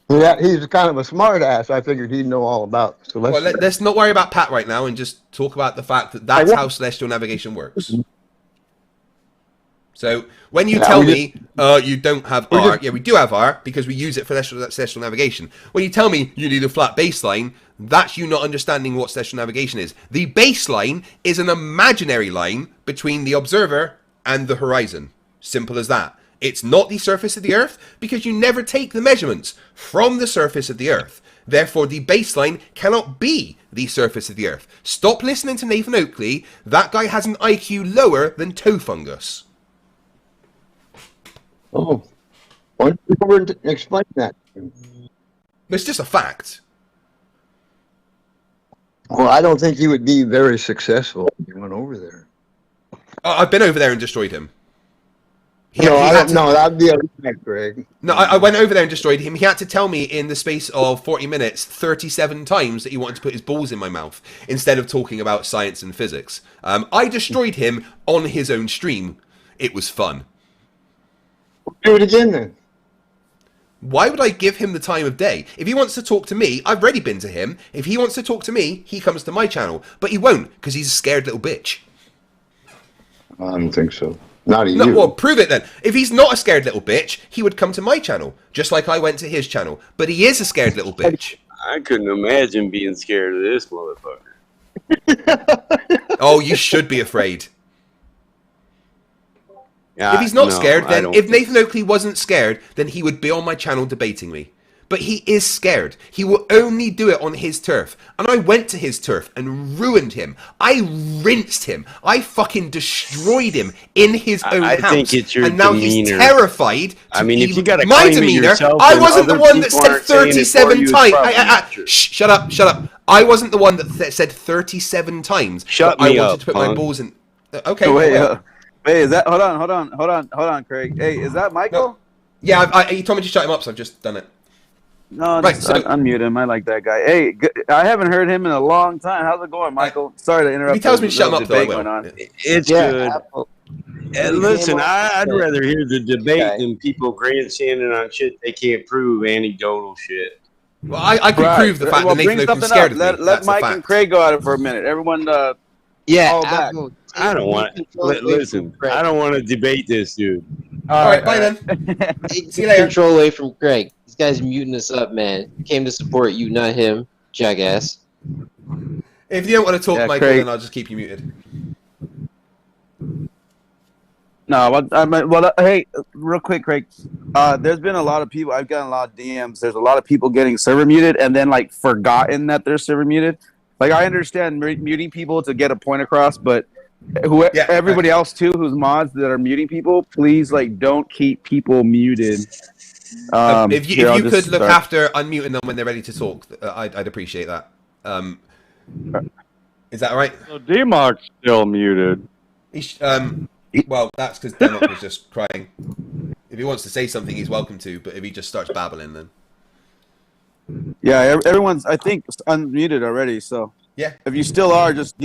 Yeah, he's kind of a smart ass. I figured he'd know all about celestial. Well, let's not worry about Pat right now and just talk about the fact that that's how celestial navigation works. So when you tell me you don't have R, yeah, we do have R because we use it for celestial navigation. When you tell me you need a flat baseline, that's you not understanding what celestial navigation is. The baseline is an imaginary line between the observer and the horizon. Simple as that. It's not the surface of the Earth because you never take the measurements from the surface of the Earth. Therefore, the baseline cannot be the surface of the Earth. Stop listening to Nathan Oakley. That guy has an IQ lower than toe fungus. Oh, why don't you go over and explain that? It's just a fact. Well, I don't think he would be very successful if he went over there. I've been over there and destroyed him. No, that'd be a fact, Greg. No, I went over there and destroyed him. He had to tell me in the space of 40 minutes 37 times that he wanted to put his balls in my mouth instead of talking about science and physics. I destroyed him on his own stream. It was fun. Do it again then. Why would I give him the time of day? If he wants to talk to me, I've already been to him. If he wants to talk to me, he comes to my channel. But he won't, because he's a scared little bitch. I don't think so. Not No, you. well, prove it then. If he's not a scared little bitch, he would come to my channel, just like I went to his channel. But he is a scared little bitch. I couldn't imagine being scared of this motherfucker. Oh, you should be afraid. Yeah, If he's not no, scared, I then don't if think Nathan Oakley wasn't scared, then he would be on my channel debating me. But he is scared. He will only do it on his turf. And I went to his turf and ruined him. I rinsed him. I fucking destroyed him in his own house. think it's your and now demeanor. he's terrified. I mean, if you gotta my claim it demeanor, yourself, I then wasn't the other one that people said aren't saying it for 37 you, it's times. probably not true. Shut up, shut up. I wasn't the one that said 37 times. Shut that me I up, wanted to put my punk. balls in. Okay. Wait, well. hey, is that? Hold on, Craig. Hey, is that Michael? No. Yeah, he told me to shut him up, so I've just done it. No, Right, just so- unmute him. I like that guy. Hey, I haven't heard him in a long time. How's it going, Michael? Sorry to interrupt. If he tells me to shut him up, There's a then I debate will. going on. It's good. And listen, I'd rather hear the debate than people grandstanding on shit they can't prove, anecdotal shit. Well, I can Right. prove the fact Well, that Nathan bring Oakley's something scared up. of me. Let That's the Mike fact. and Craig go at it for a minute. Everyone, Yeah, fall back. Apple, I don't want. Listen, I don't want to debate this, dude. All right, bye then. Take See you later. control away from Greg. This guy's muting us up, man. Came to support you, not him, jackass. If you don't want to talk, Yeah, Michael, Craig. then I'll just keep you muted. No, hey, real quick, Craig. There's been a lot of people. I've gotten a lot of DMs. There's a lot of people getting server muted and then like forgotten that they're server muted. Like I understand muting people to get a point across, but everybody else too, who's mods that are muting people, please like don't keep people muted. If you could look after unmuting them when they're ready to talk, I'd appreciate that. Is that all right? So D-Mark's still muted. Well, that's because Denmark was just crying. If he wants to say something, he's welcome to, but if he just starts babbling, then... Yeah, everyone's, I think, unmuted already, so... Yeah. If you still are, just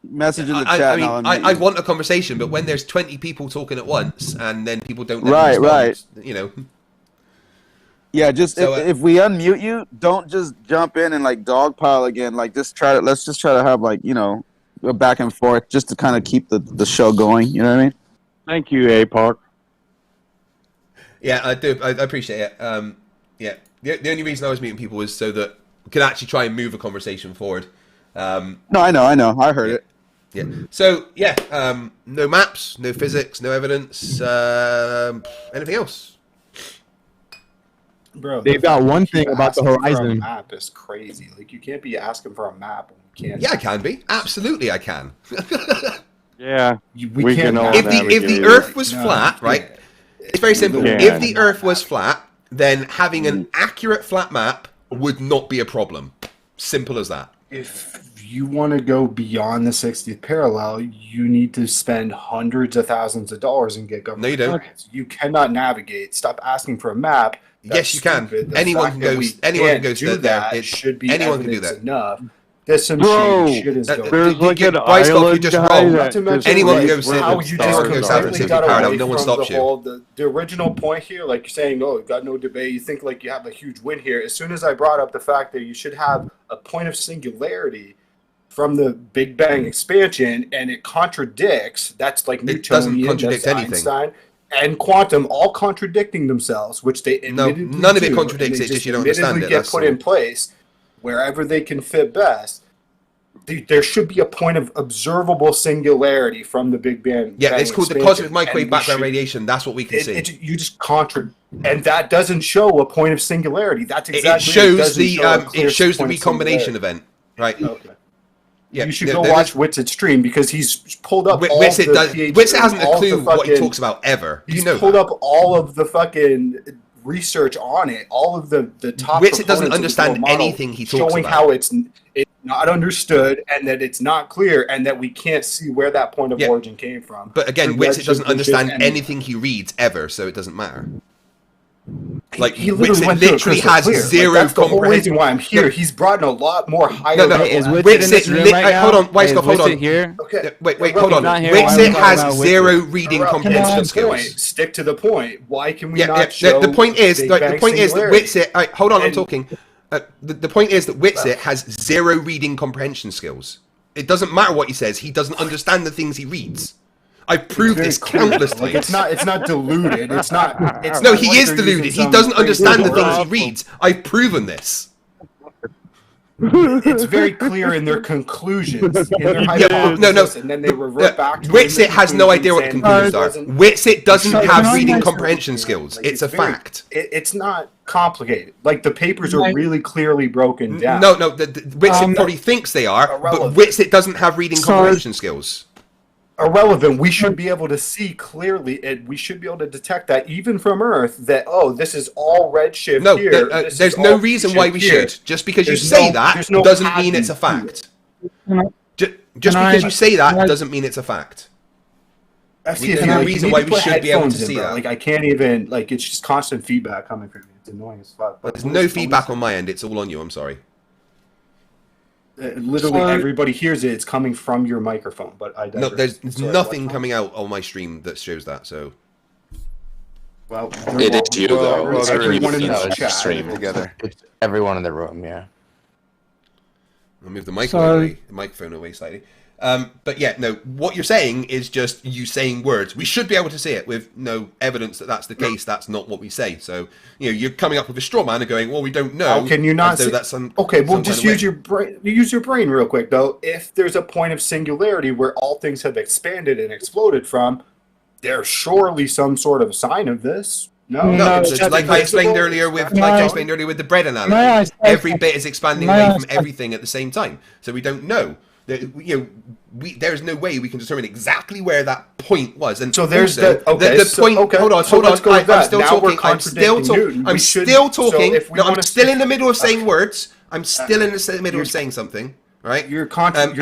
message in the chat. I mean, and I'll unmute I you. want a conversation, but when there's 20 people talking at once, and then people don't... Right, respond, you know... Yeah, just So, if we unmute you, don't just jump in and like dogpile again. Like let's just try to have like, you know, a back and forth just to kind of keep the show going. You know what I mean? Thank you, APOC. Yeah, I do. I appreciate it. Yeah, the only reason I was meeting people was so that we could actually try and move a conversation forward. No, I know. I heard it. Yeah. So yeah, no maps, no physics, no evidence. Anything else? Bro, They've got one thing about the asking for a horizon. map is crazy. Like you can't be asking for a map when you can't. Yeah, I can be. Absolutely, I can. Yeah, we can't. all If navigate the it. Earth was No, flat, right? It's very simple. Yeah. If the Earth was flat, then having an accurate flat map would not be a problem. Simple as that. If you want to go beyond the 60th parallel, you need to spend hundreds of thousands of dollars and get government. No, you don't. grants. You cannot navigate. Stop asking for a map. Yes, you can. Stupid. The Anyone fact can that go. we Anyone can can't go do there. that. It's Should be anyone can do evidence that. enough. There's some Bro, shady shit is going. there's like an Weisskopf, you're island just guy wrong. that Not to mention Anyone can like, go say how that you stars just are completely stars. got Parallel. away No one from stops the you. whole the original point here. Like you're saying, oh, got no debate. You think like you have a huge win here. As soon as I brought up the fact that you should have a point of singularity from the Big Bang expansion, and it contradicts. That's like Newtonian. It doesn't contradict that's anything. Einstein and quantum all contradicting themselves, which they admittedly none of it do, contradicts and it, they just you don't understand admittedly it, get that's put all. in place wherever they can fit best. There should be a point of observable singularity from the Big Bang. Yeah, Bang it's called the expansion, cosmic microwave and we background should- radiation. That's what we can see. You just and that doesn't show a point of singularity. That's exactly It shows doesn't the show a clear it shows the point of recombination singularity. event, right? Okay. Yeah, You should go watch Witt's stream because he's pulled up all Witzit the does. PhD, Witzit hasn't a all clue the what he fucking- talks about ever. He's You know pulled that. up all of the fucking research on it, all of the top. Witzit doesn't proponents of the understand dual model, anything he talks showing about. how it's not understood and that it's not clear and that we can't see where that point of Yeah. origin came from. But again, Through Witzit doesn't redshift understand and- anything he reads ever, so it doesn't matter. Like He literally Witzit went through it literally crystal has clear. zero Like, that's the whole reason comprehension. why I'm here. He's brought in a lot more higher. No, level is aspects. Witzit in this room right now? Hold on, Weisskopf, hold on. here? Okay. Wait, hold on. not here, why are we Witzit talking has about zero Witzit? reading Irrelevant. comprehension It's the point. skills. Stick to the point. Why can we Yeah, not show the point is, Big like, Bang the point is that singularity? Witzit. Hold on, I'm talking. The point is that Witzit has zero reading comprehension skills. It doesn't matter what he says; he doesn't understand the things he reads. I've proved very this clear. countless Like, times. it's not diluted. It's not. It's No, not he like is they're deluded. using He some doesn't understand the crazy things he word. reads. I've proven this. It's very clear in their conclusions, in their hypothesis, and then they revert back to Witzit has no idea what the conclusions are. doesn't- Witzit doesn't Can have I reading answer? comprehension skills. Like, It's a very- fact. It's not complicated. Like the papers are really clearly broken down. No, Witzit probably thinks they are, but Witzit doesn't have reading comprehension skills. Irrelevant. We should be able to see clearly, and we should be able to detect that even from Earth. That this is all redshift No, here. This there's is no all reason why we redshift here. should. Just because you There's say no- that there's no doesn't mean it's a pattern to fact. it. Just Can because I- you say that can I- doesn't mean it's a fact. FTFE, There's no like, reason you why need to we put should be able to headphones in, see bro. that. Like I can't even. Like it's just constant feedback coming from you. It's annoying as fuck. There's no feedback on my end. It's all on you. I'm sorry. Literally everybody hears it. It's coming from your microphone. But I No, digress. there's Sorry, nothing what? coming out on my stream that shows that. So Well, It is you, though. Well, It's everyone in you, this it's chat stream. together. It's everyone in the room, yeah. I'll move the microphone away slightly. But yeah, no, what you're saying is just you saying words. We should be able to see it with no evidence that that's the case. That's not what we say. So, you're coming up with a straw man and going, well, we don't know. How can you not as though see? that's some, Okay, well, some just kind of use your brain. Use your brain real quick, though. If there's a point of singularity where all things have expanded and exploded from, there's surely some sort of sign of this. No, it's like I explained earlier with the bread analogy. Every bit is expanding away from everything at the same time. So we don't know. There's no way we can determine exactly where that point was. And so there's also, the point. Okay, hold on. let's go with that. I'm still Now talking. we're I'm still contradicting talking. Newton. I'm We should- still so talking. if we No, I'm wanna still in the middle of saying words. I'm still in the middle of saying something. Right? Your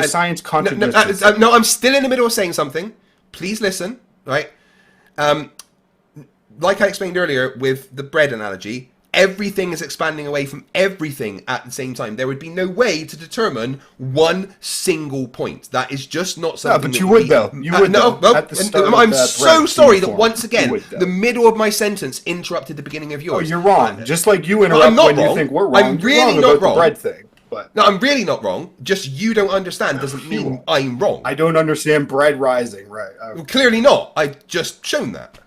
science contradicts itself. No, I'm still in the middle of saying something. Please listen. Right? Like I explained earlier with the bread analogy, everything is expanding away from everything at the same time. There would be no way to determine one single point. That is just not something. but you would though. You would no, though. At the start of I'm that so bread sorry that form. once again You would, though. the middle of my sentence interrupted the beginning of yours. Oh, you're wrong. Just like you interrupt I'm not when wrong. you think we're wrong. I'm You're really wrong not about wrong. the bread thing. But no, I'm really not wrong. Just you don't understand doesn't mean I'm wrong. I don't understand bread rising. Right. Well, clearly not. I've just shown that.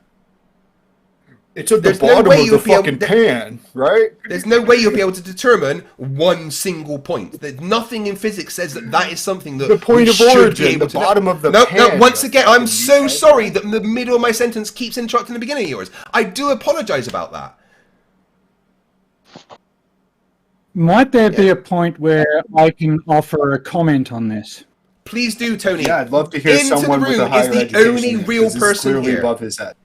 It's at the There's no bottom way of the you'll be able- fucking pan, right? There's no way you'll be able to determine one single point. There's nothing in physics says that is something that The point we of should origin, be able the to know. bottom of the No, pan, once you again, I'm fucking so sorry that the middle of my sentence keeps interrupting the beginning of yours. I do apologize about that. Might there be a point where I can offer a comment on this? Please do, Tony. Yeah, I'd love to hear Into someone the with a room higher is the education only than, real 'cause it's person clearly here. above his head.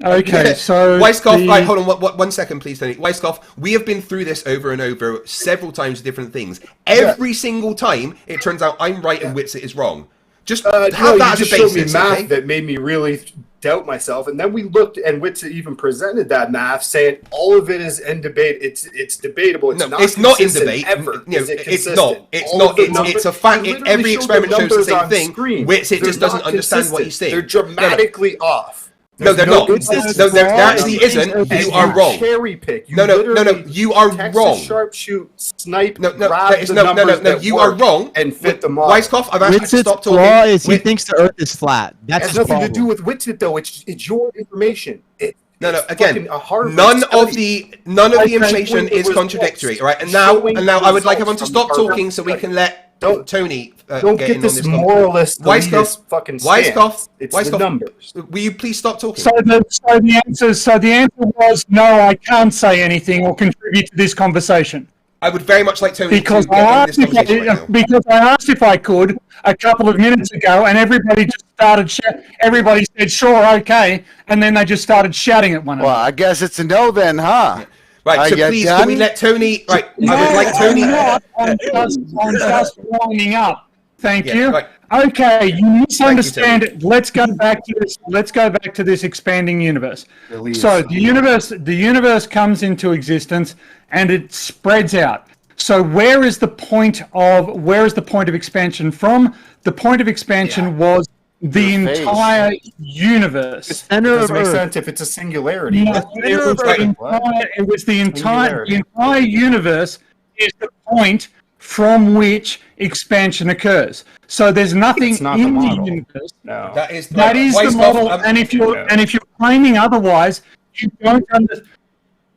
Okay, so Weisskopf, right, hold on, 1 second, please, Tony. Weisskopf, we have been through this over and over several times with different things. Every single time, it turns out I'm right and Witzit is wrong. Just have no, that you as just a showed basis, me math okay? that made me really doubt myself. And then we looked, and Witz even presented that math, saying all of it is in debate. It's debatable. It's not in debate ever. It's not. It's a fact. Every experiment shows the same thing. Witz it just doesn't understand what he's saying. They're dramatically off. No, they're not. No, there actually isn't. You are wrong. Cherry pick. No. You are wrong. Sharpshoot, snipe. No. You are wrong. And fit the model. Weisskopf, I've asked you to stop talking. Flaw is he thinks the Earth is flat. That's has nothing to do with Witsit, though. It's your information. Again, none of the information is contradictory. All right, and now I would like everyone to stop talking so we can let Tony. Don't get this moralist. Weisskopf. It's the numbers. Will you please stop talking? So the answer was no. I can't say anything or contribute to this conversation. I would very much like Tony because to get in this conversation right now. Because I asked if I could a couple of minutes ago, and everybody just started everybody said sure, okay, and then they just started shouting at one another. Well, I guess it's a no then, huh? Yeah. Right, so please, can we let Tony... Right, no, I would like Tony... I'm just winding up. Thank you. Right. Okay, you misunderstand it. Let's go back to this. Let's go back to this expanding universe. So the universe comes into existence and it spreads out. So where is the point of expansion from? The point of expansion was the entire universe. It doesn't make sense if it's a singularity. No, it was the entire universe is the point from which expansion occurs. So there's nothing in the universe. No. That is the model. And if you're claiming otherwise, you don't understand.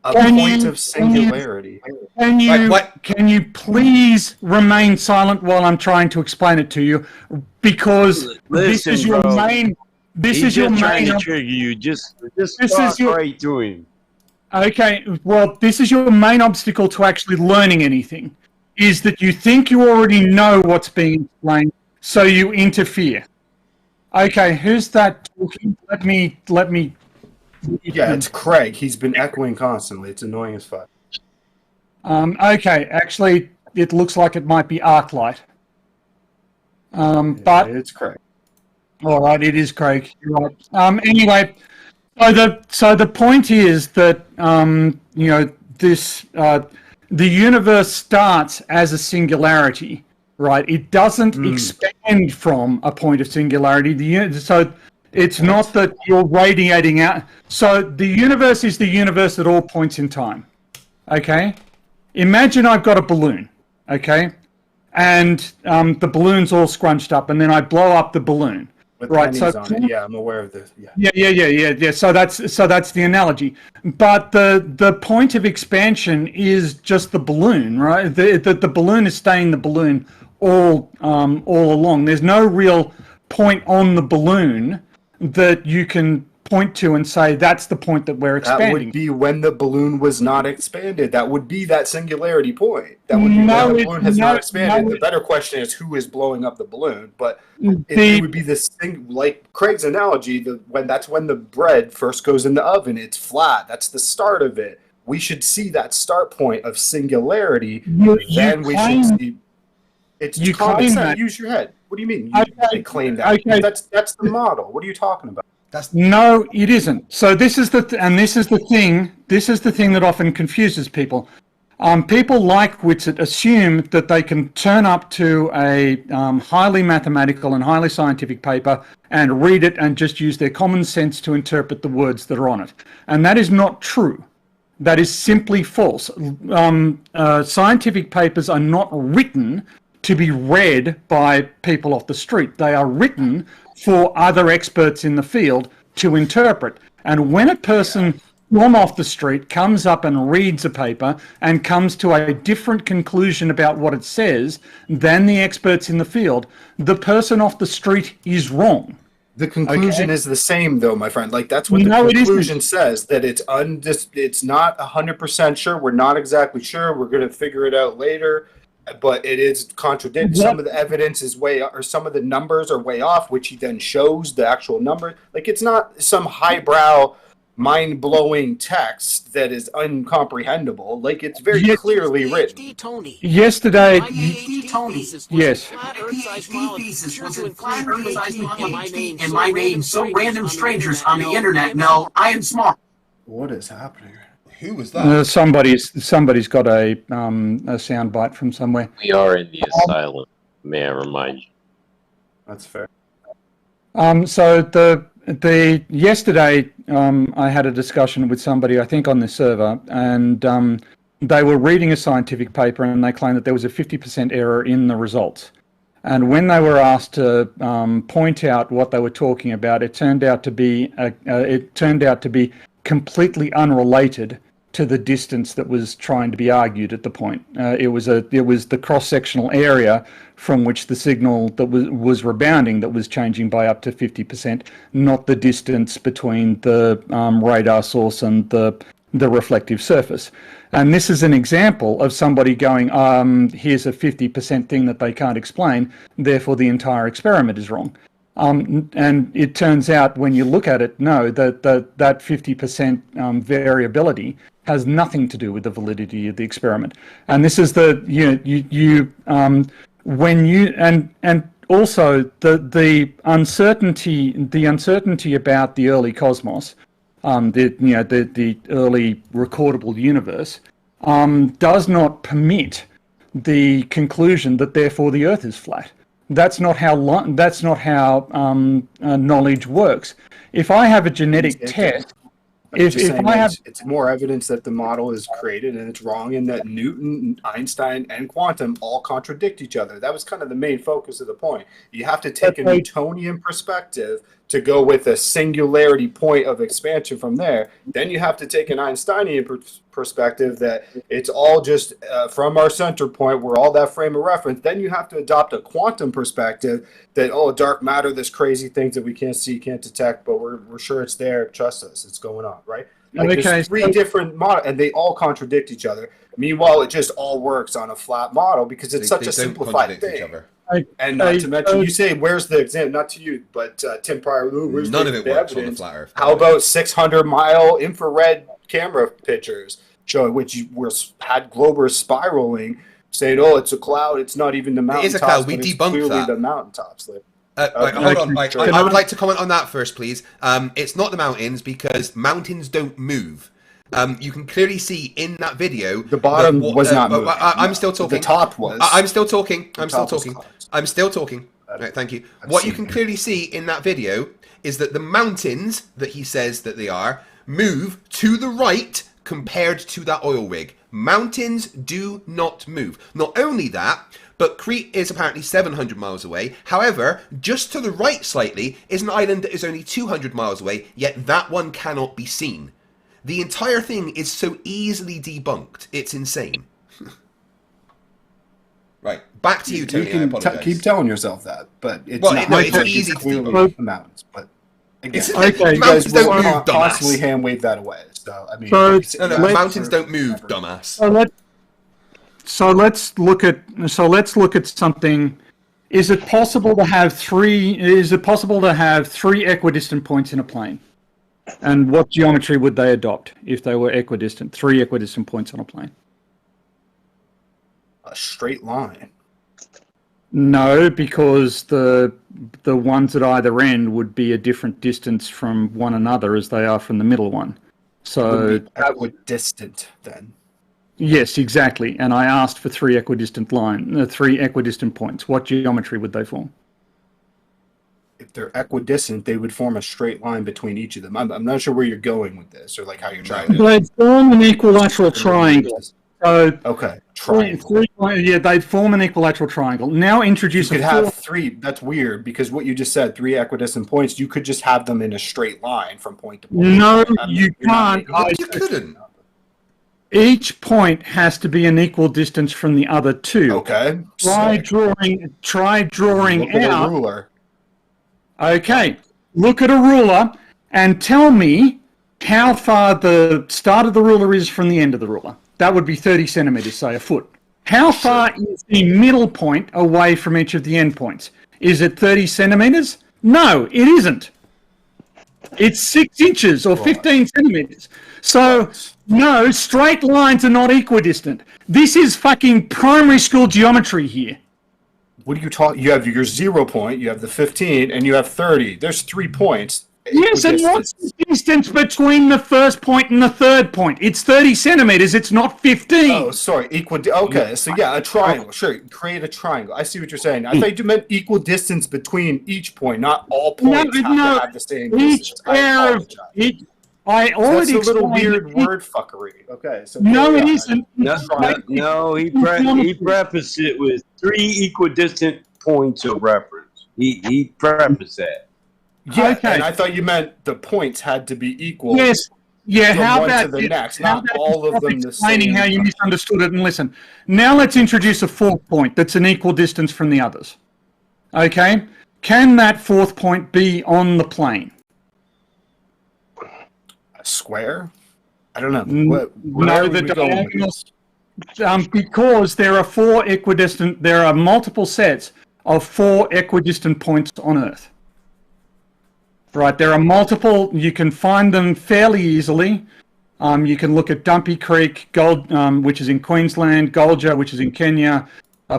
Point of singularity. Can you please remain silent while I'm trying to explain it to you? Because this is your main. This is your main. Trying to trigger you. Just talk right to him. Okay. Well, this is your main obstacle to actually learning anything. Is that you think you already know what's being explained, so you interfere. Okay, who's that talking? Let me. Yeah, it's Craig. He's been echoing constantly. It's annoying as fuck. Okay, actually, it looks like it might be Arclight. But it's Craig. All right, it is Craig. You're right. Anyway, so the point is that this. The universe starts as a singularity, right? It doesn't expand from a point of singularity. So it's not that you're radiating out. So the universe is the universe at all points in time, okay? Imagine I've got a balloon, okay? And the balloon's all scrunched up, and then I blow up the balloon. With pennies on it. Yeah, I'm aware of this. Yeah. So that's the analogy. But the point of expansion is just the balloon, right? The balloon is staying the balloon all along. There's no real point on the balloon that you can point to and say that's the point that we're expanding. That would be when the balloon was not expanded. That would be that singularity point. That would be when the balloon has not expanded. The better question is who is blowing up the balloon. But it would be this thing, like Craig's analogy, that's when the bread first goes in the oven. It's flat. That's the start of it. We should see that start point of singularity. Then we should see... It's common sense. Use your head. What do you mean? They claim that. Okay. That's the model. What are you talking about? No, it isn't. So this is the thing. This is the thing that often confuses people. People like Witsit assume that they can turn up to a highly mathematical and highly scientific paper and read it and just use their common sense to interpret the words that are on it, and that is not true. That is simply false. Scientific papers are not written to be read by people off the street. They are written for other experts in the field to interpret. And when a person from off the street comes up and reads a paper and comes to a different conclusion about what it says than the experts in the field, the person off the street is wrong. The conclusion is the same, though, my friend. Like, that's what the conclusion says, that it's not 100% sure. We're not exactly sure. We're going to figure it out later. But it is contradictory. Some of the evidence is or some of the numbers are way off, which he then shows the actual number. Like, it's not some highbrow mind-blowing text that is incomprehensible. Like, it's very clearly written. Tony. Yesterday, My PhD thesis was yes. a flat Earth-sized model and my name so random strangers on the internet know I am smart. What is happening? Who was that? Somebody's got a sound bite from somewhere. We are in the asylum. May I remind you? That's fair. So the yesterday I had a discussion with somebody, I think on the server, and they were reading a scientific paper and they claimed that there was a 50% error in the results. And when they were asked to point out what they were talking about, it turned out to be completely unrelated to the distance that was trying to be argued at the point. It was the cross-sectional area from which the signal that was rebounding that was changing by up to 50%, not the distance between the radar source and the reflective surface. And this is an example of somebody going, here's a 50% thing that they can't explain, therefore the entire experiment is wrong. And it turns out when you look at it, no, that 50% variability has nothing to do with the validity of the experiment. And this is and also the uncertainty about the early cosmos, the early recordable universe, does not permit the conclusion that therefore the Earth is flat. That's not how knowledge works. If I have a genetic test, it's more evidence that the model is created and it's wrong, and that Newton, Einstein, and quantum all contradict each other. That was kind of the main focus of the point. You have to take a Newtonian perspective to go with a singularity point of expansion from there. Then you have to take an Einsteinian perspective that it's all just from our center point, we're all that frame of reference. Then you have to adopt a quantum perspective that, dark matter, this crazy things that we can't see, can't detect, but we're sure it's there. Trust us, it's going on, right? Like, there's three different models, and they all contradict each other. Meanwhile, it just all works on a flat model because it's such a simplified thing. And not to mention, you say, where's the exam? Not to you, but Tim Pryor, where's none of it works evidence? on the flat Earth. How about 600-mile infrared camera pictures showing which had Globers spiraling, saying, it's a cloud, it's not even the mountaintops. It is a cloud. We debunked that. The mountaintops. Hold on. I would like to comment on that first, please. It's not the mountains because mountains don't move. You can clearly see in that video the bottom was not moving. I'm still talking. The top was. I'm still talking. I'm still talking. Right, thank you. What you can clearly see in that video is that the mountains that he says that they are move to the right compared to that oil rig. Mountains do not move. Not only that, but Crete is apparently 700 miles away. However, just to the right slightly is an island that is only 200 miles away, yet that one cannot be seen. The entire thing is so easily debunked. It's insane. Right, back to you, Tony. You can keep telling yourself that, but it's it's easy to debunk the mountains. But again, you guys don't move, constantly dumbass. hand wave that away. So I mean, mountains don't move, dumbass. So let's look at something. Is it possible to have three equidistant points in a plane? And what geometry would they adopt if they were equidistant? 3 equidistant points on a plane. A straight line. No, because the ones at either end would be a different distance from one another as they are from the middle one. So equidistant then. Yes, exactly. And I asked for 3 equidistant points. What geometry would they form? If they're equidistant, they would form a straight line between each of them. I'm not sure where you're going with this, or like how you're trying to. They'd form an equilateral triangle. So okay, triangle. They'd form an equilateral triangle. Now introduce you could have 3. That's weird because what you just said, 3 equidistant points. You could just have them in a straight line from point to point. No, you can't. You couldn't. Each point has to be an equal distance from the other 2. Okay. Try drawing Look at out a ruler. Okay, look at a ruler and tell me how far the start of the ruler is from the end of the ruler. That would be 30 centimeters, say a foot. How far is the middle point away from each of the end points? Is it 30 centimeters? No, it isn't. It's 6 inches or 15 centimeters. So, no, straight lines are not equidistant. This is fucking primary school geometry here. What are you talking? You have your 0 point, you have the 15, and you have 30. There's 3 points. Yes, and what's the distance between the first point and the third point? It's 30 centimeters. It's not 15. Oh, sorry. Okay, so yeah, a triangle. Sure, create a triangle. I see what you're saying. I thought you meant equal distance between each point, not all points have to have the same distance. I already That's a little weird word fucking. Okay, so no, it isn't. No, he prefaced it with 3 equidistant points of reference. He prefaced that. Yeah, okay. And I thought you meant the points had to be equal. Yes. Yeah, from how one about to the next? Not all of them the same. Explaining how you misunderstood it, and listen. Now let's introduce a fourth point that's an equal distance from the others. Okay? Can that fourth point be on the plane? A square? I don't know. No, the diagonals. Because there are 4 equidistant. There are multiple sets of 4 equidistant points on Earth. Right, there are multiple. You can find them fairly easily. You can look at Dumpy Creek, which is in Queensland, Golja, which is in Kenya,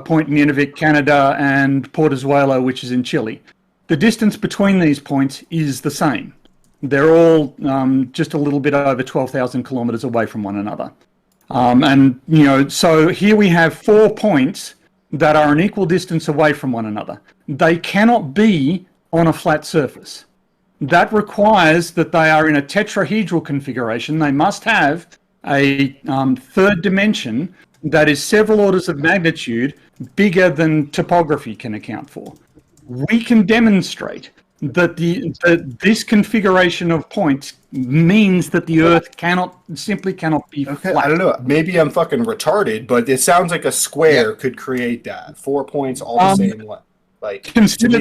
Point Nunavik, Canada, and Portezuelo, which is in Chile. The distance between these points is the same. They're all just a little bit over 12,000 kilometers away from one another. And, so here we have 4 points that are an equal distance away from one another. They cannot be on a flat surface. That requires that they are in a tetrahedral configuration. They must have a third dimension that is several orders of magnitude bigger than topography can account for. We can demonstrate that this configuration of points means that the Earth simply cannot be flat. I don't know. Maybe I'm fucking retarded, but it sounds like a square could create that. 4 points all the same way. Like, consider the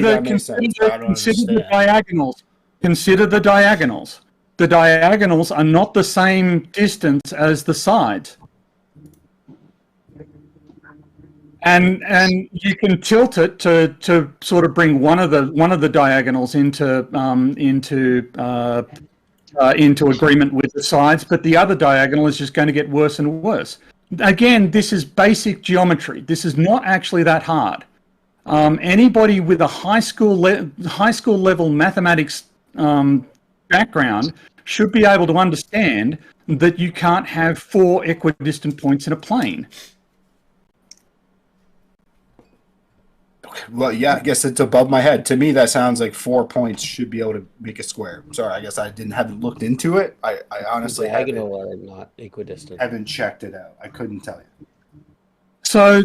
diagonals. Consider the diagonals. The diagonals are not the same distance as the sides. And you can tilt it to sort of bring one of the diagonals into agreement with the sides, but the other diagonal is just going to get worse and worse. Again, this is basic geometry. This is not actually that hard. Anybody with a high school level mathematics background should be able to understand that you can't have 4 equidistant points in a plane. Well, yeah, I guess it's above my head. To me, that sounds like 4 points should be able to make a square. Sorry, I guess I haven't looked into it. I honestly diagonal are not equidistant. Haven't checked it out. I couldn't tell you. So,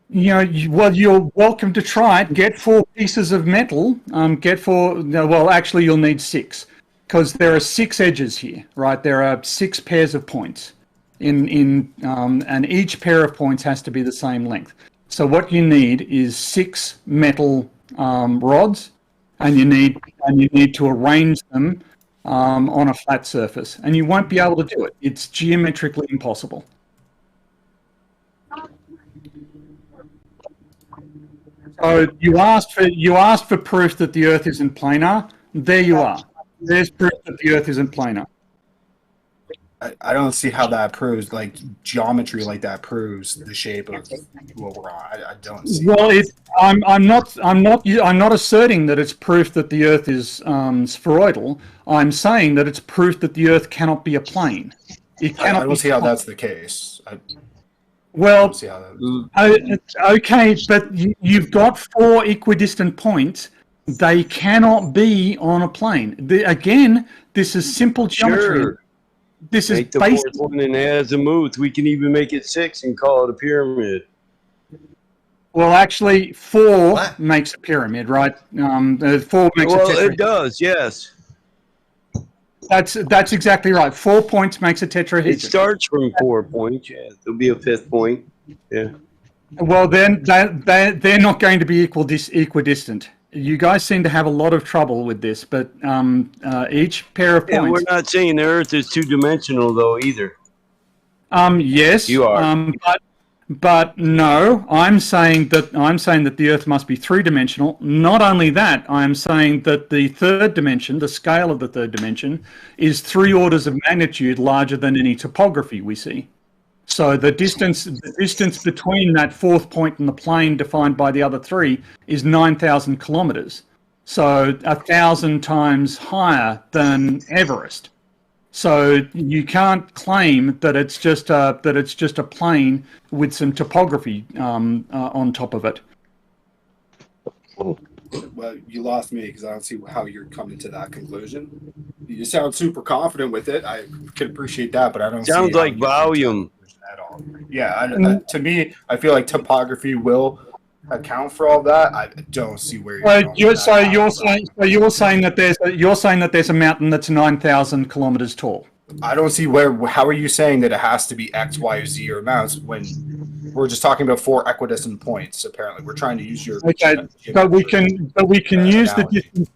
you're welcome to try it. Get 4 pieces of metal. Actually, you'll need 6 because there are 6 edges here, right? There are 6 pairs of points and each pair of points has to be the same length. So what you need is 6 metal rods, and you need to arrange them on a flat surface, and you won't be able to do it. It's geometrically impossible. So you asked for proof that the Earth isn't planar. There you are. There's proof that the Earth isn't planar. I don't see how that proves, like, geometry like that proves the shape of what we're on. I don't see. Well, I'm not asserting that it's proof that the Earth is spheroidal. I'm saying that it's proof that the Earth cannot be a plane. It cannot. I don't see how that's the case. Well, okay, but you've got 4 equidistant points. They cannot be on a plane. Again, this is simple geometry. Sure. This make is the basic. fourth one in azimuth. We can even make it 6 and call it a pyramid. Well, actually, 4 makes a pyramid, right? 4 makes a tetrahedron. It does, yes. That's exactly right. 4 points makes a tetrahedron. It starts from 4 points. Yeah, there'll be a 5th point. Yeah. Well, then they're not going to be equidistant. You guys seem to have a lot of trouble with this, but each pair of points. Yeah, we're not saying the Earth is 2-dimensional though either. Yes, you are. But no, I'm saying that the Earth must be three-dimensional. Not only that, I'm saying that the third dimension, the scale of the third dimension, is 3 orders of magnitude larger than any topography we see. So the distance between that fourth point in the plane defined by the other 3 is 9,000 kilometers. So 1,000 times higher than Everest. So you can't claim that it's just a plane with some topography on top of it. Well, you lost me because I don't see how you're coming to that conclusion. You sound super confident with it. I can appreciate that, but I don't. Sounds like volume at all. Yeah, to me, I feel like topography will account for all that. I don't see where you're. So you're saying that there's a mountain that's 9,000 kilometers tall. I don't see where. How are you saying that it has to be X, Y, or Z or amounts when we're just talking about 4 equidistant points? Apparently, we're trying to use your. Okay, but we can use the distance.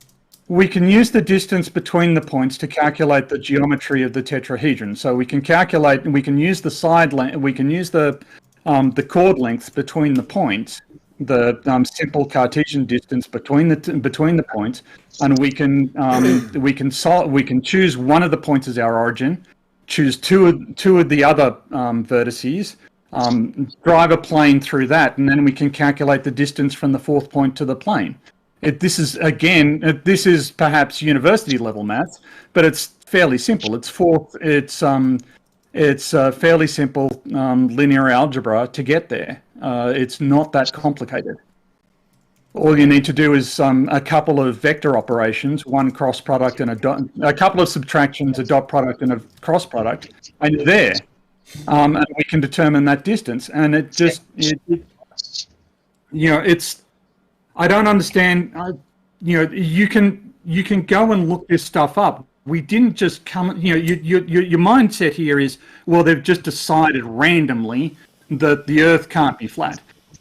We can use the distance between the points to calculate the geometry of the tetrahedron. So we can calculate, and we can use the side length. We can use the chord lengths between the points, the simple Cartesian distance between the points, and we can choose one of the points as our origin, choose two of the other vertices, drive a plane through that, and then we can calculate the distance from the fourth point to the plane. This is perhaps university level maths, but it's fairly simple. It's fairly simple linear algebra to get there. It's not that complicated. All you need to do is a couple of vector operations, one cross product and a couple of subtractions, a dot product and a cross product, and you're there. And we can determine that distance. And it just, it's. I don't understand. You can go and look this stuff up. We didn't just come. Your mindset here is, well, they've just decided randomly that the Earth can't be flat.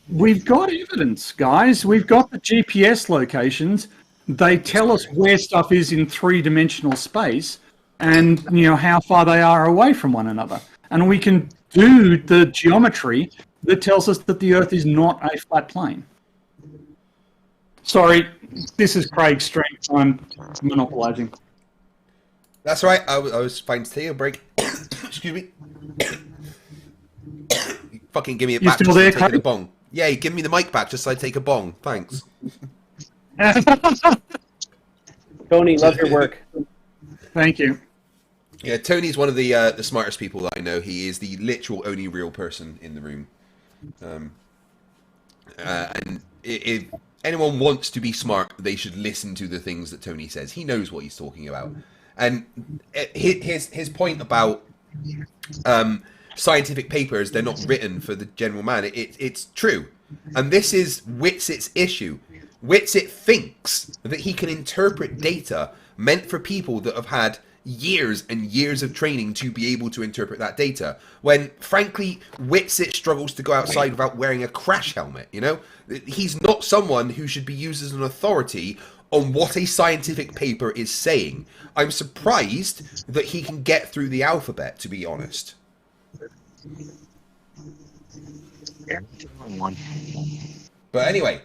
We've got evidence, guys. We've got the GPS locations. They tell us where stuff is in 3-dimensional space, and how far they are away from one another. And we can do the geometry that tells us that the Earth is not a flat plane. Sorry, this is Craig's strength. I'm monopolizing. That's right. I was fine to take a break. Excuse me. You fucking give me it back. You still there, Craig? A bong. Yeah, you give me the mic back just so I take a bong. Thanks. Tony, love your work. Thank you. Yeah, Tony's one of the smartest people that I know. He is the literal only real person in the room. And if anyone wants to be smart, they should listen to the things that Tony says. He knows what he's talking about. And his point about scientific papers, they're not written for the general man. It's true. And this is Whitsit's issue. Whitsit thinks that he can interpret data meant for people that have had years and years of training to be able to interpret that data, when frankly Whitsit struggles to go outside without wearing a crash helmet. He's not someone who should be used as an authority on what a scientific paper is saying. I'm surprised that he can get through the alphabet, to be honest. But anyway,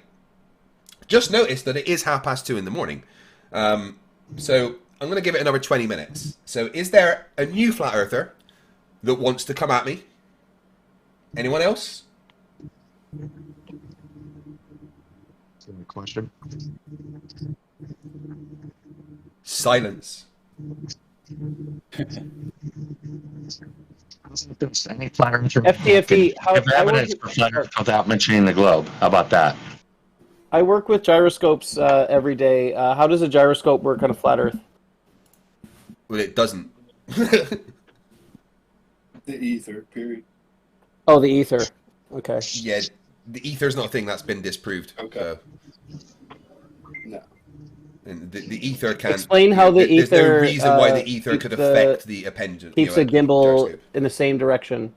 just noticed that it is 2:30 in the morning, so I'm going to give it another 20 minutes. So is there a new flat earther that wants to come at me? Anyone else? Question. Silence. Any flat earther FTFE, give evidence for flat earth without mentioning the globe. How about that? I work with gyroscopes every day. How does a gyroscope work on a flat earth? Well, it doesn't. The ether, period. Oh, the ether. Okay. Yeah, the ether's not a thing that's been disproved. Okay. No. And the ether can't. Explain how the ether. There's no reason why the ether could affect the appendage. Keeps a gimbal in the same direction.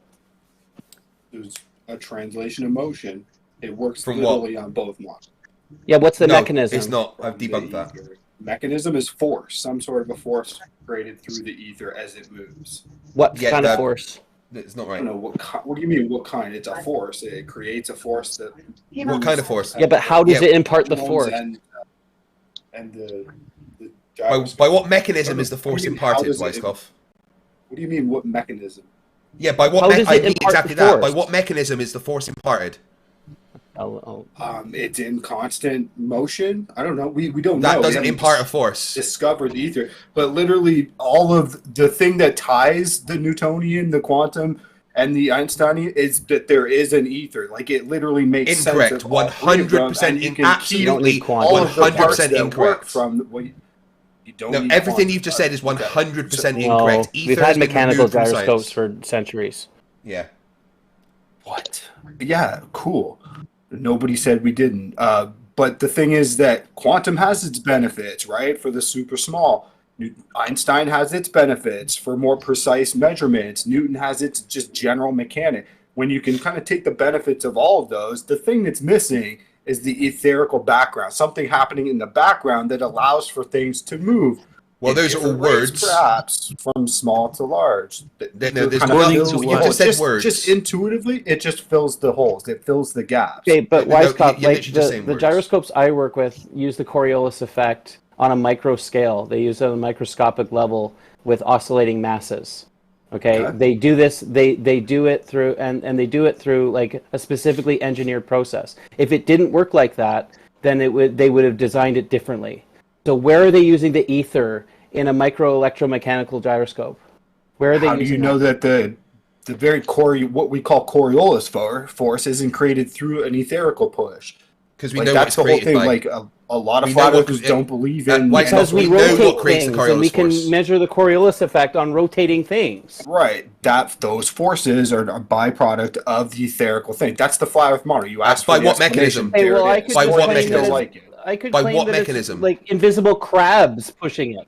There's a translation of motion. It works From literally on both ones. Yeah, what's the mechanism? It's not. I've debunked that. Mechanism is force, some sort of a force created through the ether as it moves. What kind of force? It's not right. I don't know what do you mean? What kind? It's a force. It creates a force that. What kind of force? Yeah, but how does it impart the force? And the by what mechanism is the force imparted, Weisskopf? What do you mean? What mechanism? Yeah, by what? I mean exactly that. By what mechanism is the force imparted? It's in constant motion. I don't know. We don't know. That doesn't impart a force. Discovered the ether, but literally all of the thing that ties the Newtonian, the quantum, and the Einsteinian is that there is an ether. Like it literally makes incorrect. 100% absolutely 100% incorrect. From what you don't. No, everything you've just said is 100% incorrect. We've had mechanical gyroscopes for centuries. Yeah. What? Yeah, cool. Nobody said we didn't. But the thing is that quantum has its benefits, right? For the super small. Einstein has its benefits for more precise measurements. Newton has its just general mechanics. When you can kind of take the benefits of all of those, the thing that's missing is the etherical background. Something happening in the background that allows for things to move. Well, those are all words. Perhaps from small to large. There's you just said words. Just intuitively, it just fills the holes. It fills the gaps. Okay, but Weisskopf, like the gyroscopes I work with use the Coriolis effect on a micro scale. They use it at a microscopic level with oscillating masses. Okay? They do this. They do it through and they do it through like a specifically engineered process. If it didn't work like that, then they would have designed it differently. So where are they using the ether in a micro electromechanical gyroscope? Where are they? How do you know that the very what we call Coriolis force isn't created through an etherical push? Because we know that's the whole thing. Like a lot of flat earthers don't believe in. Because we rotate things, and we can measure the Coriolis effect on rotating things. Right. Those forces are a byproduct of the etherical thing. That's the flat Earth model. You asked by what mechanism? Hey, well, I could by what mechanism? I could by claim what that mechanism? It's like invisible crabs pushing it.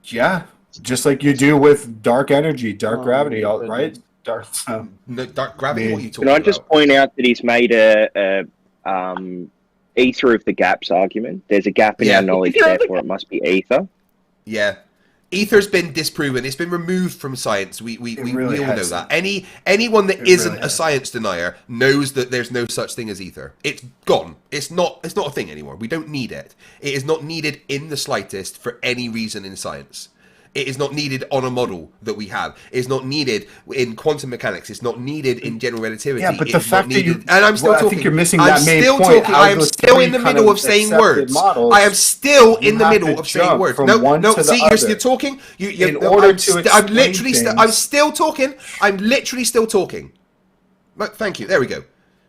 Yeah, just like you do with dark energy, dark gravity, right? Dark gravity. What are you talking Can I just point out that he's made a ether of the gaps argument? There's a gap in our knowledge, therefore it must be ether. Yeah. Ether's been disproven. It's been removed from science. We really all know that. Anyone that isn't a science denier knows that there's no such thing as ether. It's gone. It's not a thing anymore. We don't need it. It is not needed in the slightest for any reason in science. It is not needed on a model that we have. It is not needed in quantum mechanics. It's not needed in general relativity. Yeah, but the fact that and I'm still talking. I think you're missing that main point. I am still in the middle of saying words. I am still in the middle of saying words. No. See, you're talking. I'm still talking. I'm literally still talking. Thank you. There we go.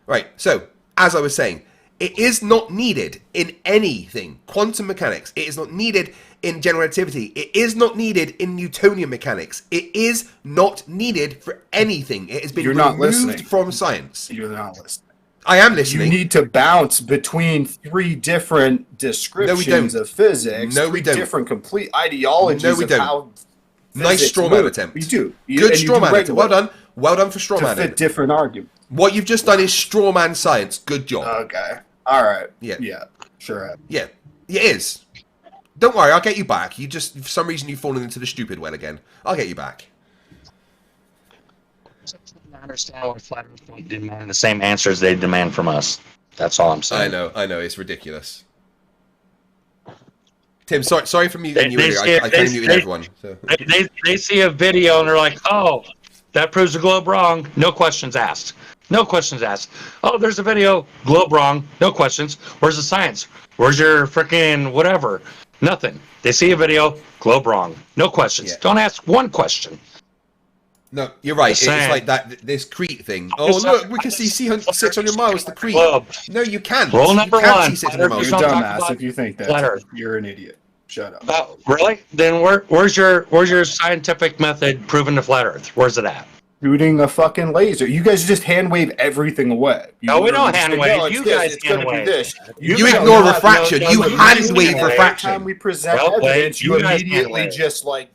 Right. So, as I was saying, it is not needed in anything. Quantum mechanics. It is not needed in general relativity. It is not needed in Newtonian mechanics. It is not needed for anything. It has been removed from science. You're not listening. I am listening. You need to bounce between three different descriptions of physics. No, we don't. Different complete ideologies of how nice straw man attempt. You do. Good straw man attempt. Well done. Well done for straw man. To fit different arguments. What you've just done is straw man science. Good job. Okay. All right. Yeah. Yeah. Sure. Yeah. It is. Don't worry, I'll get you back. You just, for some reason, you've fallen into the stupid well again. I'll get you back. I understand why Flat Earth don't demand the same answers they demand from us. That's all I'm saying. I know, it's ridiculous. Tim, sorry for muting you earlier. I kind of muted everyone. So. They see a video and they're like, oh, that proves the globe wrong. No questions asked. No questions asked. Oh, there's a video. Globe wrong. No questions. Where's the science? Where's your freaking whatever? Nothing. They see a video. Globe wrong. No questions. Yeah. Don't ask one question. No, you're right. It's like that. This Crete thing. Oh, look, we can see 600 miles to Crete. No, you can't. Rule number one. You're dumbass if you think that. You're an idiot. Shut up. Really? Then where's your scientific method proven to flat Earth? Where's it at? Shooting a fucking laser. You guys just hand wave everything away. No, we don't hand wave. You guys hand wave. You ignore refraction. You hand wave refraction. Every time we present evidence, you immediately just like,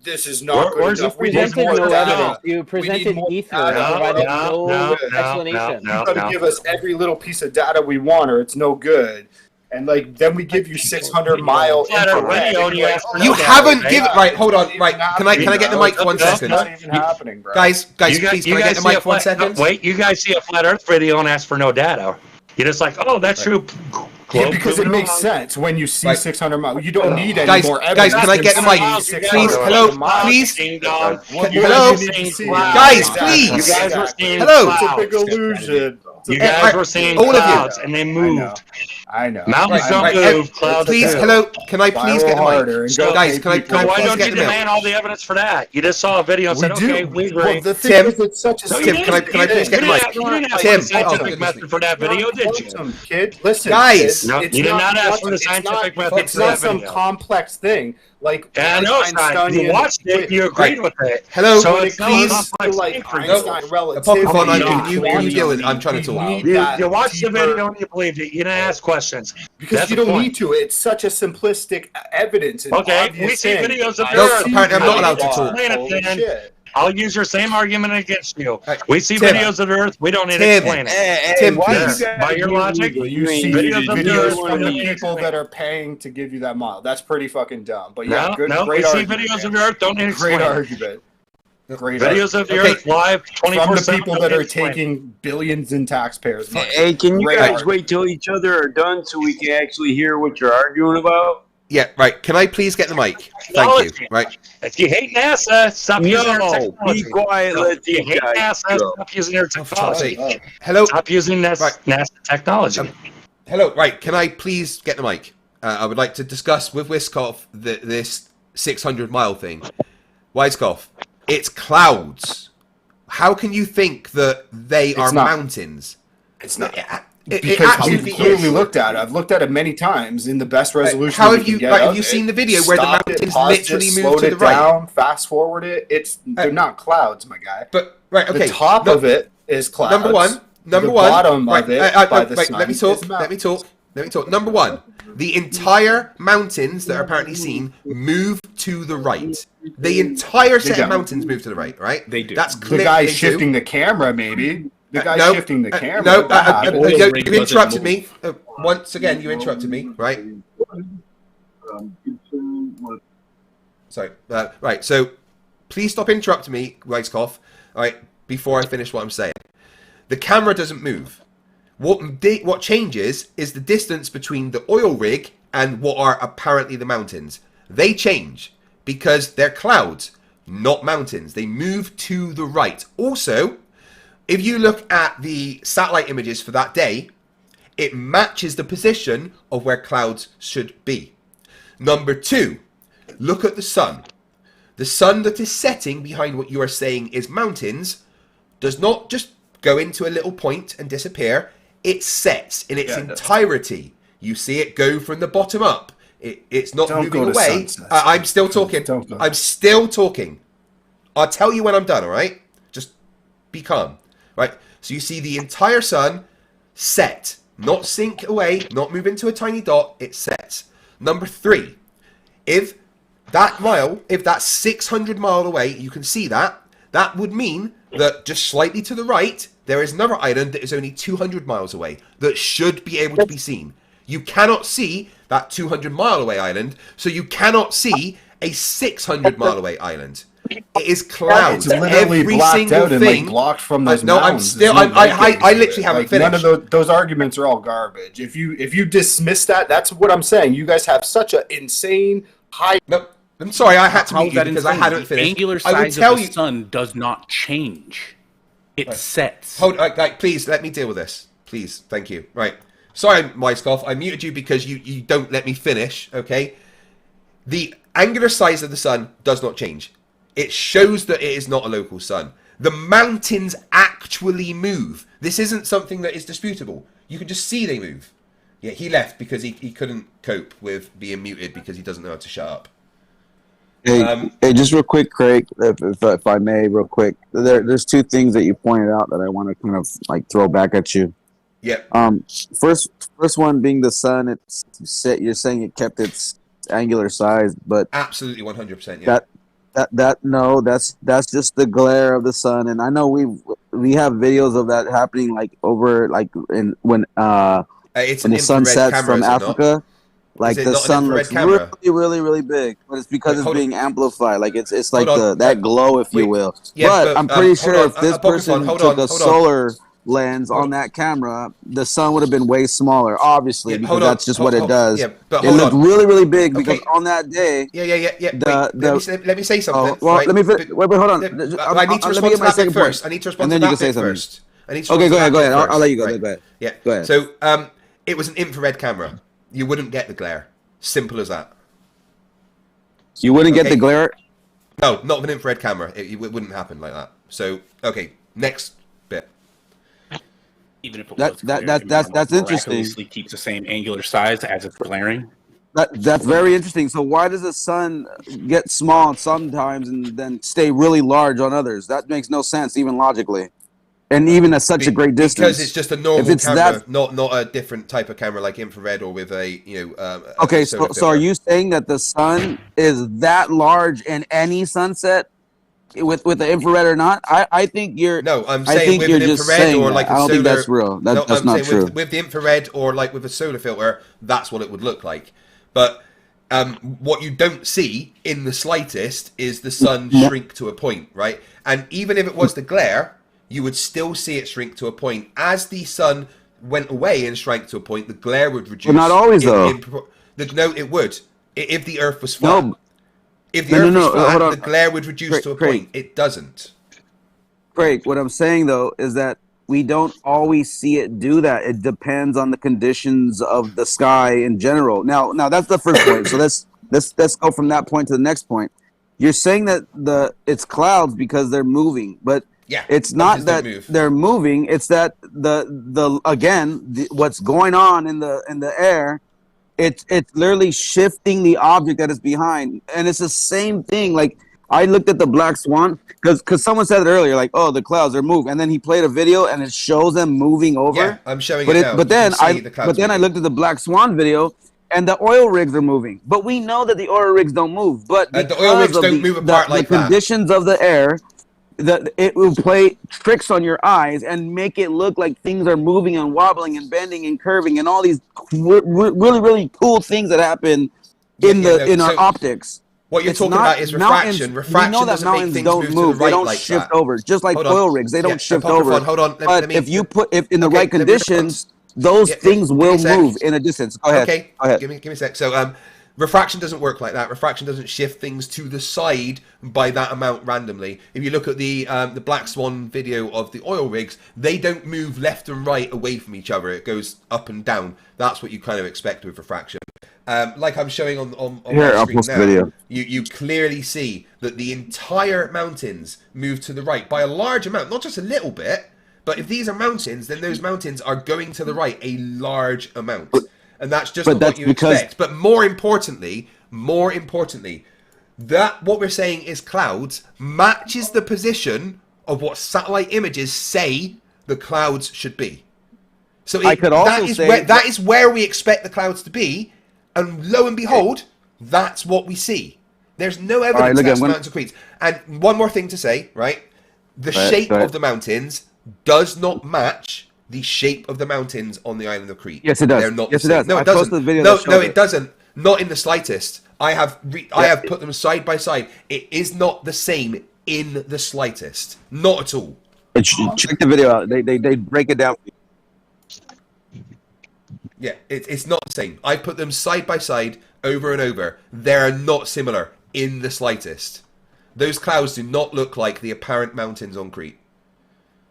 this is not good enough. We presented no evidence. You presented ether and provided no explanation. You got to give us every little piece of data we want or it's no good. And like then we give you 600-mile infrared. You haven't given right. Hold on. Right. Can I get the mic for 1 second? It's not even happening, bro. Guys, please. Can I get the mic for 1 second? Wait. You guys see a flat Earth video and ask for no data. You're just like, oh, that's true. Yeah, because it makes sense when you see 600 miles. You don't need any more evidence. Guys, can I get the mic? Please, hello, please. Hello, guys, please. You guys were seeing hello. It's a big illusion. You guys were seeing all clouds, of you, and they moved. I know. Mountains don't move. Clouds please, do. Hello. Can I please get the mic? So, guys, can I why please don't get you the mic? demand all the evidence for that? You just saw a video and said, okay, we agree. Well, the thing is, it's such a Tim, can I please get the mic? You didn't ask Tim, for the scientific method for that video, did you? Kid, listen, guys, no, you did not ask for the scientific method. It's not some complex thing. Like, yeah, I know it's not. You watched it, you agreed with it. Hello, so please. Like Einstein relativity. You deal with it. I'm trying to talk. You watched the video and you believed it. You didn't ask questions. Because you don't need to. It's such a simplistic evidence. Okay, we see videos of no, apparently I'm not allowed to talk. I'll use your same argument against you. We see videos of the Earth. We don't need to explain it. Tim, please. By your logic, you see videos from the people that are paying to give you that model. That's pretty fucking dumb. But yeah, we see videos of the Earth. Don't need to explain. Great argument. Videos of the Earth live 24/7 from the people that are taking billions in taxpayers' money. Hey, can you guys wait till each other are done so we can actually hear what you're arguing about? Yeah, right. Can I please get the mic? Thank you. Right. If you hate NASA, stop using their technology. Be quiet. If you hate NASA, stop using their technology. Hello. Stop using NASA technology. Hello. Right. Can I please get the mic? I would like to discuss with Wiskoff this 600-mile thing. Wiskoff, it's clouds. How can you think that they are mountains? It's not. Because we've clearly looked at it. I've looked at it many times in the best resolution. How have you? Have you seen the video where the mountains literally move to the right? Fast forward it. They're not clouds, my guy. But okay. The top of it is clouds. Number one. The bottom of it by the sun. Let me talk. Number one. The entire mountains that are apparently seen move to the right. The entire set of mountains move to the right. Right? They do. That's clear. The guy shifting the camera, maybe. The guy shifting the camera. You interrupted me. Once again, you interrupted me, right? Sorry. Right, so please stop interrupting me, Weiskopf, right, before I finish what I'm saying. The camera doesn't move. What changes is the distance between the oil rig and what are apparently the mountains. They change because they're clouds, not mountains. They move to the right. Also, if you look at the satellite images for that day, it matches the position of where clouds should be. Number two, look at the sun. The sun that is setting behind what you are saying is mountains does not just go into a little point and disappear. It sets in its entirety. You see it go from the bottom up. It's not moving away. I'm still talking. I'm still talking. I'll tell you when I'm done, all right? Just be calm. Right, so you see the entire sun set, not sink away, not move into a tiny dot, it sets. Number three, if that's 600 miles away, you can see that would mean that just slightly to the right, there is another island that is only 200 miles away that should be able to be seen. You cannot see that 200-mile away island, so you cannot see a 600-mile away island. It is clouds. It's literally every blacked single out and thing. Blocked from those no, mountains. I literally haven't finished. None of those arguments are all garbage. If you dismiss that, that's what I'm saying. You guys have such an insane high. No, I'm sorry. I had to mute you because I hadn't finished. The angular size of the sun does not change. It sets. Hold, please let me deal with this. Please, thank you. Right. Sorry, Weiskopf. I muted you because you don't let me finish. Okay. The angular size of the sun does not change. It shows that it is not a local sun. The mountains actually move. This isn't something that is disputable. You can just see they move. Yeah, he left because he couldn't cope with being muted because he doesn't know how to shut up. Hey, just real quick, Craig, if I may, real quick. There's two things that you pointed out that I want to kind of like throw back at you. Yeah. First one being the sun. It's set. You're saying it kept its angular size, but absolutely 100%. Yeah. That's just the glare of the sun, and I know we have videos of that happening like over like when It's when an the sun infrared sets camera, from is it not? Africa, like Is it the not an sun infrared looks camera? really big, but it's because it's being amplified. Like it's Hold like on. that glow, if you Wait. will. Yeah, But I'm pretty hold sure on. if this Pokemon, person took a solar lens on that camera, the sun would have been way smaller, obviously, because that's just what it does. Yeah, but It hold looked on. really big because Okay. on that day. Yeah. Wait, let me say something. Well, right? let me wait. Hold on. I need to respond to that bit first. I need to respond to that bit first. I need to Okay, respond go to that ahead. bit first. I'll let you go. Right. Go ahead. Yeah. Go ahead. So, it was an infrared camera. You wouldn't get the glare. Simple as that. You wouldn't get the glare? No, not with an infrared camera. It wouldn't happen like that. So, okay, next bit. Even if it was that's interesting. Miraculously keeps the same angular size as it's glaring. That's very interesting. So why does the sun get small sometimes and then stay really large on others? That makes no sense, even logically, and even at such a great distance. Because it's just a normal camera, not a different type of camera like infrared or with a okay, so are you saying that the sun is that large in any sunset, with the infrared or not? I think you're. No, I'm I saying think with you're an just infrared saying or that. like a I don't solar. think that's real. That's I'm not saying true. With the infrared or like with a solar filter, that's what it would look like. But what you don't see in the slightest is the sun shrink to a point, right? And even if it was the glare, you would still see it shrink to a point. As the sun went away and shrank to a point, the glare would reduce. But not always, though. No, it would. If the Earth was flat. No. If the Earth was flat, hold on. the glare would reduce to a point. It doesn't. Craig, what I'm saying, though, is that we don't always see it do that. It depends on the conditions of the sky in general. Now that's the first point. So let's go from that point to the next point. You're saying that it's clouds because they're moving, but it's not that they're moving. It's that what's going on in the air. It's literally shifting the object that is behind, and it's the same thing. Like I looked at the black swan because someone said it earlier, like, oh, the clouds are moving, and then he played a video and it shows them moving over. Yeah, I'm showing it now. But then I looked at the black swan video, and the oil rigs are moving. But we know that the oil rigs don't move. But the oil rigs don't move apart like that. The conditions of the air, it will play tricks on your eyes and make it look like things are moving and wobbling and bending and curving and all these really cool things that happen in our optics. What you're talking about is refraction. Refraction doesn't make things move to the right. They don't like shift that. over, just like oil rigs. They don't shift over. Hold on. But if you if in the right conditions, those things will move in a distance. Go ahead. Okay. Go ahead. Give me a sec. So refraction doesn't work like that. Refraction doesn't shift things to the side by that amount randomly. If you look at the Black Swan video of the oil rigs, they don't move left and right away from each other. It goes up and down. That's what you kind of expect with refraction. Like I'm showing on my screen now, video. You clearly see that the entire mountains move to the right by a large amount, not just a little bit. But if these are mountains, then those mountains are going to the right a large amount. And that's just what you expect. But more importantly, that what we're saying is clouds matches the position of what satellite images say the clouds should be. So that is where we expect the clouds to be, and lo and behold, that's what we see. There's no evidence that's mountains are creeks. And one more thing to say, right? The shape of the mountains does not match the shape of the mountains on the island of Crete. Yes, it does. They're not yes, the same. it does. No, it doesn't. No, it doesn't. Not in the slightest. I have put them side by side. It is not the same in the slightest. Not at all. Check the video out. They break it down. Yeah, it's not the same. I put them side by side over and over. They're not similar in the slightest. Those clouds do not look like the apparent mountains on Crete.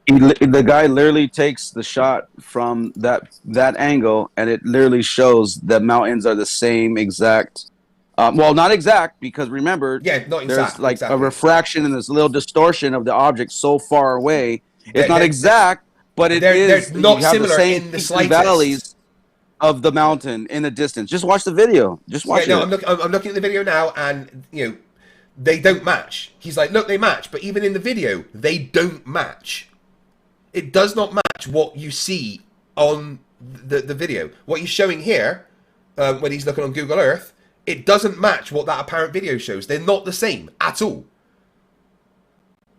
The guy literally takes the shot from that angle, and it literally shows the mountains are the same exact. Well, not exact, because remember, there's like a refraction and this little distortion of the object so far away. It's not exact, but it is. They're not similar the same in the slightest. Valleys of the mountain in the distance. Just watch the video. Just watch it. No, I'm looking at the video now, and they don't match. He's like, look, they match, but even in the video, they don't match. It does not match what you see on the video. What he's showing here, when he's looking on Google Earth, it doesn't match what that apparent video shows. They're not the same at all.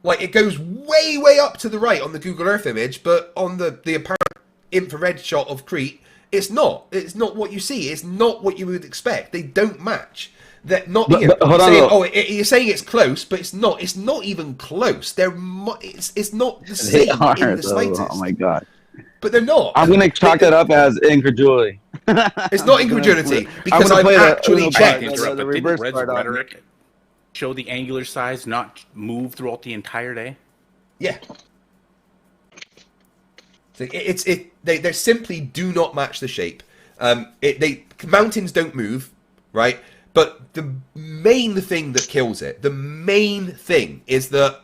Like, it goes way, way up to the right on the Google Earth image, but on the apparent infrared shot of Crete, it's not. It's not what you see. It's not what you would expect. They don't match. That not here. You're saying, you're saying it's close, but it's not. It's not even close. It's not the same in the slightest. Oh my god! But they're not. I'm gonna chalk that up as incredulity. It's not incredulity because I've actually checked. But didn't Red's rhetoric show the angular size not move throughout the entire day? Yeah. So they simply do not match the shape. Mountains don't move, right? But the main thing that kills it, the main thing is that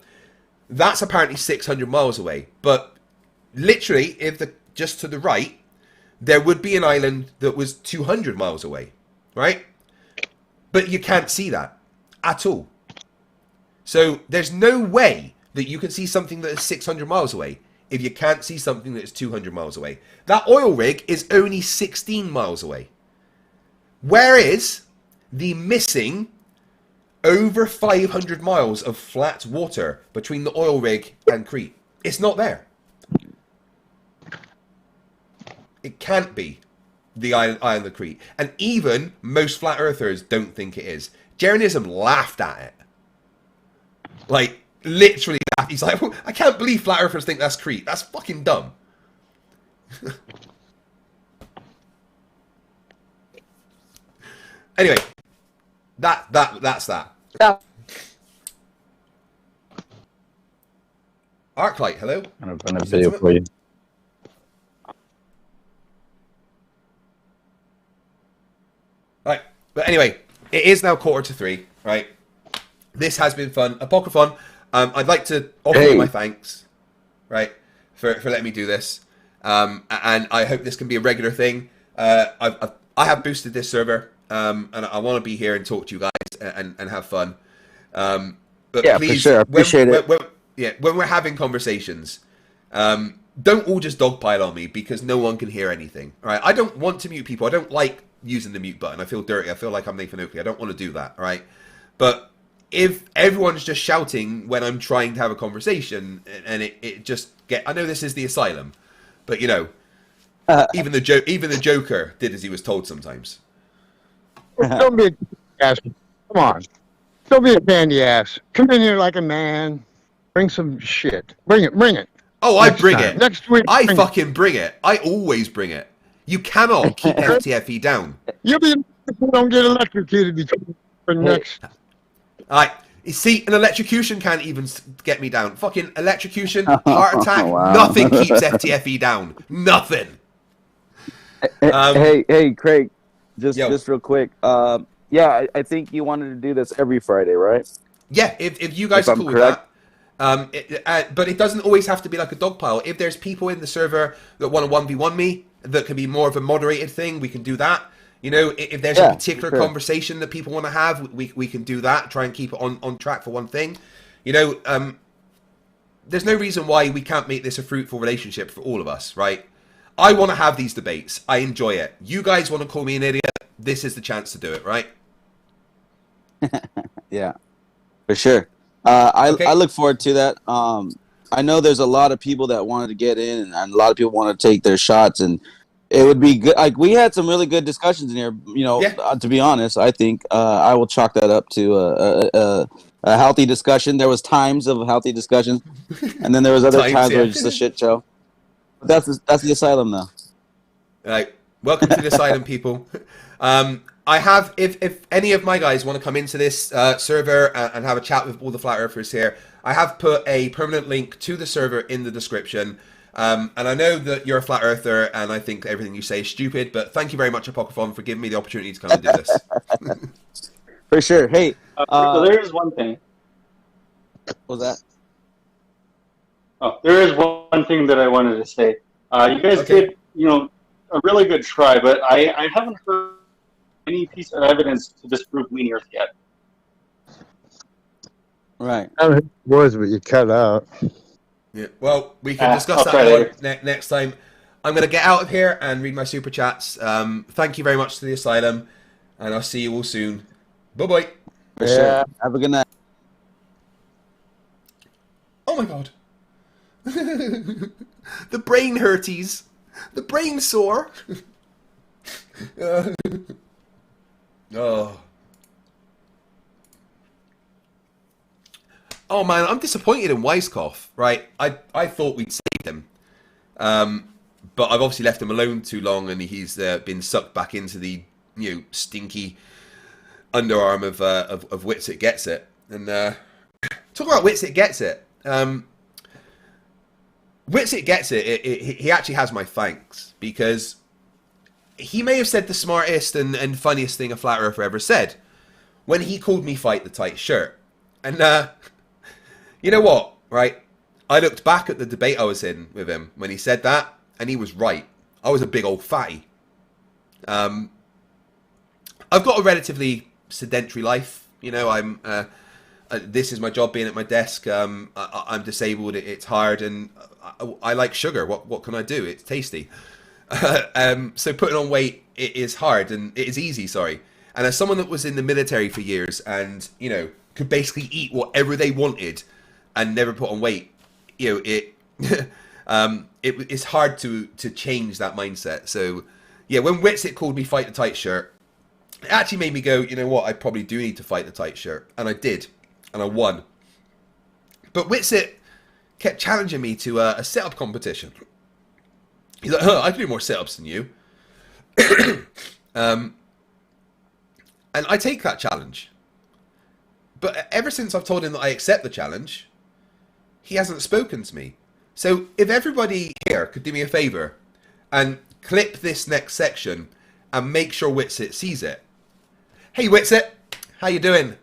that's apparently 600 miles away. But literally, just to the right, there would be an island that was 200 miles away, right? But you can't see that at all. So there's no way that you can see something that is 600 miles away if you can't see something that is 200 miles away. That oil rig is only 16 miles away. Where is the missing over 500 miles of flat water between the oil rig and Crete? It's not there. It can't be the island of Crete. And even most flat earthers don't think it is. Jeranism laughed at it. Like, literally laughed. He's like, I can't believe flat earthers think that's Crete. That's fucking dumb. Anyway, that's that. Yeah. Arclight, hello. I'm gonna run a video for you. Right, but anyway, it is now 2:45, right? This has been fun. Apocryphon, I'd like to offer you my thanks, right, for letting me do this. And I hope this can be a regular thing. I have boosted this server, and I want to be here and talk to you guys and have fun. But yeah, please, for sure. I appreciate it. When we're having conversations, don't all just dogpile on me because no one can hear anything. All right, I don't want to mute people. I don't like using the mute button. I feel dirty. I feel like I'm Nathan Oakley. I don't want to do that. All right, but if everyone's just shouting when I'm trying to have a conversation, and it just I know this is the Asylum, but you know, even the Joker did as he was told sometimes. Don't be a ass. Come on. Don't be a candy ass. Come in here like a man. Bring some shit. Bring it. Oh, I bring it. Next week. I fucking bring it. I always bring it. You cannot keep FTFE down. You'll be don't get electrocuted for next. Alright, you see, an electrocution can't even get me down. Fucking electrocution, heart attack, nothing keeps FTFE down. Nothing. Hey, Craig, just real quick. Yeah, I think you wanted to do this every Friday, right? Yeah, if you guys are cool with that. But it doesn't always have to be like a dogpile. If there's people in the server that want to 1v1 me, that can be more of a moderated thing, we can do that. You know, if there's a particular conversation that people want to have, we can do that. Try and keep it on track for one thing. You know, there's no reason why we can't make this a fruitful relationship for all of us, right? I want to have these debates. I enjoy it. You guys want to call me an idiot? This is the chance to do it, right? Yeah, for sure. I look forward to that. I know there's a lot of people that wanted to get in, and a lot of people want to take their shots, and it would be good. Like, we had some really good discussions in here. You know, to be honest, I think I will chalk that up to a healthy discussion. There was times of healthy discussions, and then there was other times where it was just a shit show. But that's the Asylum, though. All right, welcome to the Asylum, people. I have, if any of my guys want to come into this server and have a chat with all the flat earthers here, I have put a permanent link to the server in the description. And I know that you're a flat earther, and I think everything you say is stupid, but thank you very much, Apocryphon, for giving me the opportunity to come and do this. For sure. Hey, so there is one thing. What was that? Oh, there is one thing that I wanted to say. You guys did, a really good try, but I haven't heard any piece of evidence to disprove Weenie Earth yet. Right. It was, but you cut out. Yeah. Well, we can discuss that more next time. I'm going to get out of here and read my super chats. Thank you very much to the Asylum, and I'll see you all soon. Bye-bye. For sure. Have a good night. Oh my god. The brain hurties. The brain sore. Oh. Oh man, I'm disappointed in Weiskopf, right? I thought we'd saved him. But I've obviously left him alone too long, and he's been sucked back into the stinky underarm of Wits It Gets It. And talk about Wits It Gets It. Wits It Gets It. He actually has my thanks, because he may have said the smartest and funniest thing a flat earther ever said when he called me fight the tight shirt. And you know what, right? I looked back at the debate I was in with him when he said that, and he was right. I was a big old fatty. I've got a relatively sedentary life. I'm this is my job, being at my desk. I'm disabled. It's hard, and I like sugar. What can I do? It's tasty. So putting on weight, it is hard, and it is easy. Sorry. And as someone that was in the military for years, and could basically eat whatever they wanted and never put on weight, it's hard to change that mindset. So yeah, when Witsit called me fight the tight shirt, it actually made me go, you know what, I probably do need to fight the tight shirt. And I did. And I won. But Witsit kept challenging me to a sit-up competition. He's like, I can do more sit-ups than you. And I take that challenge. But ever since I've told him that I accept the challenge, he hasn't spoken to me. So if everybody here could do me a favour and clip this next section and make sure Witsit sees it. Hey Witsit, how you doing?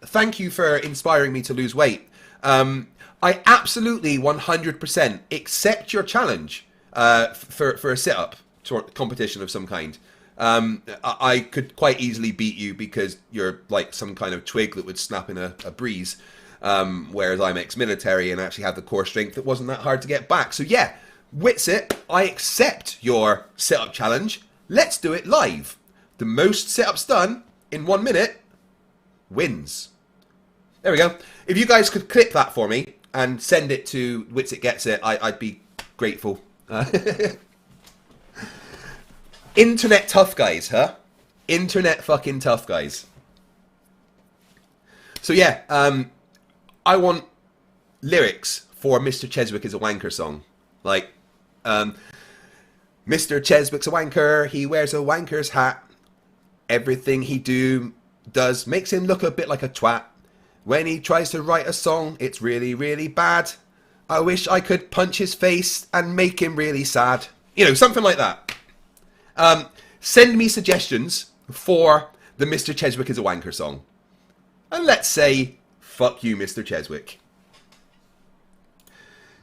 Thank you for inspiring me to lose weight. I absolutely 100% accept your challenge for a sit-up competition of some kind. I could quite easily beat you because you're like some kind of twig that would snap in a breeze, whereas I'm ex-military and actually have the core strength that wasn't that hard to get back. So yeah, Witsit, I accept your sit-up challenge. Let's do it live. The most sit-ups done in 1 minute wins. There we go. If you guys could clip that for me and send it to Witsit Gets It, I'd be grateful. Internet tough guys, huh? Internet fucking tough guys. So yeah, I want lyrics for Mr. Cheswick is a wanker song. Like, Mr. Cheswick's a wanker, he wears a wanker's hat. Everything he does makes him look a bit like a twat. When he tries to write a song, it's really, really bad. I wish I could punch his face and make him really sad. Something like that. Send me suggestions for the Mr. Cheswick is a wanker song. And let's say, fuck you, Mr. Cheswick.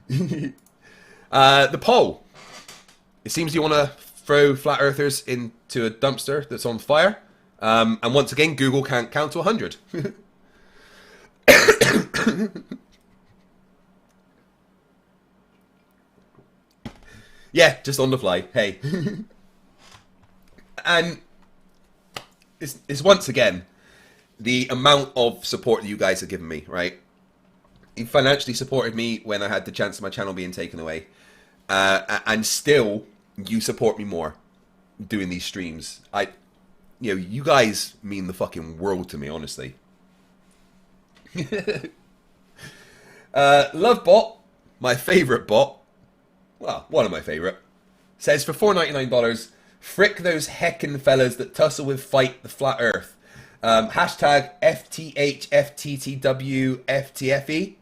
The poll. It seems you want to throw flat earthers into a dumpster that's on fire. And once again, Google can't count to 100. Yeah, just on the fly. Hey. And it's once again the amount of support that you guys have given me, right? You financially supported me when I had the chance of my channel being taken away. And still, you support me more doing these streams. You guys mean the fucking world to me, honestly. Lovebot, my favourite bot, well, one of my favourite, says for $4.99, frick those heckin' fellas that tussle with fight the flat earth. Hashtag FTH, FTTW, FTFE.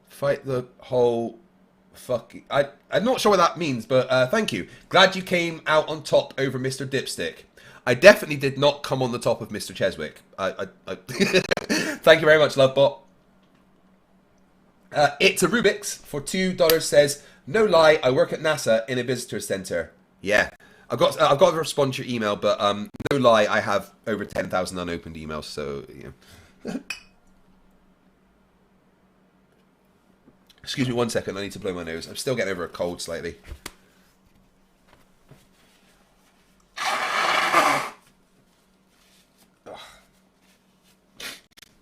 Fight the whole fucking... I'm not sure what that means, but thank you. Glad you came out on top over Mr. Dipstick. I definitely did not come on the top of Mr. Cheswick. Thank you very much, Lovebot. It's a Rubik's for $2 says, no lie, I work at NASA in a visitor center. Yeah, I've got to respond to your email, but no lie, I have over 10,000 unopened emails. So excuse me 1 second, I need to blow my nose. I'm still getting over a cold slightly.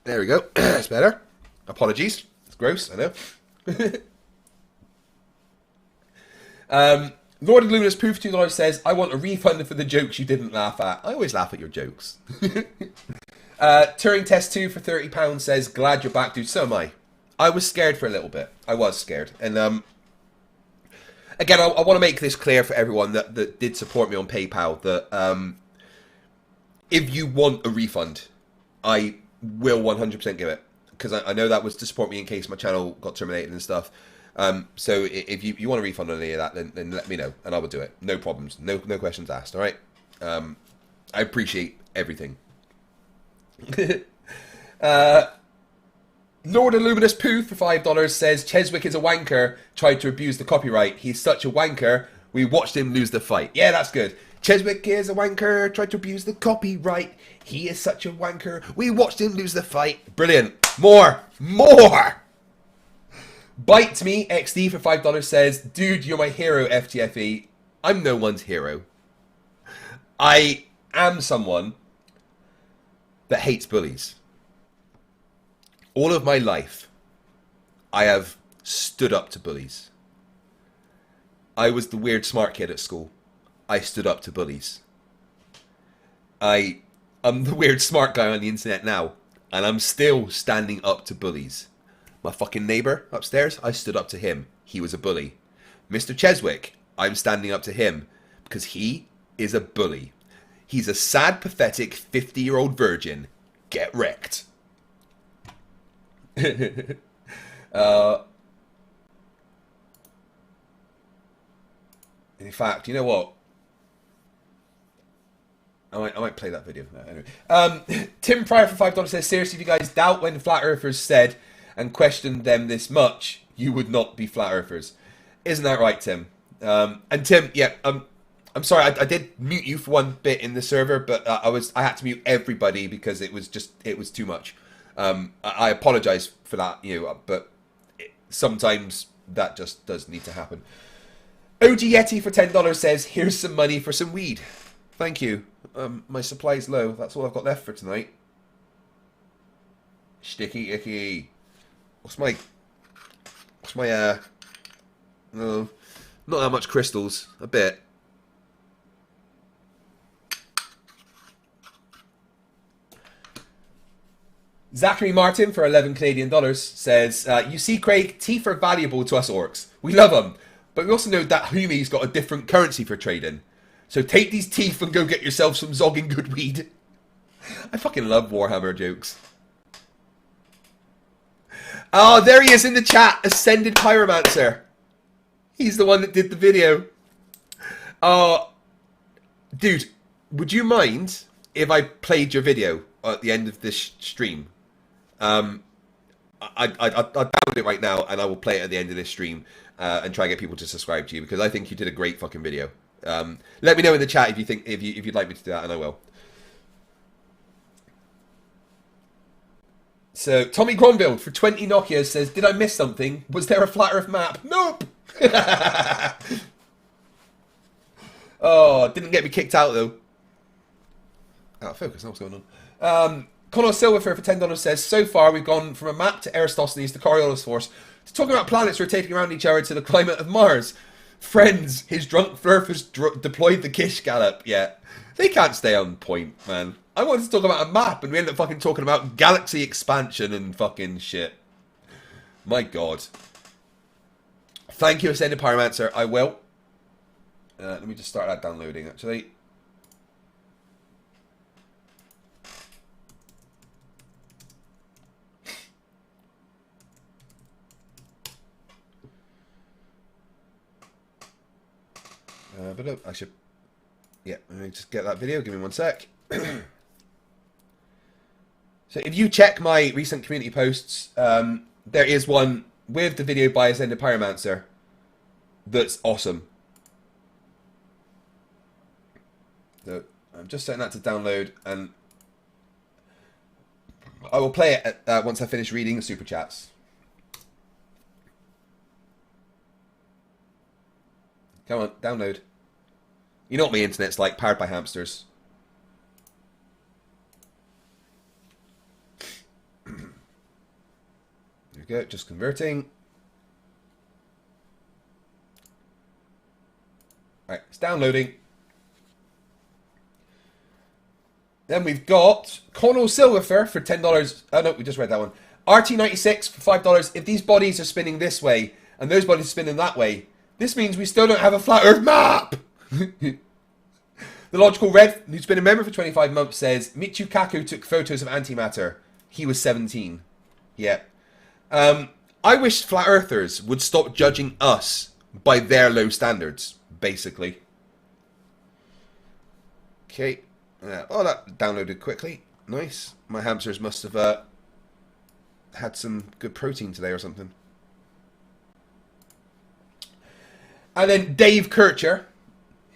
There we go. That's better. Apologies. It's gross, I know. Lord of Luminous Poof $2 says, I want a refund for the jokes you didn't laugh at. I always laugh at your jokes. Turing Test 2 for £30 says, glad you're back, dude. So am I. I was scared for a little bit. I was scared. And again, I want to make this clear for everyone that did support me on PayPal that if you want a refund, I will 100% give it. Because I know that was to support me in case my channel got terminated and stuff. So if you want a refund on any of that, then let me know and I will do it. No problems. No questions asked. All right. I appreciate everything. Lord of Luminous Pooh for $5 says Cheswick is a wanker. Tried to abuse the copyright. He's such a wanker. We watched him lose the fight. Yeah, that's good. Cheswick is a wanker. Tried to abuse the copyright. He is such a wanker. We watched him lose the fight. Brilliant. More. Bite Me XD for $5 says, dude, you're my hero, FTFE. I'm no one's hero. I am someone that hates bullies. All of my life, I have stood up to bullies. I was the weird smart kid at school. I stood up to bullies. I'm the weird smart guy on the internet now, and I'm still standing up to bullies. My fucking neighbour upstairs, I stood up to him. He was a bully. Mr. Cheswick, I'm standing up to him because he is a bully. He's a sad, pathetic 50-year-old virgin. Get wrecked. In fact, you know what? I might play that video. Anyway. Tim Pryor for $5 says, seriously, if you guys doubt when Flat Earthers said and questioned them this much, you would not be Flat Earthers. Isn't that right, Tim? And Tim, yeah, I'm sorry, I did mute you for one bit in the server, but I had to mute everybody because it was too much. I apologize for that, but sometimes that just does need to happen. OG Yeti for $10 says, here's some money for some weed. Thank you. My supply's low. That's all I've got left for tonight. Sticky icky. What's my no, not that much crystals. A bit. Zachary Martin for $11 Canadian says, you see, Craig, teeth are valuable to us orcs. We love them. But we also know that Humi's got a different currency for trading. So take these teeth and go get yourself some zogging good weed. I fucking love Warhammer jokes. Oh, there he is in the chat. Ascended Pyromancer. He's the one that did the video. Oh, dude, would you mind if I played your video at the end of this stream? I'll download it right now and I will play it at the end of this stream and try and get people to subscribe to you because I think you did a great fucking video. Let me know in the chat if you'd like me to do that, and I will. So Tommy Gronville for 20 Nokia says, did I miss something? Was there a Flat Earth map? Nope. Oh, didn't get me kicked out though. Out of focus. What's going on? Conor Silverfair for $10 says, so far we've gone from a map to Aristosthenes to Coriolis Force to talking about planets rotating around each other to the climate of Mars. Friends, his drunk Flerfs deployed the Kish Gallop. Yeah, they can't stay on point, man. I wanted to talk about a map, and we ended up fucking talking about galaxy expansion and fucking shit. My God. Thank you, Ascended Pyromancer. I will. Let me just start that downloading, actually. But look, I should... Yeah, let me just get that video. Give me 1 sec. So if you check my recent community posts, there is one with the video by Ascended Pyromancer that's awesome. So I'm just setting that to download, and I will play it once I finish reading the super chats. Come on, download. You know what my internet's like, powered by hamsters. There we go, just converting. downloading. Then we've got Cornell Silverfer for $10. Oh no, we just read that one. RT96 for $5. If these bodies are spinning this way and those bodies are spinning that way, this means we still don't have a flat Earth map. The Logical Red, who's been a member for 25 months, says Michu Kaku took photos of antimatter. He was 17. Yeah. I wish flat earthers would stop judging us by their low standards, basically. Okay. Oh, that downloaded quickly. Nice. My hamsters must have had some good protein today or something. And then Dave Kircher,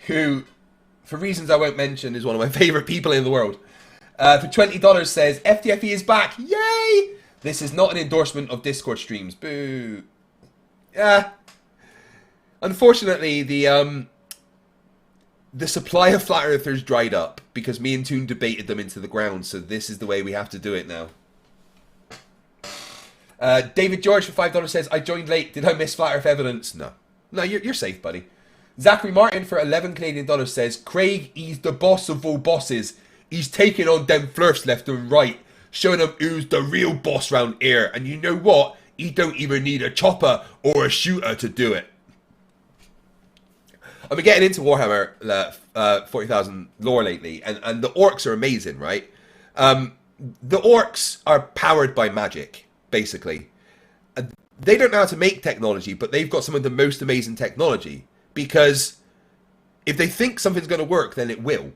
who, for reasons I won't mention, is one of my favorite people in the world, for $20 says, FTFE is back. Yay! This is not an endorsement of Discord streams. Boo. Yeah. Unfortunately, the supply of flat earthers dried up because me and Toon debated them into the ground, so this is the way we have to do it now. David George for $5 says, I joined late. Did I miss flat earth evidence? No. No, you're safe, buddy. Zachary Martin for 11 Canadian dollars says, Craig, he's the boss of all bosses. He's taking on them Flerfs left and right, showing them who's the real boss round here. And you know what? He don't even need a chopper or a shooter to do it. I've been getting into Warhammer 40,000 lore lately, and the orcs are amazing, right? The orcs are powered by magic, basically. They don't know how to make technology, but they've got some of the most amazing technology. Because if they think something's going to work, then it will.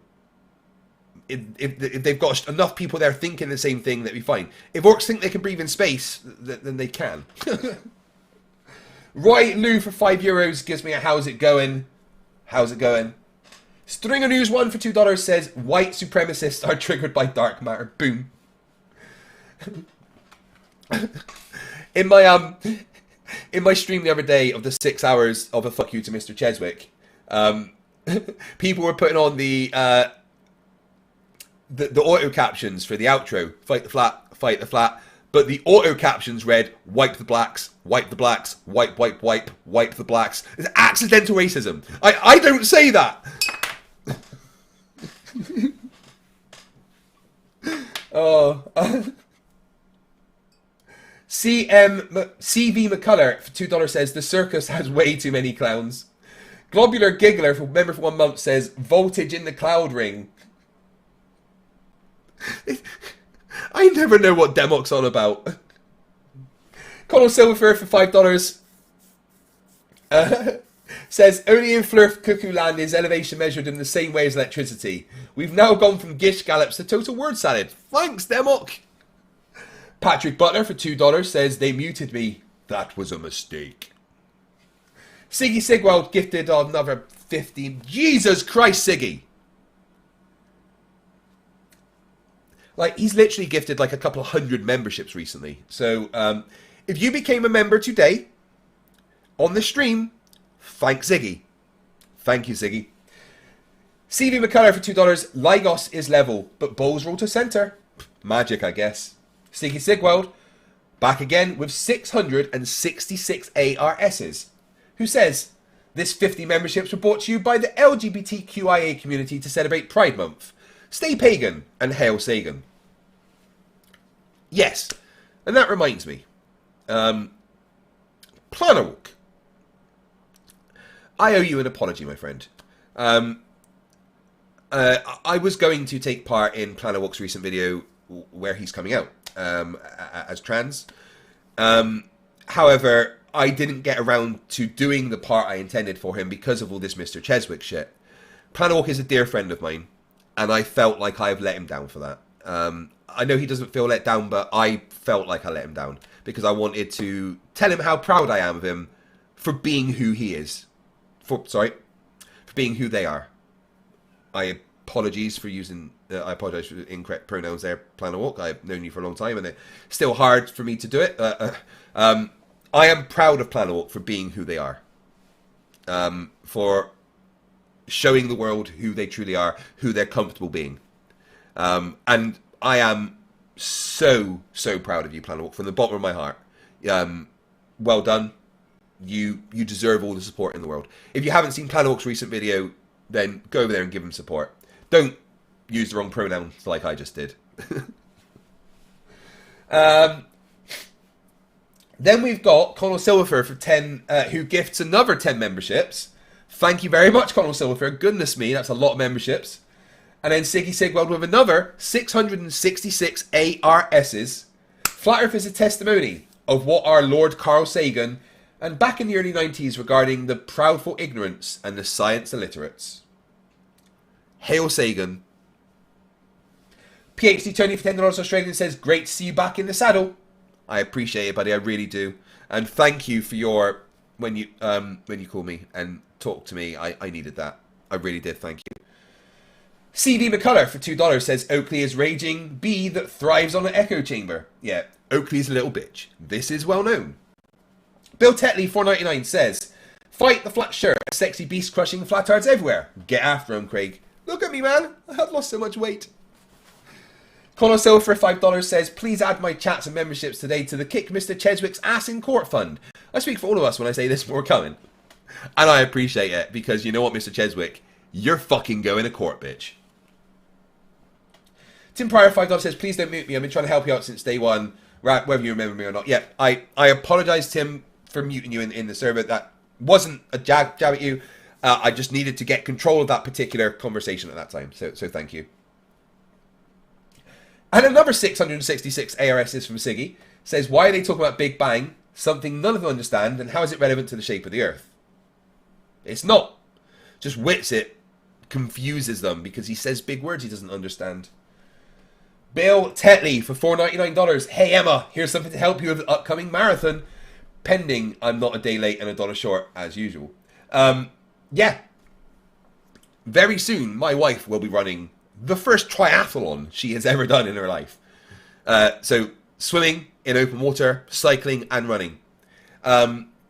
If they've got enough people there thinking the same thing, that'd be fine. If orcs think they can breathe in space, then they can. Roy Lou for €5 gives me a how's it going? How's it going? Stringer News 1 for $2 says white supremacists are triggered by dark matter. Boom. In my stream the other day of the 6 hours of a fuck you to Mr. Cheswick, people were putting on the auto captions for the outro, fight the flat, but the auto captions read wipe the blacks, wipe the blacks, wipe the blacks. It's accidental racism. I don't say that. Oh. CV McCullough for $2 says the circus has way too many clowns. Globular Giggler for member for 1 month says voltage in the cloud ring. I never know what Democ's on about. Colonel Silverfur for $5 says only in Flerf Cuckoo Land is elevation measured in the same way as electricity. We've now gone from gish gallops to total word salad. Thanks, Democ. Patrick Butler for $2 says they muted me. That was a mistake. Siggy Sigwald gifted another 50. Jesus Christ, Siggy. Like, he's literally gifted like a couple of hundred memberships recently. So, if you became a member today on the stream, thank Ziggy. Thank you, Ziggy. CV McCullough for $2. Lygos is level, but balls roll to center. Magic, I guess. Sticky Sigwald, back again with 666 ARSs, who says, this 50 memberships were brought to you by the LGBTQIA community to celebrate Pride Month. Stay pagan and hail Sagan. Yes, and that reminds me. Planawalk. I owe you an apology, my friend. I was going to take part in Planawalk's recent video where he's coming out as trans. However, I didn't get around to doing the part I intended for him because of all this Mr. Cheswick shit. Planawalk is a dear friend of mine, and I felt like I've let him down for that. I know he doesn't feel let down, but I felt like I let him down because I wanted to tell him how proud I am of him for being who he is. For being who they are. I apologize for incorrect pronouns there, Planawalk. I've known you for a long time, and it's still hard for me to do it. I am proud of Planawalk for being who they are. For showing the world who they truly are, who they're comfortable being. And I am so proud of you, Planawalk, from the bottom of my heart. Well done. You deserve all the support in the world. If you haven't seen Planawalk's recent video, then go over there and give him support. Don't use the wrong pronouns like I just did. Then we've got Connell Silverfur for 10, who gifts another 10 memberships. Thank you very much, Connell Silverfur. Goodness me, that's a lot of memberships. And then Siggy Sigweld with another 666 ARSs. Flat Earth is a testimony of what our Lord Carl Sagan and back in the early 90s regarding the proudful ignorance and the science illiterates. Hail Sagan. PhD Tony for $10 Australian says, great to see you back in the saddle. I appreciate it, buddy. I really do. And thank you for your when you call me and talk to me. I needed that. I really did. Thank you. CD McCullough for $2 says Oakley is raging bee that thrives on an echo chamber. Yeah, Oakley's a little bitch. This is well known. Bill Tetley $4.99 says, fight the flat shirt, sexy beast crushing flatards everywhere. Get after him, Craig. Look at me, man. I have lost so much weight. Connor Silver for $5 says, please add my chats and memberships today to the Kick Mr. Cheswick's Ass in Court Fund. I speak for all of us when I say this more coming. And I appreciate it, because you know what, Mr. Cheswick? You're fucking going to court, bitch. Tim Pryor $5 says, please don't mute me. I've been trying to help you out since day one, whether you remember me or not. Yeah, I apologise, Tim, for muting you in the server. That wasn't a jab at you. I just needed to get control of that particular conversation at that time. So thank you. And another 666 ARSs from Siggy says, why are they talking about Big Bang, something none of them understand, and how is it relevant to the shape of the Earth? It's not. Just Witsit confuses them because he says big words he doesn't understand. Bill Tetley for $4.99. Hey Emma, here's something to help you with the upcoming marathon. Pending I'm not a day late and a dollar short as usual. Yeah. Very soon my wife will be running the first triathlon she has ever done in her life. So swimming in open water, cycling and running.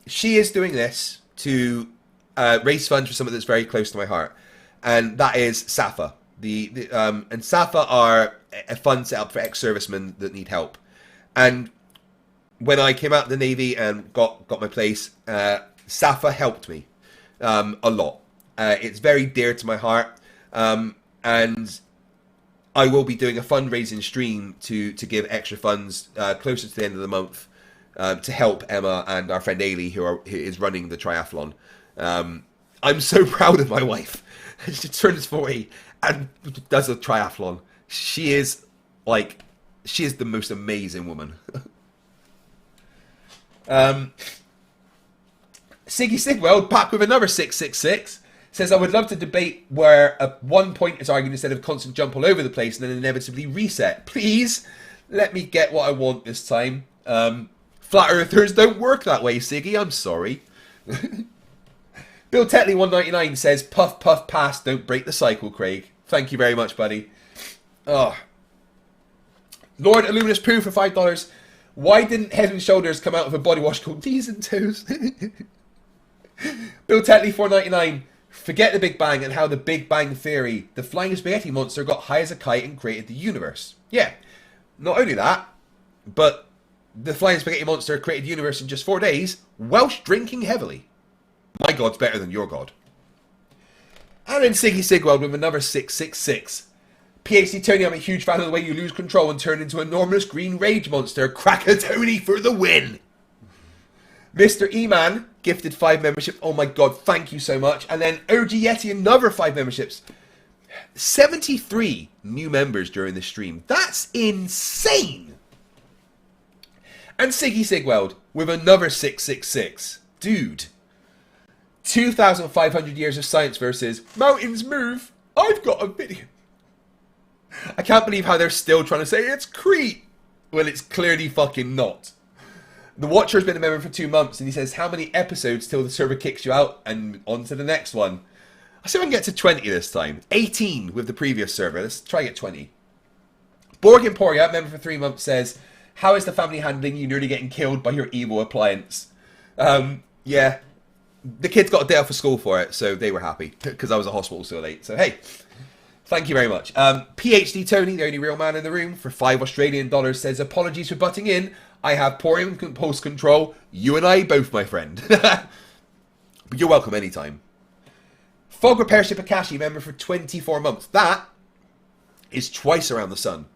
She is doing this to raise funds for something that's very close to my heart. And that is SAFA. And SAFA are a fund set up for ex-servicemen that need help. And when I came out of the Navy and got my place, SAFA helped me a lot. It's very dear to my heart. And I will be doing a fundraising stream to give extra funds closer to the end of the month to help Emma and our friend Ailey, who is running the triathlon. I'm so proud of my wife. She turns 40 and does a triathlon. She is the most amazing woman. Siggy Sigweld back with another 666 says, I would love to debate where a 1 point is argued instead of constant jump all over the place and then inevitably reset. Please let me get what I want this time. Flat earthers don't work that way, Siggy. I'm sorry. Bill Tetley 199 says, puff puff pass, don't break the cycle, Craig. Thank you very much, buddy. Oh. Lord Illuminous Pooh for $5. Why didn't Head and Shoulders come out with a body wash called Knees and Toes? Bill Tetley 499. Forget the Big Bang and how the Big Bang Theory, the flying spaghetti monster got high as a kite and created the universe. Yeah, not only that, but the flying spaghetti monster created the universe in just 4 days, whilst drinking heavily. My God's better than your God. And then Siggy Sigweld with another 666. PhD Tony, I'm a huge fan of the way you lose control and turn into an enormous green rage monster. Cracker Tony for the win. Mr. E-Man gifted 5 memberships. Oh my God, thank you so much. And then OG Yeti, another 5 memberships. 73 new members during the stream. That's insane. And Siggy Sigweld with another 666. Dude. 2,500 years of science versus mountains move. I've got a video. I can't believe how they're still trying to say it's Crete. Well, it's clearly fucking not. The Watcher's been a member for 2 months, and he says, how many episodes till the server kicks you out and on to the next one? I see if I can get to 20 this time. 18 with the previous server. Let's try get 20. Borg Emporia, member for 3 months, says, how is the family handling you nearly getting killed by your evil appliance? Yeah. The kids got a day off of school for it, so they were happy, because I was at hospital so late. So, hey, thank you very much. PhD Tony, the only real man in the room, for $5 Australian says, apologies for butting in. I have poor impulse control. You and I both, my friend. But you're welcome anytime. Fog Repair Ship Akashi, member for 24 months. That is twice around the sun.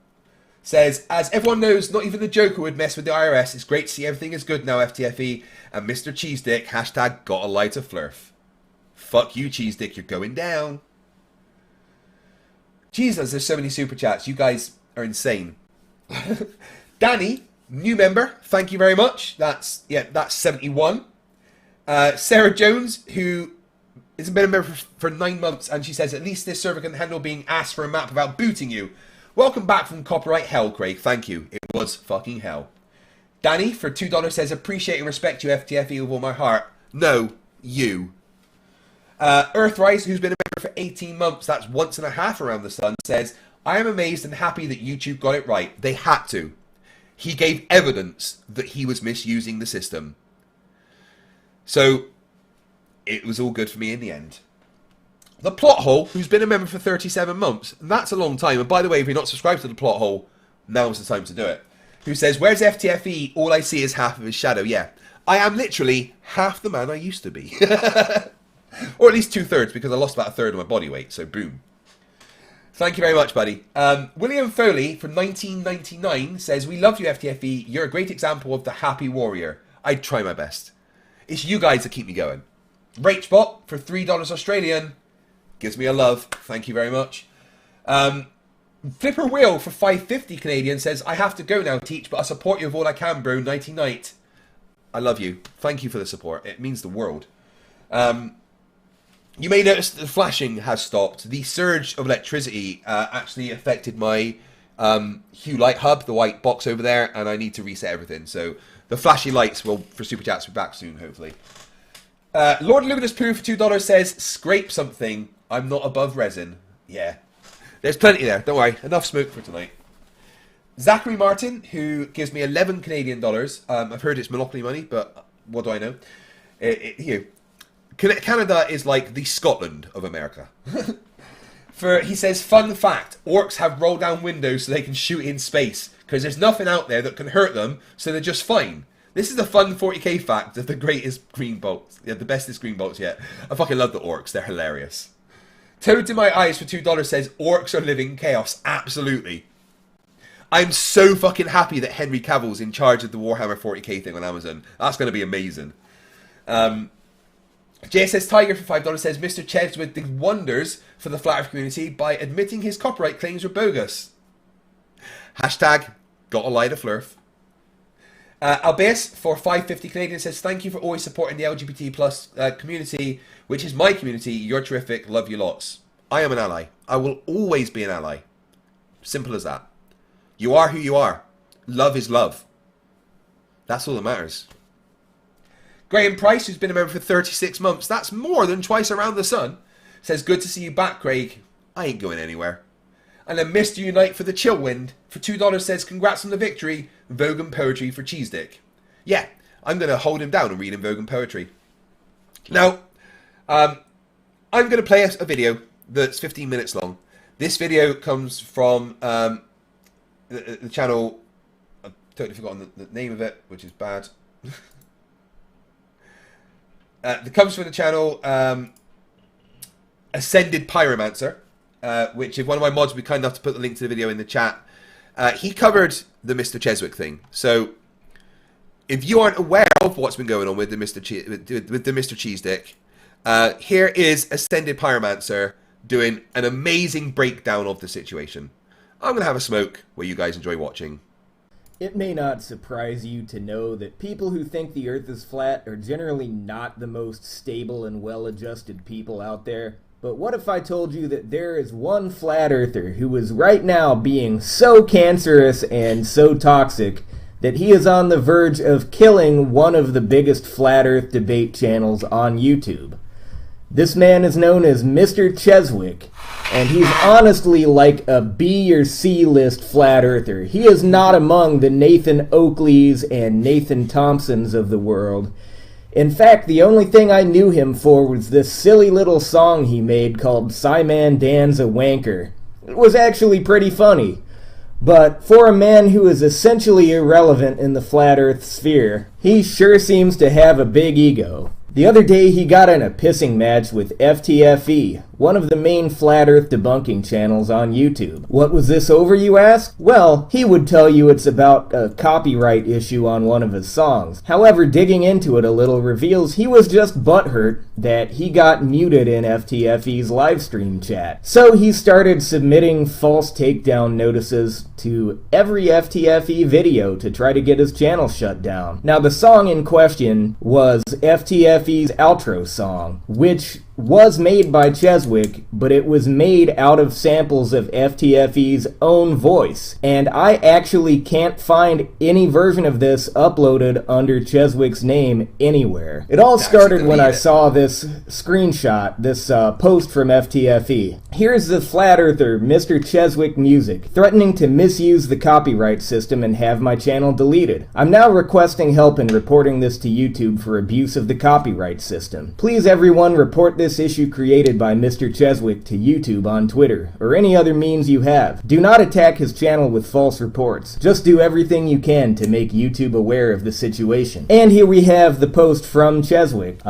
Says, as everyone knows, not even the Joker would mess with the IRS. It's great to see everything is good now, FTFE. And Mr. Cheesedick, hashtag gotta lie to Flerf. Fuck you, Cheesedick, you're going down. Jesus, there's so many super chats. You guys are insane. Danny, new member, thank you very much. That's 71. Sarah Jones, who hasn't been a member for 9 months, and she says, at least this server can handle being asked for a map without booting you. Welcome back from copyright hell, Craig. Thank you. It was fucking hell. Danny, for $2, says, appreciate and respect you, FTFE, with all my heart. No, you. Earthrise, who's been a member for 18 months, that's once and a half around the sun, says, I am amazed and happy that YouTube got it right. They had to. He gave evidence that he was misusing the system. So, it was all good for me in the end. The Plot Hole, who's been a member for 37 months, that's a long time. And by the way, if you're not subscribed to The Plot Hole, now's the time to do it. Who says, where's FTFE? All I see is half of his shadow. Yeah, I am literally half the man I used to be. Or at least 2/3, because I lost about 1/3 of my body weight, so boom. Thank you very much, buddy. William Foley from 1999 says, we love you, FTFE. You're a great example of the happy warrior. I'd try my best. It's you guys that keep me going. Rachbot for $3 Australian. Gives me a love. Thank you very much. Flipper Will for $5.50 Canadian says, I have to go now, Teach, but I support you with all I can, bro. Nighty night. I love you. Thank you for the support. It means the world. You may notice that the flashing has stopped. The surge of electricity actually affected my Hue Light Hub, the white box over there, and I need to reset everything. So the flashy lights will, for Super Chats, be back soon, hopefully. Lord Luminous Poo for $2 says, scrape something. I'm not above resin. Yeah. There's plenty there. Don't worry. Enough smoke for tonight. Zachary Martin, who gives me 11 Canadian dollars. I've heard it's Monopoly money, but what do I know? Here. Canada is like the Scotland of America. He says, fun fact, orcs have roll down windows so they can shoot in space, because there's nothing out there that can hurt them, so they're just fine. This is the fun 40k fact of the greatest green bolts. Yeah, the bestest green bolts yet. I fucking love the orcs. They're hilarious. Toad in my eyes for $2 says, orcs are living chaos. Absolutely. I'm so fucking happy that Henry Cavill's in charge of the Warhammer 40k thing on Amazon. That's going to be amazing. JSS Tiger for $5 says, Mr. Cheswood did wonders for the Flat Earth community by admitting his copyright claims were bogus. Hashtag gotta lie to Flerf. Albeus for $5.50 Canadian says, thank you for always supporting the LGBT plus community, which is my community. You're terrific. Love you lots. I am an ally. I will always be an ally. Simple as that. You are who you are. Love is love. That's all that matters. Graham Price, who's been a member for 36 months, that's more than twice around the sun, says, good to see you back, Craig. I ain't going anywhere. And then Mr. Unite for the chill wind for $2 says, congrats on the victory. Vogan poetry for Cheesedick. Yeah, I'm going to hold him down and read him Vogan poetry. Now, I'm going to play a video that's 15 minutes long. This video comes from the channel. I've totally forgotten the name of it, which is bad. It comes from the channel Ascended Pyromancer, which if one of my mods would be kind enough to put the link to the video in the chat. He covered the Mr. Cheswick thing. So if you aren't aware of what's been going on with the Mr. Cheesedick, here is Ascended Pyromancer doing an amazing breakdown of the situation. I'm going to have a smoke where you guys enjoy watching. It may not surprise you to know that people who think the Earth is flat are generally not the most stable and well-adjusted people out there. But what if I told you that there is one flat earther who is right now being so cancerous and so toxic that he is on the verge of killing one of the biggest flat earth debate channels on YouTube? This man is known as Mr. Cheswick, and he's honestly like a B or C list flat earther. He is not among the Nathan Oakleys and Nathan Thompsons of the world. In fact, the only thing I knew him for was this silly little song he made called Simon Dan's a Wanker. It was actually pretty funny. But for a man who is essentially irrelevant in the flat earth sphere, he sure seems to have a big ego. The other day he got in a pissing match with FTFE, one of the main flat earth debunking channels on YouTube. What was this over, you ask? Well, he would tell you it's about a copyright issue on one of his songs. However, digging into it a little reveals he was just butthurt that he got muted in FTFE's livestream chat. So he started submitting false takedown notices to every FTFE video to try to get his channel shut down. Now, the song in question was FTFE's outro song, which was made by Cheswick, but it was made out of samples of FTFE's own voice. And I actually can't find any version of this uploaded under Cheswick's name anywhere. It all started when I saw this screenshot, this post from FTFE. Here's the flat earther, Mr. Cheswick Music, threatening to misuse the copyright system and have my channel deleted. I'm now requesting help in reporting this to YouTube for abuse of the copyright system. Please everyone report this issue created by Mr. Cheswick to YouTube on Twitter, or any other means you have. Do not attack his channel with false reports. Just do everything you can to make YouTube aware of the situation. And here we have the post from Cheswick.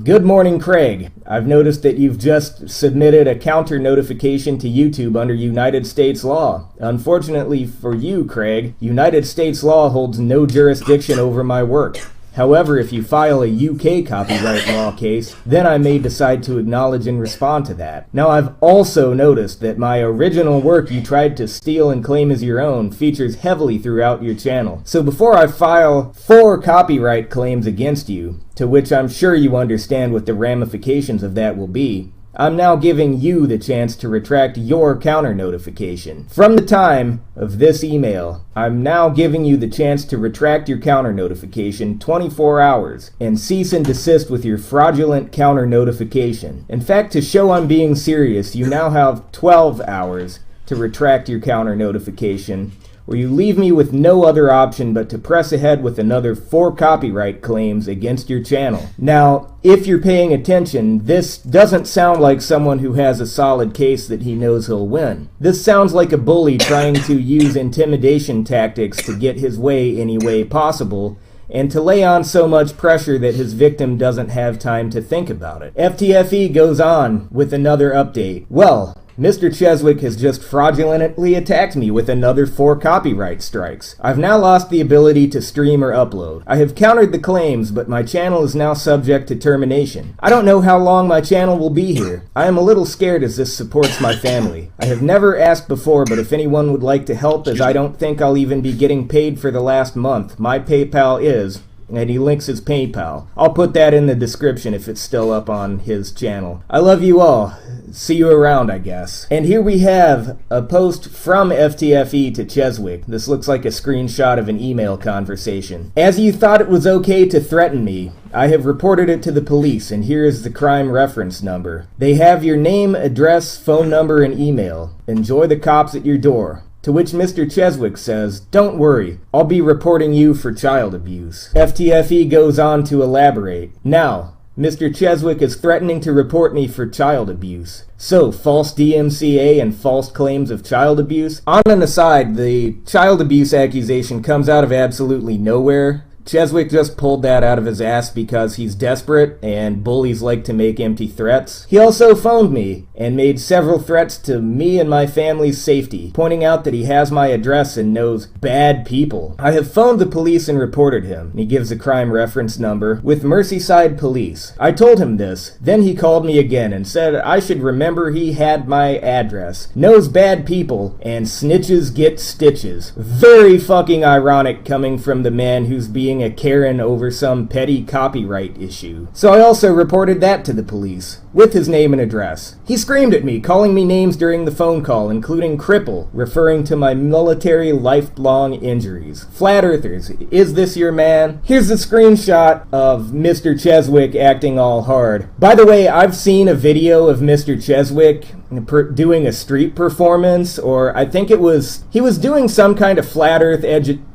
Good morning, Craig. I've noticed that you've just submitted a counter notification to YouTube under United States law. Unfortunately for you, Craig, United States law holds no jurisdiction over my work. However, if you file a UK copyright law case, then I may decide to acknowledge and respond to that. Now, I've also noticed that my original work you tried to steal and claim as your own features heavily throughout your channel. So before I file 4 copyright claims against you, to which I'm sure you understand what the ramifications of that will be, I'm now giving you the chance to retract your counter notification. From the time of this email, I'm now giving you the chance to retract your counter notification 24 hours and cease and desist with your fraudulent counter notification. In fact, to show I'm being serious, you now have 12 hours to retract your counter notification, or you leave me with no other option but to press ahead with another 4 copyright claims against your channel. Now, if you're paying attention, this doesn't sound like someone who has a solid case that he knows he'll win. This sounds like a bully trying to use intimidation tactics to get his way any way possible, and to lay on so much pressure that his victim doesn't have time to think about it. FTFE goes on with another update. Well, Mr. Cheswick has just fraudulently attacked me with another 4 copyright strikes. I've now lost the ability to stream or upload. I have countered the claims, but my channel is now subject to termination. I don't know how long my channel will be here. I am a little scared as this supports my family. I have never asked before, but if anyone would like to help, as I don't think I'll even be getting paid for the last month, my PayPal is... and he links his PayPal. I'll put that in the description if it's still up on his channel. I love you all. See you around, I guess. And here we have a post from FTFE to Cheswick. This looks like a screenshot of an email conversation. As you thought it was okay to threaten me, I have reported it to the police, and here is the crime reference number. They have your name, address, phone number, and email. Enjoy the cops at your door. To which Mr. Cheswick says, "Don't worry, I'll be reporting you for child abuse." FTFE goes on to elaborate. Now, Mr. Cheswick is threatening to report me for child abuse. So, false DMCA and false claims of child abuse? On an aside, the child abuse accusation comes out of absolutely nowhere. Cheswick just pulled that out of his ass because he's desperate and bullies like to make empty threats. He also phoned me and made several threats to me and my family's safety, pointing out that he has my address and knows bad people. I have phoned the police and reported him. He gives a crime reference number with Merseyside Police. I told him this. Then he called me again and said I should remember he had my address, knows bad people, and snitches get stitches. Very fucking ironic coming from the man who's being a Karen over some petty copyright issue. So I also reported that to the police, with his name and address. He screamed at me, calling me names during the phone call, including cripple, referring to my military lifelong injuries. Flat Earthers, is this your man? Here's a screenshot of Mr. Cheswick acting all hard. By the way, I've seen a video of Mr. Cheswick doing a street performance, or I think he was doing some kind of flat earth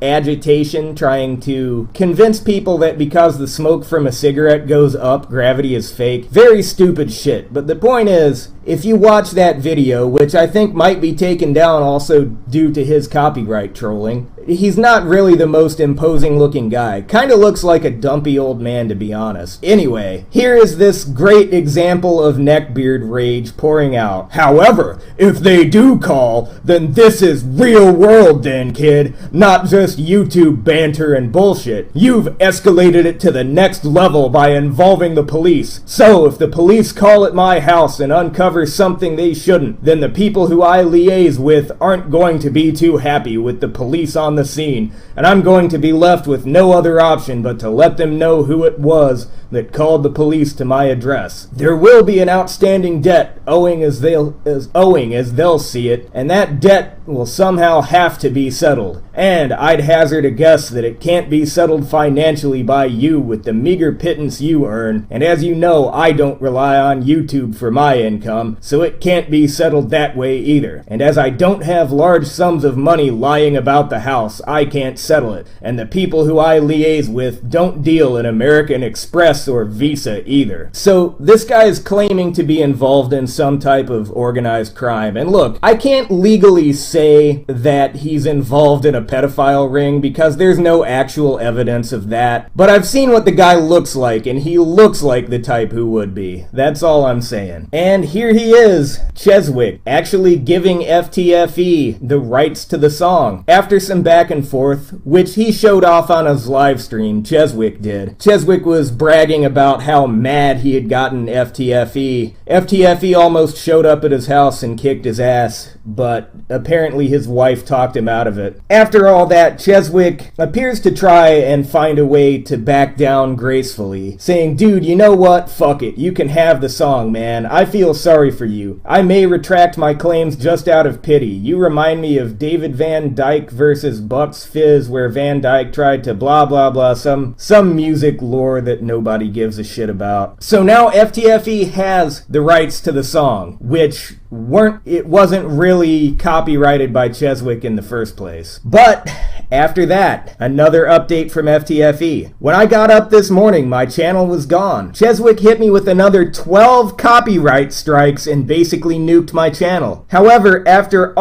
agitation, trying to convince people that because the smoke from a cigarette goes up, gravity is fake. Very stupid shit. But the point is, if you watch that video, which I think might be taken down also due to his copyright trolling, he's not really the most imposing looking guy. Kinda looks like a dumpy old man, to be honest. Anyway, here is this great example of neckbeard rage pouring out. However, if they do call, then this is real world then, kid. Not just YouTube banter and bullshit. You've escalated it to the next level by involving the police. So, if the police call at my house and uncover something they shouldn't, then the people who I liaise with aren't going to be too happy with the police on the scene, and I'm going to be left with no other option but to let them know who it was that called the police to my address. There will be an outstanding debt owing as they'll see it, and that debt will somehow have to be settled. And I'd hazard a guess that it can't be settled financially by you with the meager pittance you earn, and as you know, I don't rely on YouTube for my income, so it can't be settled that way either. And as I don't have large sums of money lying about the house, I can't settle it, and the people who I liaise with don't deal in American Express or Visa either. So this guy is claiming to be involved in some type of organized crime, and look, I can't legally say that he's involved in a pedophile ring because there's no actual evidence of that, but I've seen what the guy looks like, and he looks like the type who would be. That's all I'm saying. And here he is, Cheswick, actually giving FTFE the rights to the song. After some back and forth, which he showed off on his live stream, Cheswick did. Cheswick was bragging about how mad he had gotten FTFE. FTFE almost showed up at his house and kicked his ass, but apparently his wife talked him out of it. After all that, Cheswick appears to try and find a way to back down gracefully, saying, dude, you know what? Fuck it. You can have the song, man. I feel sorry for you. I may retract my claims just out of pity. You remind me of David Van Dyke versus Bucks Fizz, where Van Dyke tried to blah blah blah, some music lore that nobody gives a shit about. So now FTFE has the rights to the song, which wasn't really copyrighted by Cheswick in the first place. But after that, another update from FTFE. When I got up this morning, my channel was gone. Cheswick hit me with another 12 copyright strikes and basically nuked my channel. However, after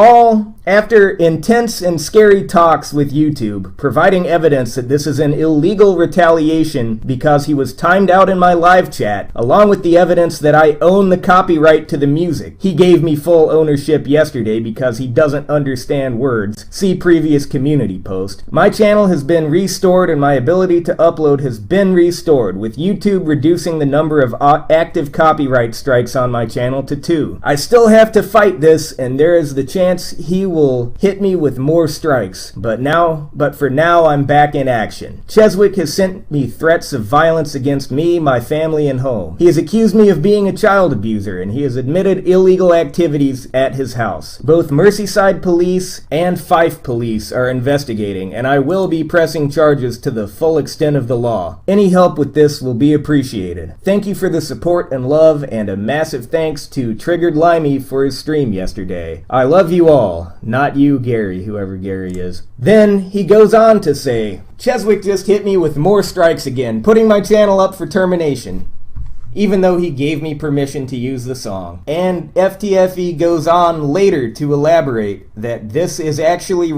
intense and scary talks with YouTube, providing evidence that this is an illegal retaliation because he was timed out in my live chat, along with the evidence that I own the copyright to the music. He gave me full ownership yesterday because he doesn't understand words. See previous community post. My channel has been restored and my ability to upload has been restored, with YouTube reducing the number of active copyright strikes on my channel to 2. I still have to fight this, and there is the chance he will hit me with more strikes, but for now I'm back in action. Cheswick has sent me threats of violence against me, my family, and home. He has accused me of being a child abuser, and he has admitted illegal activities at his house. Both Merseyside Police and Fife Police are investigating, and I will be pressing charges to the full extent of the law. Any help with this will be appreciated. Thank you for the support and love, and a massive thanks to Triggered Limey for his stream yesterday. I love you all. Not you, Gary, whoever Gary is. Then he goes on to say, Cheswick just hit me with more strikes again, putting my channel up for termination, even though he gave me permission to use the song. And FTFE goes on later to elaborate that this is actually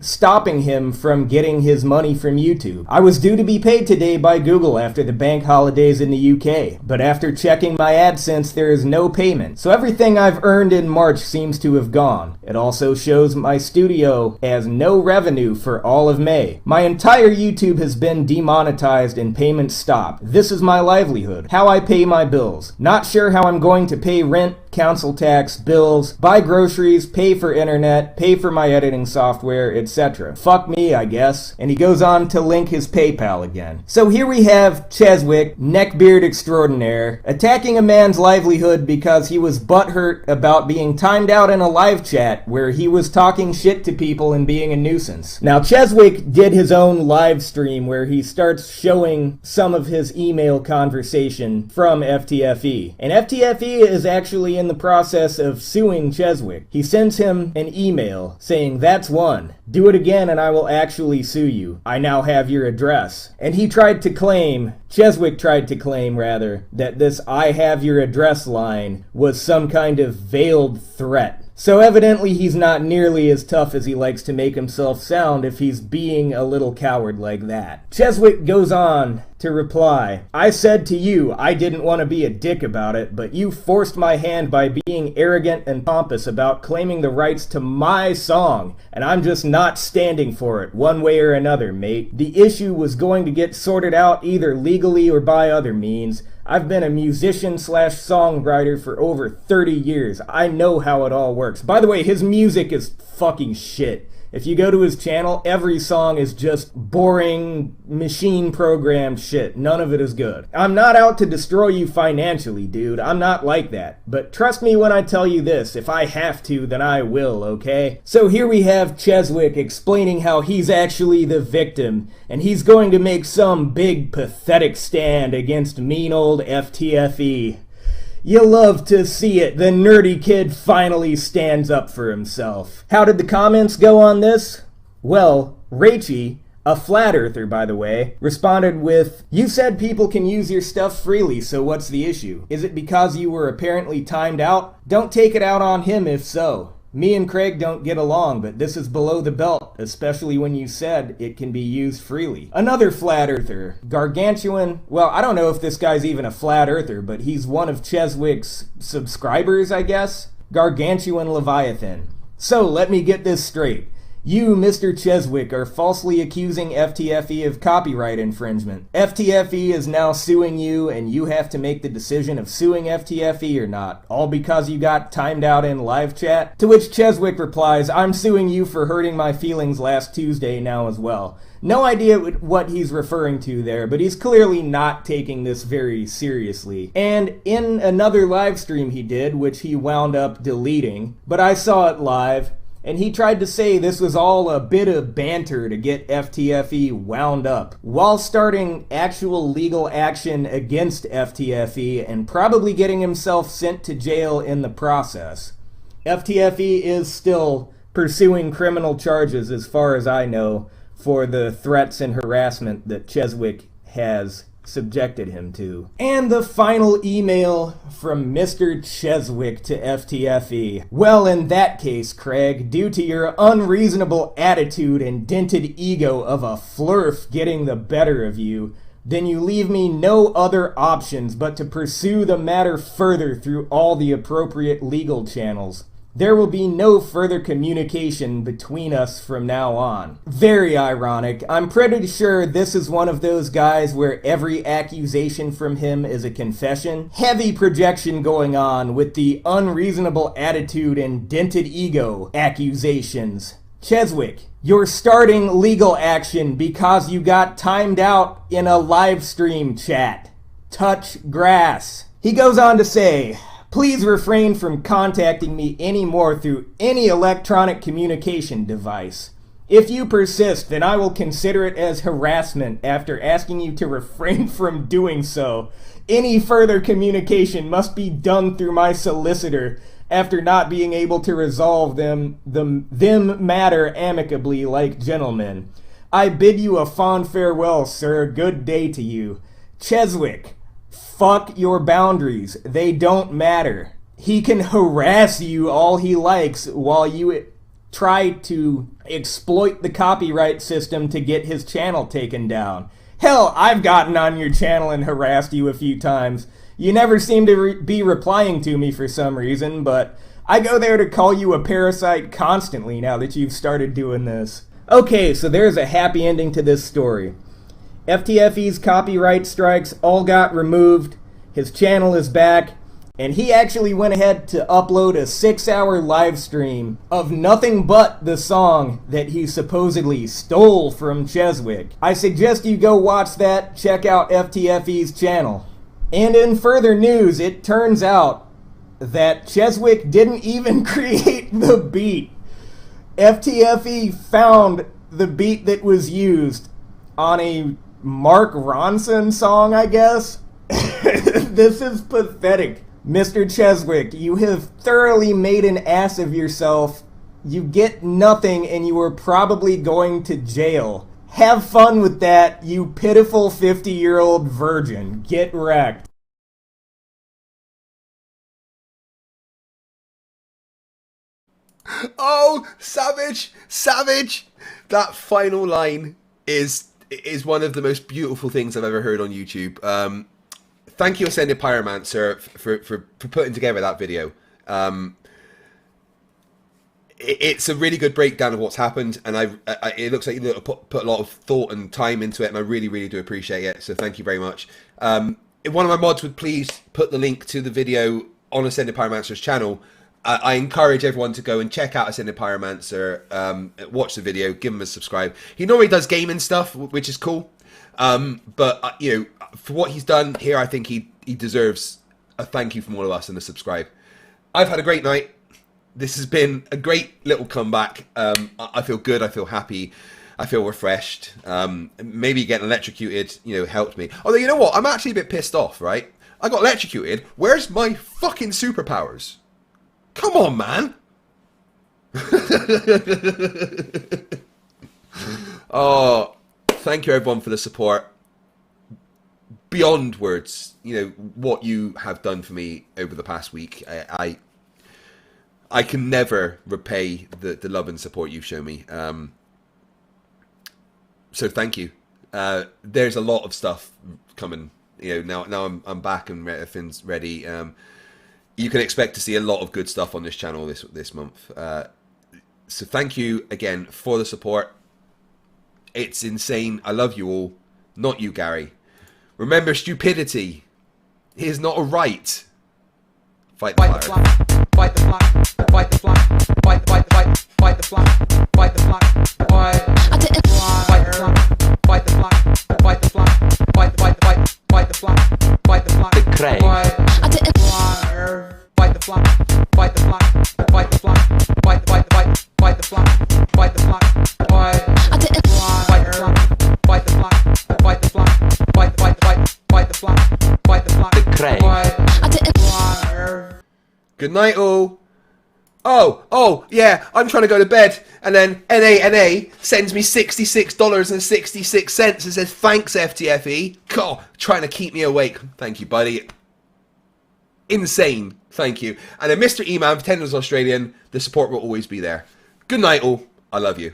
stopping him from getting his money from YouTube. I was due to be paid today by Google after the bank holidays in the UK, but after checking my AdSense, there is no payment. So everything I've earned in March seems to have gone. It also shows my studio as no revenue for all of May. My entire YouTube has been demonetized and payments stopped. This is my livelihood, how I pay my bills. Not sure how I'm going to pay rent, council tax, bills, buy groceries, pay for internet, pay for my editing software, etc. Fuck me, I guess. And he goes on to link his PayPal again. So here we have Cheswick, neckbeard extraordinaire, attacking a man's livelihood because he was butthurt about being timed out in a live chat where he was talking shit to people and being a nuisance. Now Cheswick did his own live stream where he starts showing some of his email conversation from FTFE. And FTFE is actually in the process of suing Cheswick. He sends him an email saying, "That's one. Do it again and I will actually sue you. I now have your address." And he tried to claim, Cheswick tried to claim rather, that this "I have your address" line was some kind of veiled threat, So evidently he's not nearly as tough as he likes to make himself sound if he's being a little coward like that. Cheswick goes on to reply, I said to you I didn't want to be a dick about it, but you forced my hand by being arrogant and pompous about claiming the rights to my song, and I'm just not standing for it one way or another, mate. The issue was going to get sorted out either legally or by other means. I've been a musician/songwriter for over 30 years. I know how it all works. By the way, his music is fucking shit. If you go to his channel, every song is just boring, machine-programmed shit. None of it is good. I'm not out to destroy you financially, dude. I'm not like that. But trust me when I tell you this. If I have to, then I will, okay? So here we have Cheswick explaining how he's actually the victim, and he's going to make some big, pathetic stand against mean old FTFE. You love to see it. The nerdy kid finally stands up for himself. How did the comments go on this? Well, Rachie, a flat earther by the way, responded with, you said people can use your stuff freely, so what's the issue? Is it because you were apparently timed out? Don't take it out on him if so. Me and Craig don't get along, but this is below the belt, especially when you said it can be used freely. Another flat earther, Gargantuan, well, I don't know if this guy's even a flat earther, but he's one of Cheswick's subscribers, I guess? Gargantuan Leviathan. So, let me get this straight. You, Mr. Cheswick, are falsely accusing FTFE of copyright infringement. FTFE is now suing you, and you have to make the decision of suing FTFE or not, all because you got timed out in live chat? To which Cheswick replies, I'm suing you for hurting my feelings last Tuesday now as well. No idea what he's referring to there, but he's clearly not taking this very seriously. And in another live stream he did, which he wound up deleting, but I saw it live, and he tried to say this was all a bit of banter to get FTFE wound up, while starting actual legal action against FTFE and probably getting himself sent to jail in the process. FTFE is still pursuing criminal charges, as far as I know, for the threats and harassment that Cheswick has subjected him to. And the final email from Mr. Cheswick to FTFE. Well, in that case, Craig, due to your unreasonable attitude and dented ego of a Flerf getting the better of you, then you leave me no other options but to pursue the matter further through all the appropriate legal channels. There will be no further communication between us from now on. Very ironic. I'm pretty sure this is one of those guys where every accusation from him is a confession. Heavy projection going on with the unreasonable attitude and dented ego accusations. Cheswick, you're starting legal action because you got timed out in a live stream chat. Touch grass. He goes on to say, please refrain from contacting me anymore through any electronic communication device. If you persist, then I will consider it as harassment after asking you to refrain from doing so. Any further communication must be done through my solicitor after not being able to resolve them matter amicably like gentlemen. I bid you a fond farewell, sir. Good day to you. Cheswick. Fuck your boundaries. They don't matter. He can harass you all he likes while you try to exploit the copyright system to get his channel taken down. Hell, I've gotten on your channel and harassed you a few times. You never seem to be replying to me for some reason, but I go there to call you a parasite constantly now that you've started doing this. Okay, so there's a happy ending to this story. FTFE's copyright strikes all got removed, his channel is back, and he actually went ahead to upload a 6-hour live stream of nothing but the song that he supposedly stole from Cheswick. I suggest you go watch that, check out FTFE's channel. And in further news, it turns out that Cheswick didn't even create the beat. FTFE found the beat that was used on a Mark Ronson song, I guess? This is pathetic. Mr. Cheswick, you have thoroughly made an ass of yourself. You get nothing and you are probably going to jail. Have fun with that, you pitiful 50-year-old virgin. Get wrecked. Oh, savage, savage! That final line is one of the most beautiful things I've ever heard on YouTube. Thank you, Ascended Pyromancer, for putting together that video. It's a really good breakdown of what's happened, and it looks like you put a lot of thought and time into it, and I really, really do appreciate it. So thank you very much. If one of my mods would please put the link to the video on Ascended Pyromancer's channel, I encourage everyone to go and check out Ascended Pyromancer, watch the video, give him a subscribe. He normally does gaming stuff, which is cool, but you know, for what he's done here, I think he deserves a thank you from all of us and a subscribe. I've had a great night. This has been a great little comeback. I feel good. I feel happy. I feel refreshed. Maybe getting electrocuted, you know, helped me. Although, you know what? I'm actually a bit pissed off, right? I got electrocuted. Where's my fucking superpowers? Come on, man. Oh, thank you everyone for the support. Beyond words, you know, what you have done for me over the past week. I can never repay the love and support you've shown me. So thank you. There's a lot of stuff coming. You know, now I'm back and everything's ready. You can expect to see a lot of good stuff on this channel this month. So thank you again for the support. It's insane. I love you all. Not you, Gary. Remember, stupidity is not a right. Fight the fire. Fight the flock. Fight the flock. Fight the flock. Fight the flock. Fight the flock. Fight the flock. Fight the flock. Fight the flock. Fight the flock. Fight the flock. Fight the flock. The cray. Fight the flock. Fight the flock. Fight the flock. Fight the flock. Fight the flock. Fight the flock. Fight the flock. Fight the flock. Fight the flock. Fight the flock. Fight the flock. Fight the flock. Fight the flock. The cray. Good night, all. Oh, yeah, I'm trying to go to bed, and then NA sends me $66.66 and says, thanks, FTFE. God, trying to keep me awake. Thank you, buddy. Insane. Thank you. And then Mr. E-Man, for $10 Australian, the support will always be there. Good night, all. I love you.